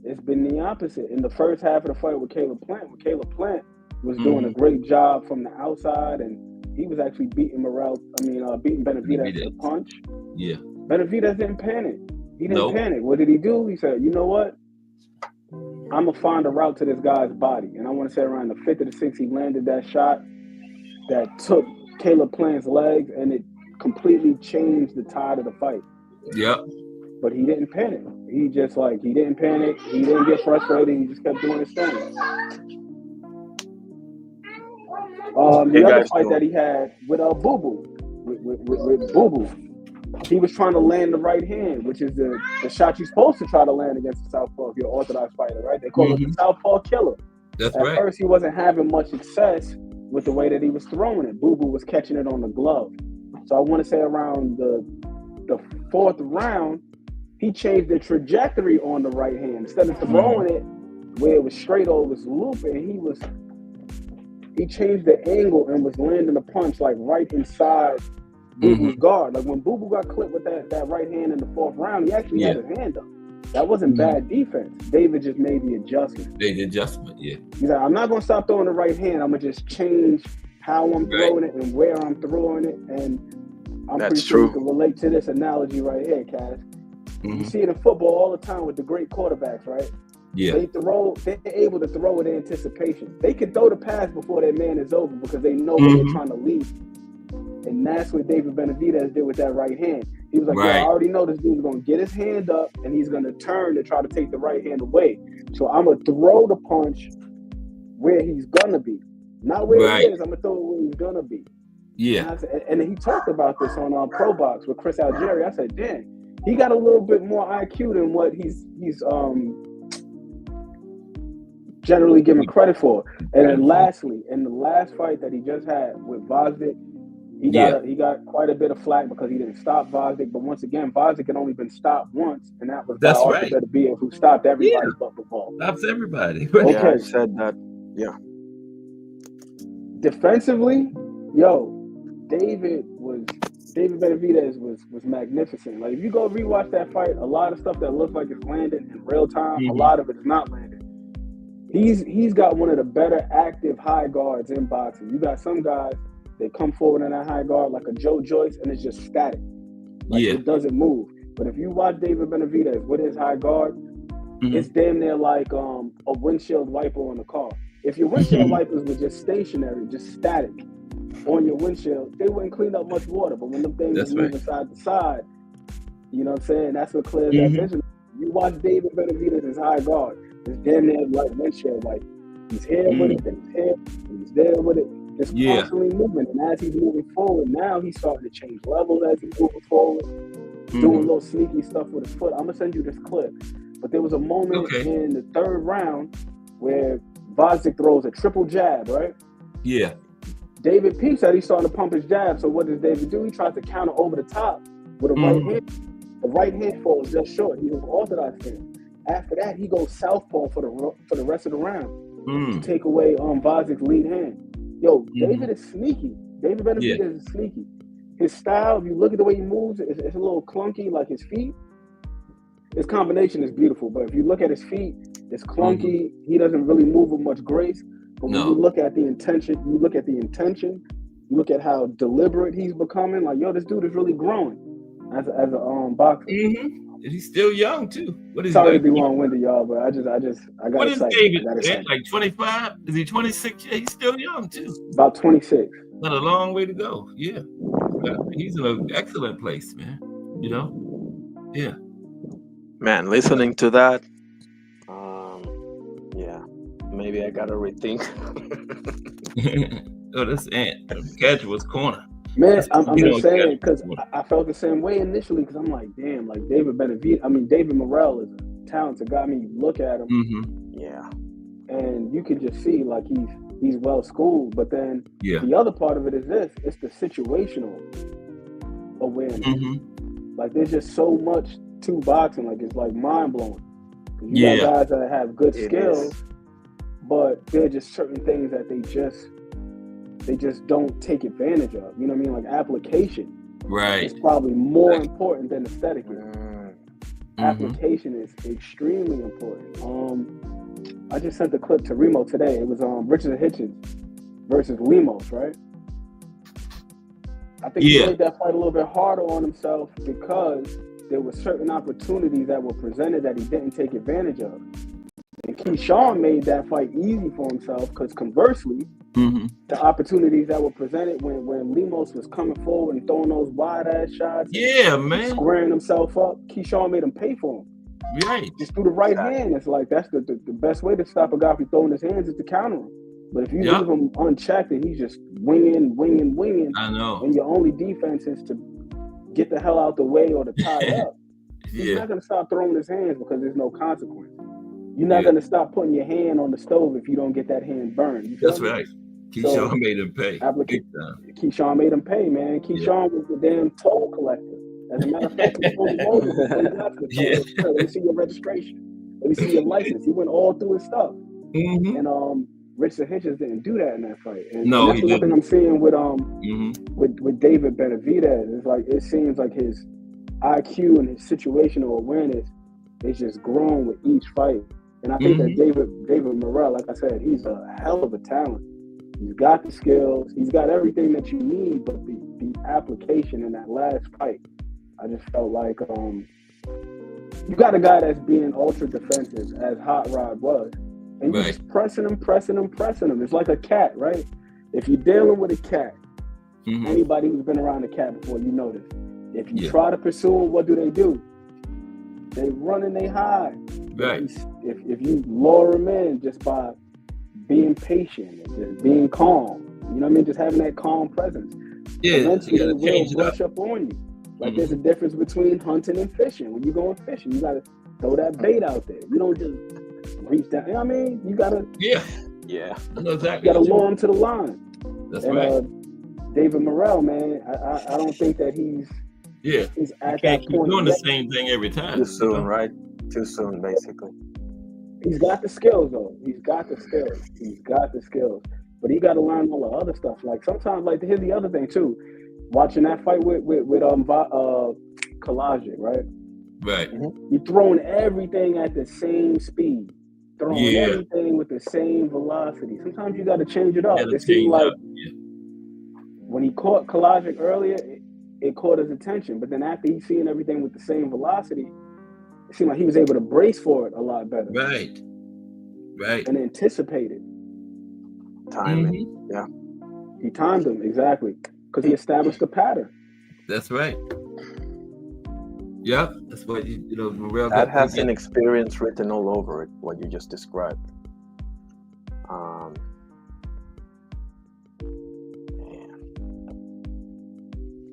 It's been the opposite. In the first half of the fight with Caleb Plant was doing a great job from the outside, and he was actually beating Benavidez with a punch. Yeah. Benavidez didn't panic. He didn't panic. What did he do? He said, you know what? I'm going to find a route to this guy's body. And I want to say around the 5th or the 6th, he landed that shot that took Caleb Plant's legs, and it completely changed the tide of the fight. Yep. But he didn't panic. He didn't panic. He didn't get frustrated. He just kept doing his thing. The other fight that he had with Boo Boo, with Boo Boo, he was trying to land the right hand, which is the shot you're supposed to try to land against the southpaw if you're an orthodox fighter, right? They call it the southpaw killer. That's right. At first, he wasn't having much success with the way that he was throwing it. Boo Boo was catching it on the glove. So I want to say around the 4th round, he changed the trajectory on the right hand. Instead of throwing it where it was straight over his loop, and he changed the angle and was landing a punch like right inside Boo Boo's guard. Like when Boo Boo got clipped with that right hand in the 4th round, he actually had his hand up. That wasn't bad defense. David just made the adjustment. He's like, I'm not going to stop throwing the right hand. I'm going to just change how I'm throwing it and where I'm throwing it. And I'm pretty sure you can relate to this analogy right here, Cass. You see it in football all the time with the great quarterbacks, right? Yeah. They're able to throw with anticipation. They can throw the pass before their man is over because they know where they're trying to lead. And that's what David Benavidez did with that right hand. He was like, I already know this dude's going to get his hand up and he's going to turn to try to take the right hand away. So I'm going to throw the punch where he's going to be. Not where he is. I'm going to throw it where he's going to be. Yeah. And he talked about this on Pro Box with Chris Algieri. I said, damn, he got a little bit more IQ than what he's generally given credit for. And then lastly, in the last fight that he just had with Vosdick, he got quite a bit of flack because he didn't stop Vosdick. But once again, Vosdick had only been stopped once, and that was by Arthur Beterbiev, who stopped everybody but Bivol. Stops everybody. Okay. Yeah, I said that. Yeah. Defensively, David Benavidez was magnificent. Like, if you go rewatch that fight, a lot of stuff that looks like it's landing in real time, a lot of it is not landing. He's got one of the better active high guards in boxing. You got some guys, they come forward in that high guard like a Joe Joyce, and it's just static. Like, it doesn't move. But if you watch David Benavidez with his high guard, it's damn near like a windshield wiper on a car. If your windshield wipers were just stationary, just static on your windshield, they wouldn't clean up much water. But when them things are moving side to side, you know what I'm saying? That's what clears that vision. You watch David Benavidez' high guard, it's damn near like windshield wiper. He's here with it, then he's here, and he's there with it. It's constantly moving. And as he's moving forward, now he's starting to change levels as he's moving forward, doing little sneaky stuff with his foot. I'm going to send you this clip. But there was a moment in the third round where Vosdick throws a triple jab, right? Yeah. David peeps that he's starting to pump his jab. So what does David do? He tries to counter over the top with a right hand. The right hand falls just short. He's an orthodox hand. After that, he goes southpaw for the rest of the round to take away Vosdick's lead hand. David is sneaky. David Benavidez is sneaky. His style, if you look at the way he moves, it's a little clunky, like his feet. His combination is beautiful, but if you look at his feet, it's clunky. He doesn't really move with much grace. But when you look at the intention, you look at how deliberate he's becoming. Like, this dude is really growing as a boxer. And he's still young too. What is Sorry to be long-winded, y'all, but I got what excited. What is David? Like 25? Is he 26? Yeah, he's still young too. About 26. Got a long way to go. Yeah. He's in an excellent place, man. Yeah. Man, listening to that, maybe I gotta rethink. This Ant, Casual's Corner. Man, I'm just saying, because I felt the same way initially, because I'm like, damn, like David Morrell is a talented guy. I mean, you look at him, and you can just see like he's well schooled. But then the other part of it is it's the situational awareness. Like, there's just so much to boxing, like it's like mind blowing. You got guys that have good skills, but there are just certain things that they just don't take advantage of. You know what I mean? Like, application is probably more important than aesthetic is. Application is extremely important. I just sent the clip to Remo today. It was Richard Hitchens versus Lemos, right? I think he made that fight a little bit harder on himself because there were certain opportunities that were presented that he didn't take advantage of. And Keyshawn made that fight easy for himself because conversely, the opportunities that were presented when Lemos was coming forward and throwing those wide-ass shots, squaring himself up, Keyshawn made him pay for him. Right. Just through the right hand. It's like, that's the best way to stop a guy from throwing his hands is to counter him. But if you leave him unchecked and he's just winging, I know. and your only defense is to get the hell out the way or to tie up, he's not going to stop throwing his hands because there's no consequence. You're not going to stop putting your hand on the stove if you don't get that hand burned. That's right. Keyshawn made him pay. Keyshawn made him pay, man. Keyshawn was the damn toll collector. As a matter of fact, he told him, let me see your registration. Let me see your license. He went all through his stuff. And Richard Hitchens didn't do that in that fight. And that's the one thing I'm seeing with David Benavidez. It's like, it seems like his IQ and his situational awareness is just growing with each fight. And I think that David Morrell, like I said, he's a hell of a talent. He's got the skills. He's got everything that you need, but the application in that last fight, I just felt like you got a guy that's being ultra defensive, as Hot Rod was, and you're just pressing him. It's like a cat, right? If you're dealing with a cat, anybody who's been around a cat before, you know this. If you try to pursue them, what do? They run and they hide. Right. If you lure them in just by being patient and just being calm, you know what I mean? Just having that calm presence. eventually you it gotta will change it up. brush up on you. Like there's a difference between hunting and fishing. When you going fishing, you gotta throw that bait out there. You don't just reach down. You know what I mean? You gotta I know exactly. You gotta lure him to the line. That's right. David Morrell, man, I don't think that he's at that keep point doing yet. the same thing every time. Too soon, right? Too soon, basically. He's got the skills, though. He's got the skills. But he got to learn all the other stuff. Like sometimes, like here's the other thing too. Watching that fight with Kalajic, right? Right. You're throwing everything at the same speed, throwing everything with the same velocity. Sometimes you got to change it up. It seemed like when he caught Kalajic earlier, it caught his attention. But then after he's seeing everything with the same velocity, it seemed like he was able to brace for it a lot better. Right. And anticipate it. Timing. Yeah. He timed him, exactly. Because he established a pattern. That's right. Yeah, that's what Morrell that has an experience written all over it, what you just described.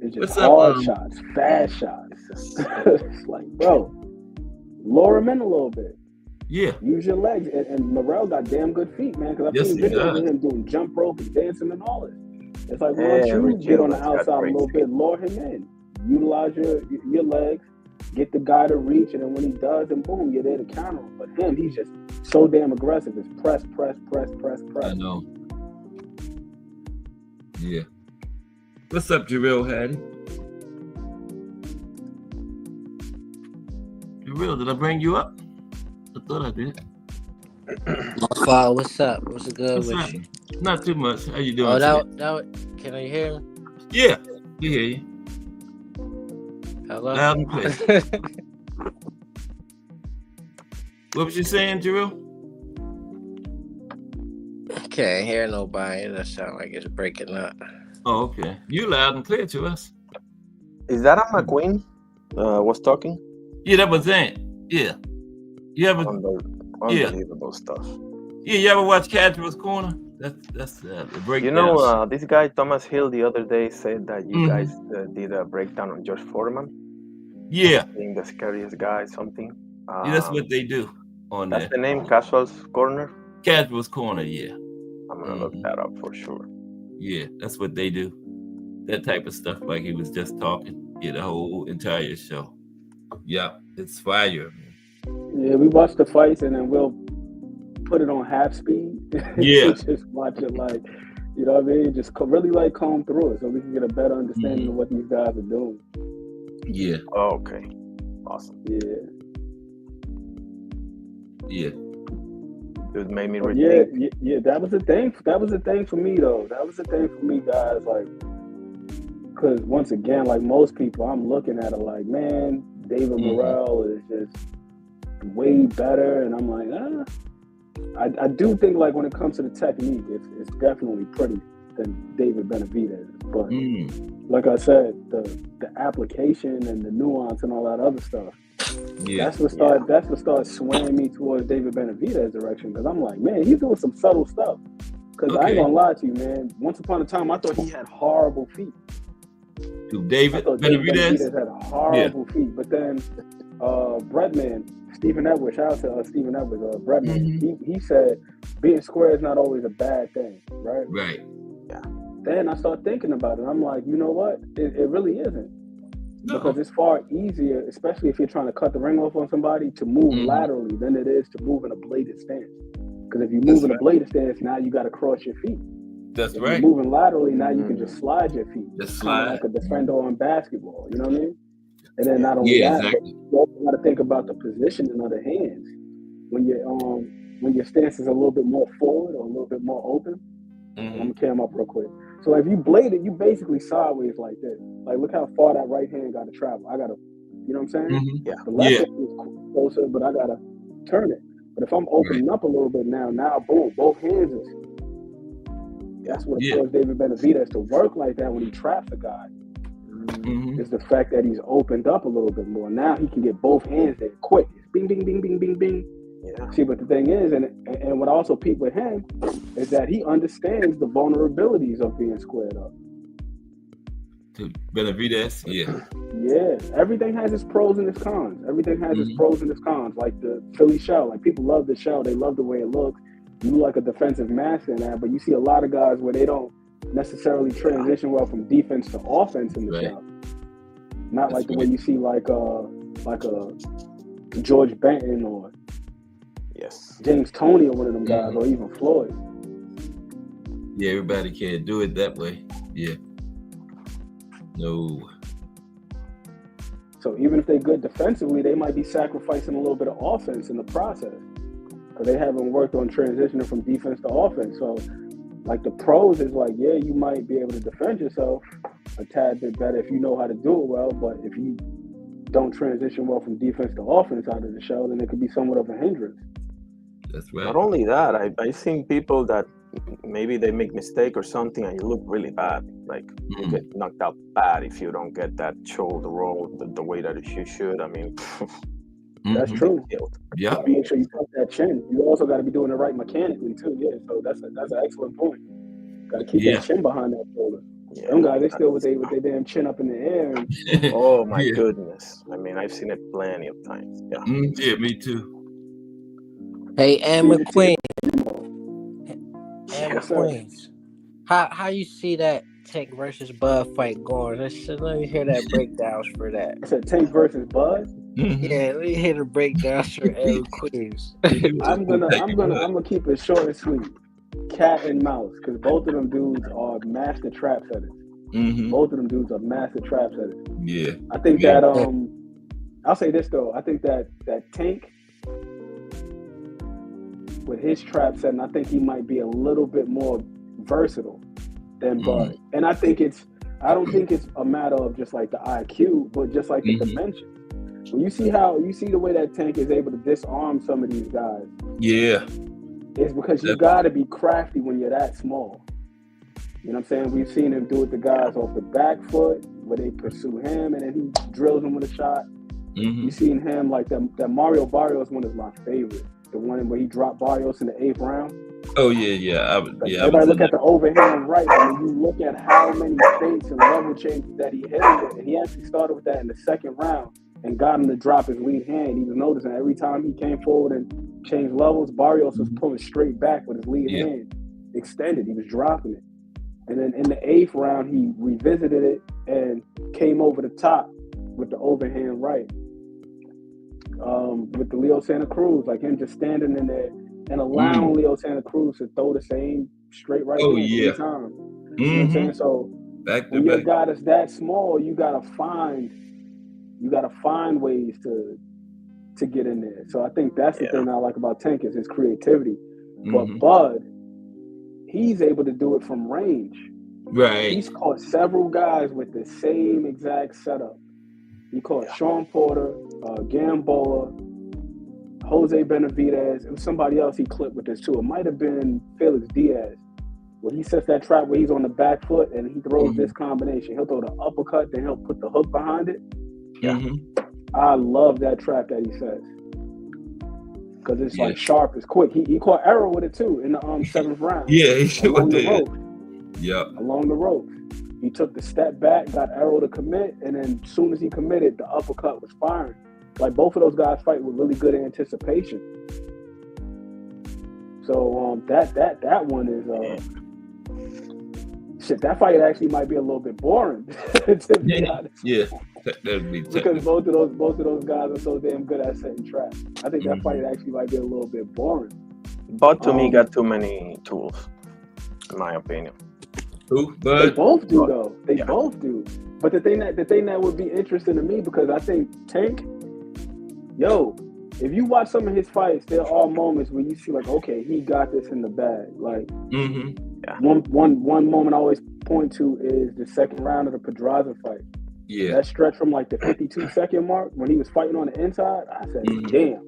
It's just hard shots, fast shots. It's like, bro, lower him in a little bit. Yeah. Use your legs. And Morrell got damn good feet, man, because I've seen videos of him doing jump rope and dancing and all this. It's like, why don't you get on the outside a little bit, lure him in. Utilize your legs, get the guy to reach, and then when he does, then boom, you're there to counter him. But him, he's just so damn aggressive. It's press. I know. Yeah. What's up, Jarrell Hattie? Jarrell, did I bring you up? I thought I did. What's up? What's good with you? Not too much. How you doing? Can I hear me? Yeah, we hear you. Hello? Loud and clear. What was you saying, Jarrell? Can't hear nobody. That sound like it's breaking up. Oh, okay. You loud and clear to us. Is that McQueen was talking? Yeah, that was it. Yeah. You ever unbelievable stuff. Yeah, you ever watch Cadra's Corner? That's the breakdown. You know, this guy Thomas Hill the other day said that you guys did a breakdown on Josh Foreman. Yeah. Being the scariest guy, something. Yeah, that's what they do on that's there. The name, Casual's Corner? Cadra's Corner, yeah. I'm going to look that up for sure. Yeah, that's what they do. That type of stuff, like he was just talking. Yeah, the whole entire show. Yeah, it's fire, man. Yeah, we watch the fights and then we'll put it on half speed. Yeah. Just watch it like, you know what I mean? Just really like comb through it so we can get a better understanding of what these guys are doing. Yeah. Oh, okay. Awesome. Yeah. It made me rethink. Yeah, that was the thing. That was the thing for me, though. That was the thing for me, guys. Like, because once again, like most people, I'm looking at it like, man, David Morrell is just way better, and I'm like, I do think like when it comes to the technique, it's definitely pretty than David Benavidez. But like I said, the application and the nuance and all that other stuff. Yeah. That's what started swaying me towards David Benavidez's direction, because I'm like, man, he's doing some subtle stuff. Because I ain't gonna lie to you, man. Once upon a time, I thought he had horrible feet. David Benavidez had horrible feet, but then Breadman, Stephen Edwards, shout out to Stephen Edwards, Breadman, he said being square is not always a bad thing, right? Right. Yeah. Then I started thinking about it. I'm like, you know what? It really isn't. No. Because it's far easier, especially if you're trying to cut the ring off on somebody, to move laterally than it is to move in a bladed stance. Because if you move in a bladed stance, now you got to cross your feet. That's if right. You're moving laterally, now you can just slide your feet. Just slide. Like a defender on basketball, you know what I mean? And then not only that, exactly. but you also got to think about the positioning of the hands. When your stance is a little bit more forward or a little bit more open, I'm going to cam up real quick. So if you blade it, you basically sideways like this. Like, look how far that right hand got to travel. I got to, you know what I'm saying? Yeah. The left hand is closer, but I got to turn it. But if I'm opening up a little bit now boom, both hands is. That's what it caused David Benavidez to work like that when he traps a guy. Is the fact that he's opened up a little bit more. Now he can get both hands there quick. It's bing, bing, bing, bing, bing, bing. Yeah. See, but the thing is, and what I also peep with him is that he understands the vulnerabilities of being squared up. To Benavidez, yeah. Yeah, everything has its pros and its cons. Everything has its pros and its cons. Like the Philly shell, like people love the shell. They love the way it looks. You look like a defensive master in that, but you see a lot of guys where they don't necessarily transition well from defense to offense in the shell. Not like the way you see like a George Benton or James Toney or one of them guys, or even Floyd. Yeah, everybody can't do it that way. Yeah. No. So even if they're good defensively, they might be sacrificing a little bit of offense in the process because they haven't worked on transitioning from defense to offense. So, like the pros is like, yeah, you might be able to defend yourself a tad bit better if you know how to do it well. But if you don't transition well from defense to offense out of the shell, then it could be somewhat of a hindrance. That's right. Not only that, I've seen people that maybe they make mistake or something and you look really bad. Like you get knocked out bad if you don't get that shoulder roll the way that you should. I mean, that's true. Yeah. Make sure you tuck that chin. You also got to be doing it right mechanically too. Yeah. So that's an excellent point. Got to keep that chin behind that shoulder. Yeah, them guys, they still with their damn chin up in the air. And, oh my goodness! I mean, I've seen it plenty of times. Yeah. Yeah, me too. Hey, and McQueen. And McQueen. How you see that Tank versus Bud fight going? Let me hear that breakdowns for that. I said Tank versus Bud. Yeah, let me hear the breakdowns for Aaron Queens. I'm gonna keep it short and sweet. Cat and mouse, because both of them dudes are master trap setters. Both of them dudes are master trap setters. Yeah. I think that I'll say this though. I think that Tank with his trap setting, I think he might be a little bit more versatile than Bud. And I don't think it's a matter of just like the IQ, but just like the dimension. When you see the way that Tank is able to disarm some of these guys. Yeah. It's because you gotta be crafty when you're that small. You know what I'm saying? We've seen him do it to guys off the back foot where they pursue him and then he drills them with a shot. You've seen him like that Mario Barrios one is my favorite. The one where he dropped Barrios in the 8th round. Oh yeah. Everybody look at the overhand right, and you look at how many states and level changes that he hit with, and he actually started with that in the 2nd round and got him to drop his lead hand. He was noticing every time he came forward and changed levels, Barrios was pulling straight back with his lead hand extended. He was dropping it. And then in the 8th round, he revisited it and came over the top with the overhand right. With the Leo Santa Cruz, like him just standing in there and allowing Leo Santa Cruz to throw the same straight right hand every time. You know what I'm saying? So when your guy is that small, you gotta find ways to get in there. So I think that's the thing I like about Tank is his creativity. But Bud, he's able to do it from range. Right. He's caught several guys with the same exact setup. He caught Sean Porter, Gamboa, Jose Benavidez, and somebody else he clipped with this too. It might have been Felix Diaz. Where he sets that trap where he's on the back foot and he throws this combination. He'll throw the uppercut, then he'll put the hook behind it. I love that trap that he sets. Because it's like sharp, it's quick. He caught Arrow with it too in the 7th round. Yeah, he sure along did. The rope. Along the ropes. He took the step back, got Arrow to commit, and then as soon as he committed, the uppercut was firing. Like both of those guys fight with really good anticipation. So that one is shit. That fight actually might be a little bit boring to be honest. Yeah, that'd be because both of those guys are so damn good at setting traps. I think that fight actually might be a little bit boring. But to me, got too many tools, in my opinion. They both do though. They both do. But the thing that would be interesting to me, because I think Tank, if you watch some of his fights, there are moments where you see like, okay, he got this in the bag. Like one moment I always point to is the 2nd round of the Pedraza fight. Yeah. That stretch from like the 52-second mark when he was fighting on the inside, I said, damn.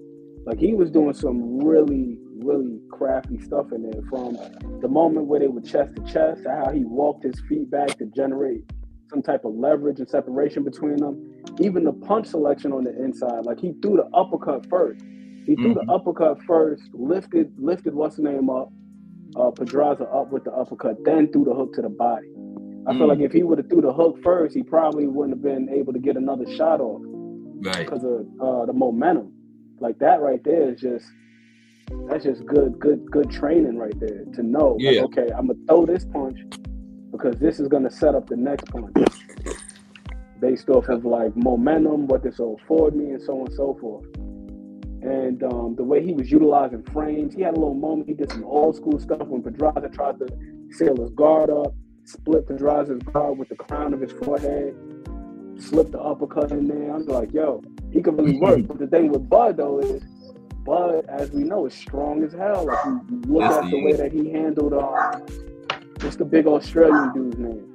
Like he was doing some really, really crafty stuff in there, from the moment where they were chest to chest to how he walked his feet back to generate some type of leverage and separation between them. Even the punch selection on the inside, like he threw the uppercut first. He threw the uppercut first, lifted what's the name up, Pedraza up with the uppercut, then threw the hook to the body. I feel like if he would have threw the hook first, he probably wouldn't have been able to get another shot off. Right. Because of the momentum. Like that right there is that's just good training right there to know. Yeah. Like, okay, I'm gonna throw this punch because this is gonna set up the next punch based off of like momentum, what this will afford me, and so on and so forth. And the way he was utilizing frames, he had a little moment. He did some old school stuff when Pedraza tried to sail his guard up, split Pedraza's guard with the crown of his forehead, slipped the uppercut in there. I'm like, yo, he could really work. But the thing with Bud though is, Bud, as we know, is strong as hell. Like you look at the way that he handled what's the big Australian dude's name?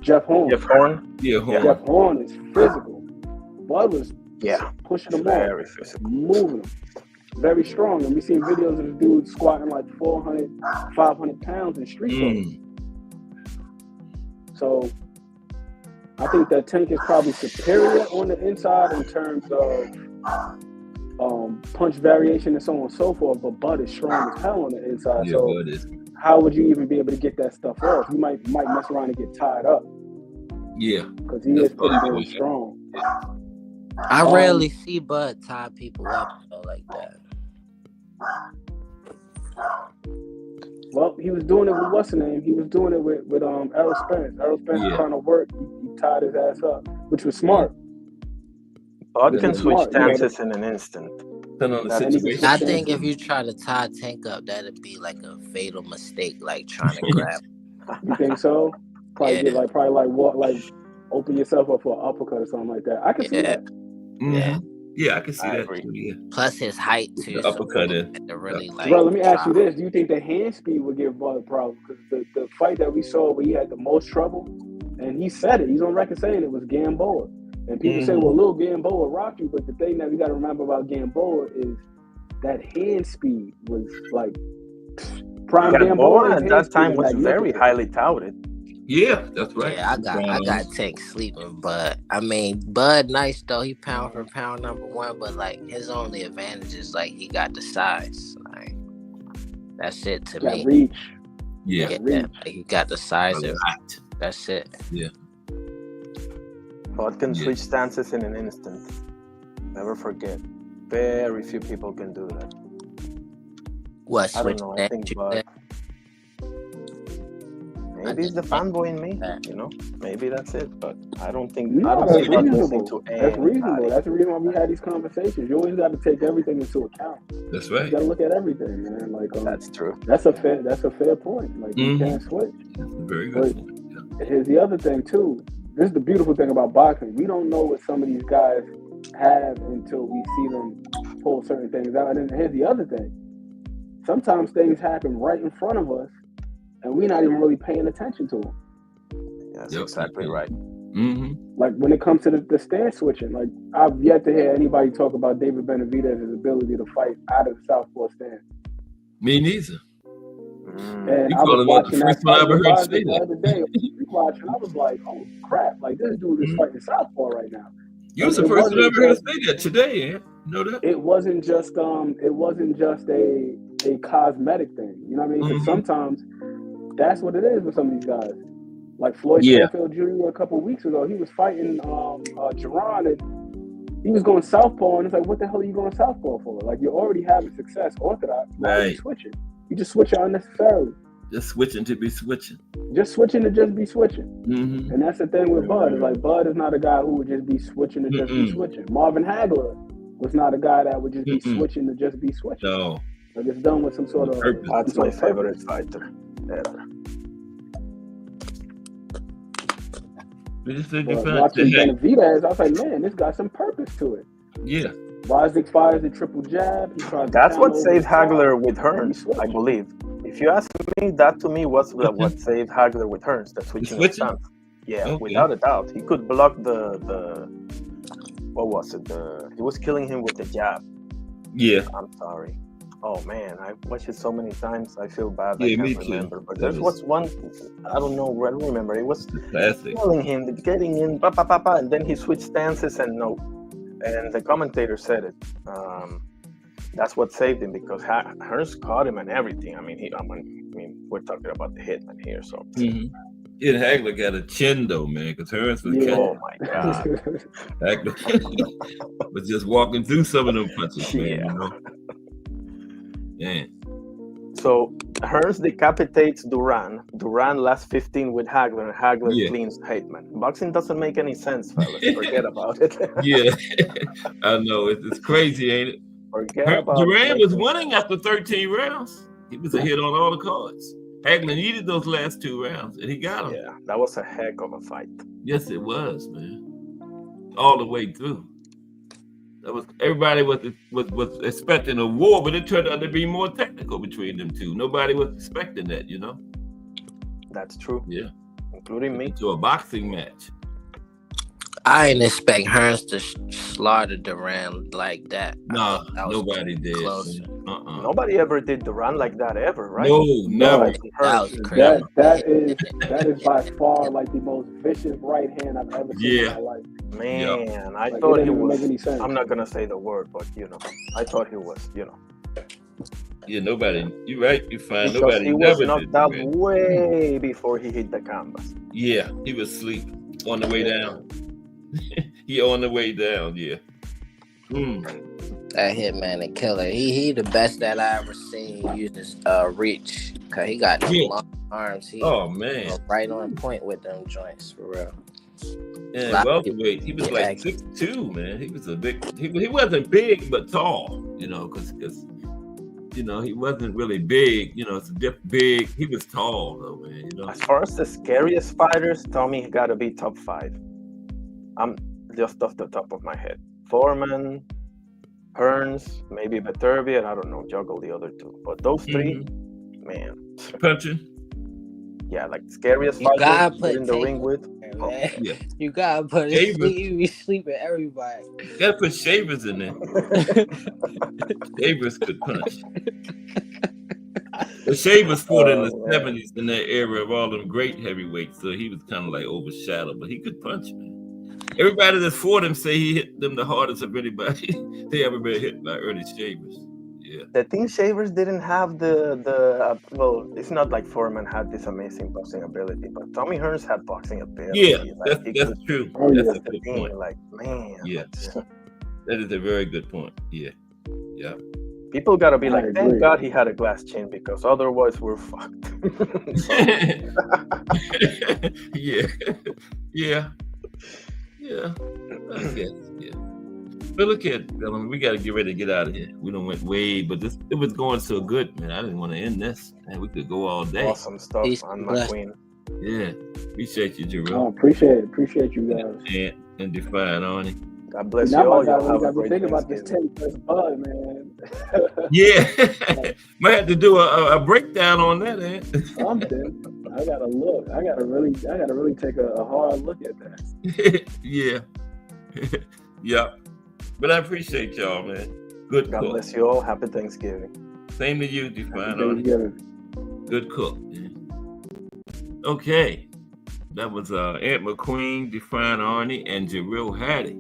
Jeff Horn. Jeff Horn? Yeah, Horn. Jeff Horn is physical. Bud was pushing him very off, physical, moving him. Very strong. And we seen videos of the dude squatting like 400, 500 pounds in street clothes. So I think that Tank is probably superior on the inside in terms of punch variation and so on and so forth, but Bud is strong as hell on the inside. Yeah, so Bud is. How would you even be able to get that stuff off? You might mess around and get tied up. Yeah. Because he is pretty damn strong. I rarely see Bud tie people up like that. Well, he was doing it with what's the name? He was doing it with Errol Spence. Errol Spence was trying to work. He tied his ass up, which was smart. Bud can switch stances in an instant. I think if you try to tie Tank up, that'd be like a fatal mistake, like trying to grab. You think so? Probably get open yourself up for an uppercut or something like that. I can see that. Mm-hmm. Yeah, I can see that too. Yeah. Plus his height too. The uppercut so is. Really Bro, let me ask you this: do you think the hand speed would give Bud a problem? Because the fight that we saw where he had the most trouble, and he said it. He's on record saying it was Gamboa. And people say, well, little Gamboa rocked you, but the thing that we got to remember about Gamboa is that hand speed was like prime Gamboa at that time was very highly touted. Yeah, that's right. Yeah, I got Tank sleeping, but I mean, Bud nice though. He pound for pound #1, but like his only advantage is like he got the size. Like that's it to me. Reach. Yeah, like, he got the size. That's it. Yeah. Bud can switch stances in an instant. Never forget. Very few people can do that. What? I don't know. I think Bud. Maybe it's the fanboy in me, you know. Maybe that's it, but I don't think. I don't that's think reasonable. That's reasonable. That's the reason why we had these conversations. You always got to take everything into account. That's right. You got to look at everything, man. Like that's true. That's a fair point. Like you can't switch. Very good point. Yeah. Here's the other thing too. This is the beautiful thing about boxing. We don't know what some of these guys have until we see them pull certain things out. And then here's the other thing. Sometimes things happen right in front of us, and we're not even really paying attention to them. That's exactly right. Mm-hmm. Like when it comes to the stance switching, like I've yet to hear anybody talk about David Benavidez's ability to fight out of the southpaw stance. Me neither. And I was watching that fight the other day. I was like, oh crap! Like this dude is fighting southpaw right now. You was the first one ever heard say that today, eh? You know that? It wasn't just a cosmetic thing. You know what I mean? Because sometimes that's what it is with some of these guys. Like Floyd Schofield Jr. a couple of weeks ago, he was fighting Jerron, and he was going southpaw, and it's like, what the hell are you going southpaw for? Like you're already having success orthodox. Why are you switching? You just switch it unnecessarily. Just switching to be switching. Just switching to just be switching. Mm-hmm. And that's the thing with Bud. It's like Bud is not a guy who would just be switching to just be switching. Marvin Hagler was not a guy that would just be switching to just be switching. No. Like it's done with some sort of purpose. That's my favorite fighter ever. Watching Benavidez, I was like, man, this got some purpose to it. Yeah. Rising fires the triple jab. That's what saved Hagler with Hearns, I believe. If you ask me, that to me was what saved Hagler with Hearns, the switching of stance. Yeah, without a doubt. He could block the what was it? He was killing him with the jab. Yeah. I'm sorry. Oh man, I watched it so many times. I feel bad. I can't remember. But there was one. I don't know. I don't remember. It was killing him, getting in, and then he switched stances and no. And the commentator said it. That's what saved him because Hearns caught him and everything. I mean, we're talking about the hitman here, so Yeah, Hagler got a chin though, man, because Hearns was catching. Oh my God. Hagler was just walking through some of them punches, man. You know? Man. So Hearns decapitates Duran. Duran lasts 15 with Hagler, and Hagler cleans Hateman. Boxing doesn't make any sense, fellas. Forget about it. Yeah, I know. It's crazy, ain't it? Forget about Duran was winning after 13 rounds. He was a hit on all the cards. Hagler needed those last 2 rounds, and he got them. Yeah, that was a heck of a fight. Yes, it was, man. All the way through. That was everybody was expecting a war, but it turned out to be more technical between them two. Nobody was expecting that, you know. That's true. Yeah, including me. To a boxing match. I didn't expect Hearns to slaughter Duran like that. Nah, nobody did. Nobody ever did Duran like that ever, right? No, never. That was crazy. That is by far like the most vicious right hand I've ever seen in my life. Man, I thought he was. I'm not gonna say the word, but you know, I thought he was. You know. Yeah, nobody. You're right. You find because nobody. He was knocked out way before he hit the canvas. Yeah, he was asleep on the way down. He on the way down. Yeah. That Hitman and killer. He the best that I ever seen use his reach. Cause he got long arms. He man, right on point with them joints for real. And welterweight, he was like 6'2", man. He was a big. He wasn't big, but tall. You know, because you know he wasn't really big. You know, it's a big. He was tall though, man. You know. As far as the scariest fighters, Tommy got to be top 5. I'm just off the top of my head. Foreman, Hearns, maybe Beterbiev, and I don't know, juggle the other 2. But those 3, man. Punching. Yeah, like scariest fighters in the ring with. Yeah. You gotta put you sleeping everybody. You gotta put Shavers in there. Shavers could punch. The Shavers fought in the 70s in that era of all them great heavyweights, so he was kind of like overshadowed, but he could punch, man. Everybody that fought him say he hit them the hardest of anybody they ever been hit by early Shavers. Yeah. The thing Shavers didn't have the well, it's not like Foreman had this amazing boxing ability, but Tommy Hearns had boxing ability. Yeah, that's true. That's a good point. Like, man. Yeah. That is a very good point. Yeah. Yeah. People gotta be like, thank God he had a glass chin, because otherwise we're fucked. Yeah. Yeah. Yeah. I guess. Yeah. But look at, we got to get ready to get out of here. We done went way, but it was going so good, man. I didn't want to end this. Man, we could go all day. Awesome stuff on my queen. Yeah. Appreciate you, Jerome. Oh, appreciate you guys. And Define Arnie. God bless you all. Y'all have a great Thinking about this 10+ bud, man. Yeah. Might have to do a breakdown on that, man. Something. I gotta look. I gotta really take a hard look at that. Yeah. Yeah. But I appreciate y'all, man. Good cook. God bless you all. Happy Thanksgiving. Same to you, Define Arnie. Good cook. Man. Okay. That was Aunt McQueen, Define Arnie, and Jarrell Hattie.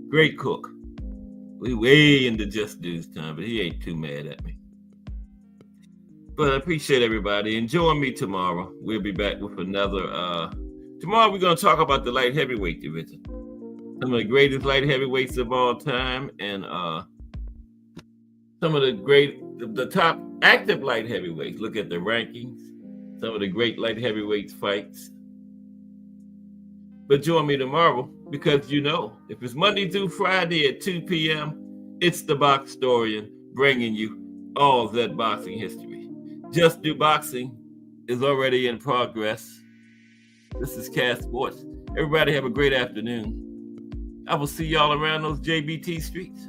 Great cook. We way into Just Dude's time, but he ain't too mad at me. But I appreciate everybody. And join me tomorrow. We'll be back with another. Tomorrow we're going to talk about the light heavyweight division. Some of the greatest light heavyweights of all time, and some of the top active light heavyweights. Look at the rankings. Some of the great light heavyweights fights. But join me tomorrow, because if it's Monday through Friday at 2 p.m., it's the Boxtorian bringing you all of that boxing history. Just Do Boxing is already in progress. This is Cast Sports. Everybody have a great afternoon. I will see y'all around those JBT streets.